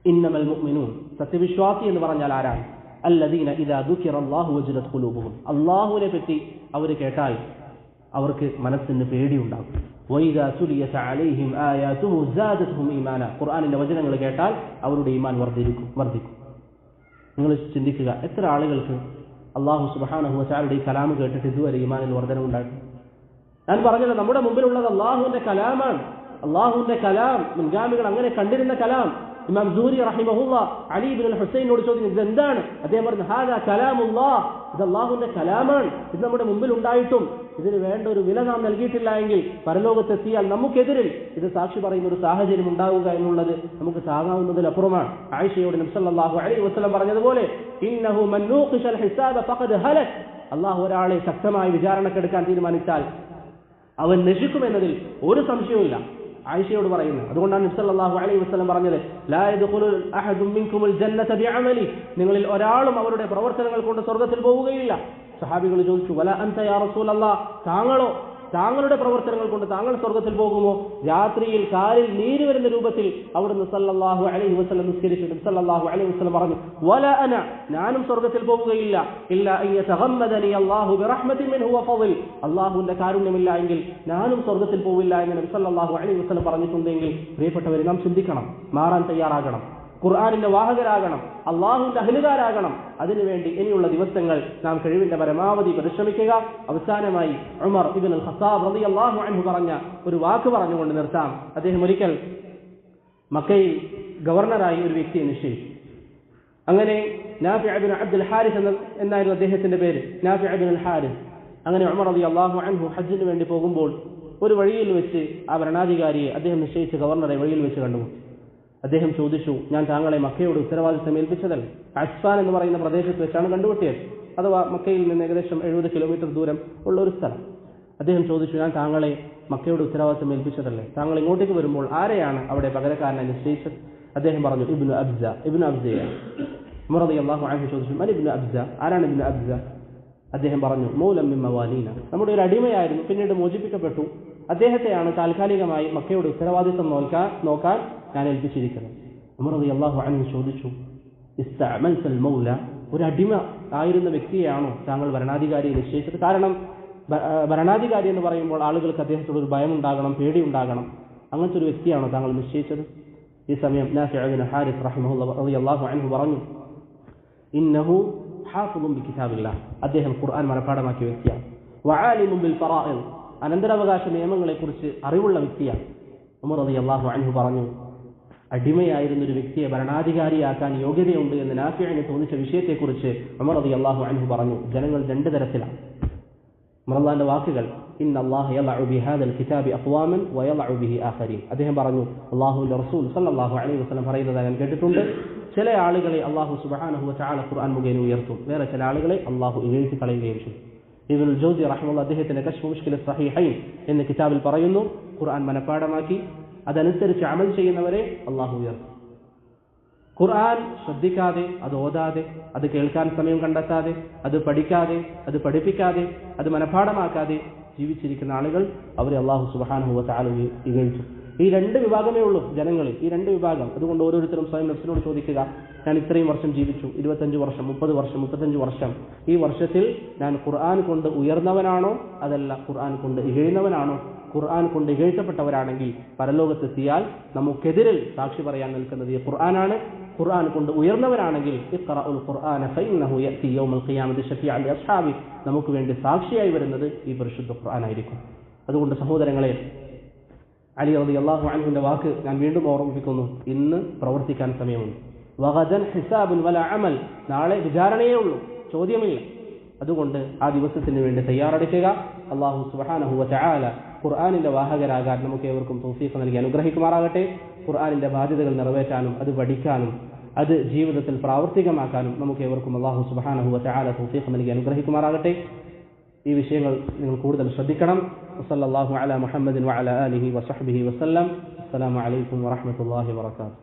ഇന്നമൽ മുഅ്മിനൂൻ, സത്യവിശ്വാസി എന്ന് പറഞ്ഞാൽ ആരാണ്? അല്ലദീന ഇദാ ദുകിറല്ലാഹു വജലത് ഖുലൂബുഹും, അള്ളാഹുവിനെ പറ്റി അവർ കേട്ടാൽ അവർക്ക് മനസ്സിന് പേടിയുണ്ടാകും. വഇദാ തുലിയത് അലൈഹിം ആയാതുഹു സാദതുഹും ഈമാന, ഖുർആനിന്റെ വചനങ്ങൾ കേട്ടാൽ അവരുടെ ഈമാൻ വർദ്ധിക്കും. നിങ്ങൾ ചിന്തിക്കുക, എത്ര ആളുകൾക്ക് അള്ളാഹു സുബ്ഹാനഹു വ തആലയുടെ ഈ കലാം കേട്ടിട്ട് ഇതുവരെ ഈമാനിൽ വർധനവുണ്ടാകും? ഞാൻ പറഞ്ഞത് നമ്മുടെ മുമ്പിലുള്ളത് അള്ളാഹുവിന്റെ കലാമാണ്. അള്ളാഹുവിന്റെ കലാം മുൻഗാമികൾ അങ്ങനെ കണ്ടിരുന്ന കലാം. ഇമാം സൂരി റഹിമഹുള്ള അലി ഇബ്നുൽ ഹുസൈനോട് ചോദിച്ചു, ഇത് എന്താണ്? അദ്ദേഹം പറഞ്ഞു, ഹാദാ കലാമുല്ലാഹ്, ഇത് അള്ളാഹുവിന്റെ കലാമാണ്. ഇത് നമ്മുടെ മുമ്പിൽ ഉണ്ടായിട്ടും ഇതിന് വേണ്ട ഒരു വില നാം നൽകിയിട്ടില്ല എങ്കിൽ പരലോകത്തെത്തിയാൽ നമുക്കെതിരിൽ ഇത് സാക്ഷി പറയുന്ന ഒരു സാഹചര്യം ഉണ്ടാവുക എന്നുള്ളത് നമുക്ക് താങ്ങാവുന്നതിലപ്പുറമാണ്. ആയിഷയോട് നബി സല്ലല്ലാഹു അലൈഹി വസല്ലം പറഞ്ഞതുപോലെ, ഇന്നഹു മൻ നൂഖിശൽ ഹിസാബ ഫഖദ് ഹലക്, അള്ളാഹു ഒരാളെ ശക്തമായി വിചാരണക്കെടുക്കാൻ തീരുമാനിച്ചാൽ അവൻ നശിക്കുമെന്നതിൽ ഒരു സംശയവുമില്ല. ആയിഷയോട് പറയുന്നു. അതുകൊണ്ടാണ് നബി സല്ലല്ലാഹു അലൈഹി വസല്ലം പറഞ്ഞത്, ലാ യദ്ഖുലു അഹദും മിൻകുമുൽ ജന്നത ബിഅമലി, നിങ്ങളിൽ ഒരാളും അവരുടെ പ്രവർത്തനങ്ങൾ കൊണ്ട് സ്വർഗ്ഗത്തിൽ പോവുകയില്ല. സഹാബികൾ ചോദിച്ചു, വല അൻത യാ റസൂലല്ലാഹ്, താങ്കളോ? താങ്കളുടെ പ്രവർത്തനങ്ങൾ കൊണ്ട് താങ്കൾ സ്വർഗ്ഗത്തിൽ പോകുമോ? രാത്രിയിൽ കാലിൽ നീര് വരുന്ന രൂപത്തിൽ അവിടുന്ന് സല്ലല്ലാഹു അലൈഹി വസല്ലം നിസ്കരിച്ചു. നബി സല്ലല്ലാഹു അലൈഹി വസല്ലം പറഞ്ഞു, വല അന, ഞാനും സ്വർഗ്ഗത്തിൽ പോവുകയില്ല, ഇല്ലാ അൻ യതഗമ്മദനി അല്ലാഹു ബിറഹ്മത്തിൻ മിൻഹു വഫളിൽ, അല്ലാഹുവിന്റെ കാരുണ്യമില്ല എങ്കിൽ ഞാനും സ്വർഗ്ഗത്തിൽ പോവില്ല എന്ന് നബി സല്ലല്ലാഹു അലൈഹി വസല്ലം പറഞ്ഞിട്ടുണ്ടെങ്കിൽ പ്രിയപ്പെട്ടവരെ, നാം ചിന്തിക്കണം, മാറാൻ തയ്യാറാകണം, ഖുർആനിന്റെ വാഹകരാകണം, അള്ളാഹുവിന്റെ അഹ്ലുകാരാകണം. അതിനുവേണ്ടി ഇനിയുള്ള ദിവസങ്ങൾ നാം കഴിവിന്റെ പരമാവധി പരിശ്രമിക്കുക. അവസാനമായി ഉമർ ഇബ്നുൽ ഖത്താബ് റളിയല്ലാഹു അൻഹു പറഞ്ഞ ഒരു വാക്ക് പറഞ്ഞുകൊണ്ട് നിർത്താം. അദ്ദേഹം ഒരിക്കൽ മക്കയിൽ ഗവർണറായി ഒരു വ്യക്തിയെ നിശ്ചയിച്ചു. അങ്ങനെ നാഫി ഇബ്നു അബ്ദുൽ ഹാരിസ് എന്നായിരുന്നു അദ്ദേഹത്തിന്റെ പേര്, നാഫി ഇബ്നുൽ ഹാരിസ്. അങ്ങനെ ഉമർ റളിയല്ലാഹു അൻഹു ഹജ്ജിന് വേണ്ടി പോകുമ്പോൾ ഒരു വഴിയിൽ വെച്ച് ആ ഭരണാധികാരിയെ അദ്ദേഹം നിശ്ചയിച്ച ഗവർണറെ വഴിയിൽ വെച്ച് കണ്ടുമുട്ടി. അദ്ദേഹം ചോദിച്ചു, ഞാൻ താങ്കളെ മക്കയോട് ഉത്തരവാദിത്തം ഏൽപ്പിച്ചതല്ല. അസ്ഫാൻ എന്ന് പറയുന്ന പ്രദേശത്ത് വെച്ചാണ് കണ്ടുമുട്ടിയത്, അഥവാ മക്കയിൽ നിന്ന് ഏകദേശം 70 കിലോമീറ്റർ ദൂരം ഉള്ള ഒരു സ്ഥലം. അദ്ദേഹം ചോദിച്ചു, ഞാൻ താങ്കളെ മക്കയോട് ഉത്തരവാദിത്തം ഏൽപ്പിച്ചതല്ലേ? താങ്കൾ ഇങ്ങോട്ടേക്ക് വരുമ്പോൾ ആരെയാണ് അവിടെ പകരക്കാരനെ നിശ്ചയിച്ചത്? അദ്ദേഹം പറഞ്ഞു, ഇബ്നു അബ്സ, ഇബ്നു അബ്സയാണ്. ഉമർ റളിയല്ലാഹു അൻഹു ചോദിച്ചു, മൻ ഇബ്നു അബ്സ, ആരാണ് ഇബ്നു അബ്സ? അദ്ദേഹം പറഞ്ഞു, മൗലം മിൻ മവാലീന, നമ്മുടെ ഒരു അടിമയായിരുന്നു, പിന്നീട് മോചിപ്പിക്കപ്പെട്ടു. അദ്ദേഹത്തെയാണ് താൽക്കാലികമായി മക്കയുടെ ഉത്തരവാദിത്തം നോക്കാൻ ഞാൻ ഏൽപ്പിച്ചിരിക്കുന്നത്. ഉമർ റളിയല്ലാഹു അൻഹു ചോദിച്ചു, ഇസ്തഅമൽതൽ മൗല, ഒരു അടിമ ആയിരുന്ന വ്യക്തിയെയാണോ താങ്കൾ ഭരണാധികാരിയെ നിശ്ചയിച്ചത്? കാരണം ഭരണാധികാരി എന്ന് പറയുമ്പോൾ ആളുകൾക്ക് അദ്ദേഹത്തോട് ഒരു ഭയം ഉണ്ടാകണം, പേടി ഉണ്ടാകണം. അങ്ങനത്തെ ഒരു വ്യക്തിയാണോ താങ്കൾ നിശ്ചയിച്ചത്? ഈ സമയം നാഫി ഇബ്നു ഹാരിസ് റളിയല്ലാഹു അൻഹു പറഞ്ഞു, ഇന്നഹു ഹാഫിളുൻ ബികിതാബില്ലാഹ്, അദ്ദേഹം ഖുർആൻ മനഃപ്പാഠമാക്കിയ വ്യക്തിയാണ്. വആലിമുൻ ബിൽ ഫറാഇദ്, അനന്തരാവകാശ നിയമങ്ങളെക്കുറിച്ച് അറിവുള്ള വ്യക്തിയാണ്. ഉമർ റളിയല്ലാഹു അൻഹു പറഞ്ഞു, അടിമയായിരുന്ന ഒരു വ്യക്തിയെ ഭരണാധികാരിയാക്കാൻ യോഗ്യതയുണ്ട് എന്ന് നാഫിഇന് തോന്നിച്ച വിഷയത്തെക്കുറിച്ച് ഉമർ റളിയല്ലാഹു അൻഹു പറഞ്ഞു, ജനങ്ങൾ രണ്ട് തരത്തിലാണ്. ഉമർ അല്ലാഹുവിന്റെ വാക്കുകൾ, ഇന്നല്ലാഹ യളഉ ബിഹാദൽ കിതാബി അഖ്വാമൻ വയളഉ ബിഹി ആഖരീൻ. അദ്ദേഹം പറഞ്ഞു, അല്ലാഹുവിന്റെ റസൂൽ സല്ലല്ലാഹു അലൈഹി വസല്ലം പറയുന്നത് ഞാൻ കേട്ടിട്ടുണ്ട്, ചില ആളുകളെ അല്ലാഹു സുബ്ഹാനഹു വ തആല ഖുർആൻ മുഖേന ഉയർത്തും, വേറെ ചില ആളുകളെ അല്ലാഹു ഇകഴ്ത്തി കളയുകയും ചെയ്യും. ഇബ്നുൽ ജൗസി റഹിമഹുല്ലാഹ് അദ്ദേഹത്തിന്റെ കശ്ഫ് മുശ്കിൽ സഹീഹൈൻ എന്ന കിതാബിൽ പറയുന്നു, ഖുർആൻ മനഃപ്പാഠമാക്കി അതനുസരിച്ച് അമൽ ചെയ്യുന്നവരെ അല്ലാഹു ഉയർത്തും. ഖുർആൻ ശ്രദ്ധിക്കാതെ, അത് ഓതാതെ, അത് കേൾക്കാൻ സമയം കണ്ടെത്താതെ, അത് പഠിക്കാതെ, അത് പഠിപ്പിക്കാതെ, അത് മനഃപ്പാഠമാക്കാതെ ജീവിച്ചിരിക്കുന്ന ആളുകൾ അവരെ അല്ലാഹു സുബ്ഹാനഹു വ തആല ഇകഴ്ത്തും. ഈ രണ്ട് വിഭാഗമേ ഉള്ളൂ ജനങ്ങളിൽ, ഈ രണ്ട് വിഭാഗം. അതുകൊണ്ട് ഓരോരുത്തരും സ്വയം നഫ്സിനോട് ചോദിക്കുക, ഞാൻ ഇത്രയും വർഷം ജീവിച്ചു, 25 വർഷം, 30 വർഷം, 35 വർഷം, ഈ വർഷത്തിൽ ഞാൻ ഖുർആൻ കൊണ്ട് ഉയർന്നവനാണോ അതല്ല ഖുർആൻ കൊണ്ട് ഇകഴുന്നവനാണോ? ഖുർആൻ കൊണ്ട് ഇകഴ്ത്തപ്പെട്ടവരാണെങ്കിൽ പരലോകത്തെത്തിയാൽ നമുക്കെതിരിൽ സാക്ഷി പറയാൻ നിൽക്കുന്നത് ഈ ഖുർആനാണ്. ഖുർആൻ കൊണ്ട് ഉയർന്നവരാണെങ്കിൽ ഇഖ്റഉൽ ഖുർആന ഫഇന്നഹു യഅതി യൗമൽ ഖിയാമത്തി ശഫീഅൻ ലിഅസ്ഹാബി, നമുക്ക് വേണ്ടി സാക്ഷിയായി വരുന്നത് ഈ പരിശുദ്ധ ഖുർആനായിരിക്കും. അതുകൊണ്ട് സഹോദരങ്ങളെ, അലി റളിയല്ലാഹു അൻഹുവിന്റെ വാക്ക് ഞാൻ വീണ്ടും ഓർമ്മിപ്പിക്കുന്നു, ഇന്ന് പ്രവർത്തിക്കാൻ സമയമുണ്ട്. വഗദൻ ഹിസാബുൻ വലാ അമൽ, നാളെ വിചാരണയേ ഉള്ളൂ, ചോദ്യമില്ല. അതുകൊണ്ട് ആ ദിവസത്തിന് വേണ്ടി തയ്യാറെടുക്കുക. അല്ലാഹു സുബ്ഹാനഹു വ തആല ഖുർആനിന്റെ വാഹകരാകാൻ നമുക്ക് ഏവർക്കും തൗഫീഖ് നൽകി അനുഗ്രഹിക്കുമാറാകട്ടെ. ഖുർആനിന്റെ ബാധ്യതകൾ നിറവേറ്റാനും അത് പഠിക്കാനും അത് ജീവിതത്തിൽ പ്രാവർത്തികമാക്കാനും നമുക്ക് ഏവർക്കും അല്ലാഹു സുബ്ഹാനഹു വ തആല തൗഫീഖ് നൽകി അനുഗ്രഹിക്കുമാറാകട്ടെ. ഈ വിഷയങ്ങൾ നിങ്ങൾ കൂടുതൽ ശ്രദ്ധിക്കണം. വസല്ലല്ലാഹു അലാ മുഹമ്മദിൻ വഅലാ ആലിഹി വസഹ്ബിഹി വസല്ലം. അസ്സലാമു അലൈക്കും വറഹ്മത്തുള്ളാഹി വബറകാതുഹു.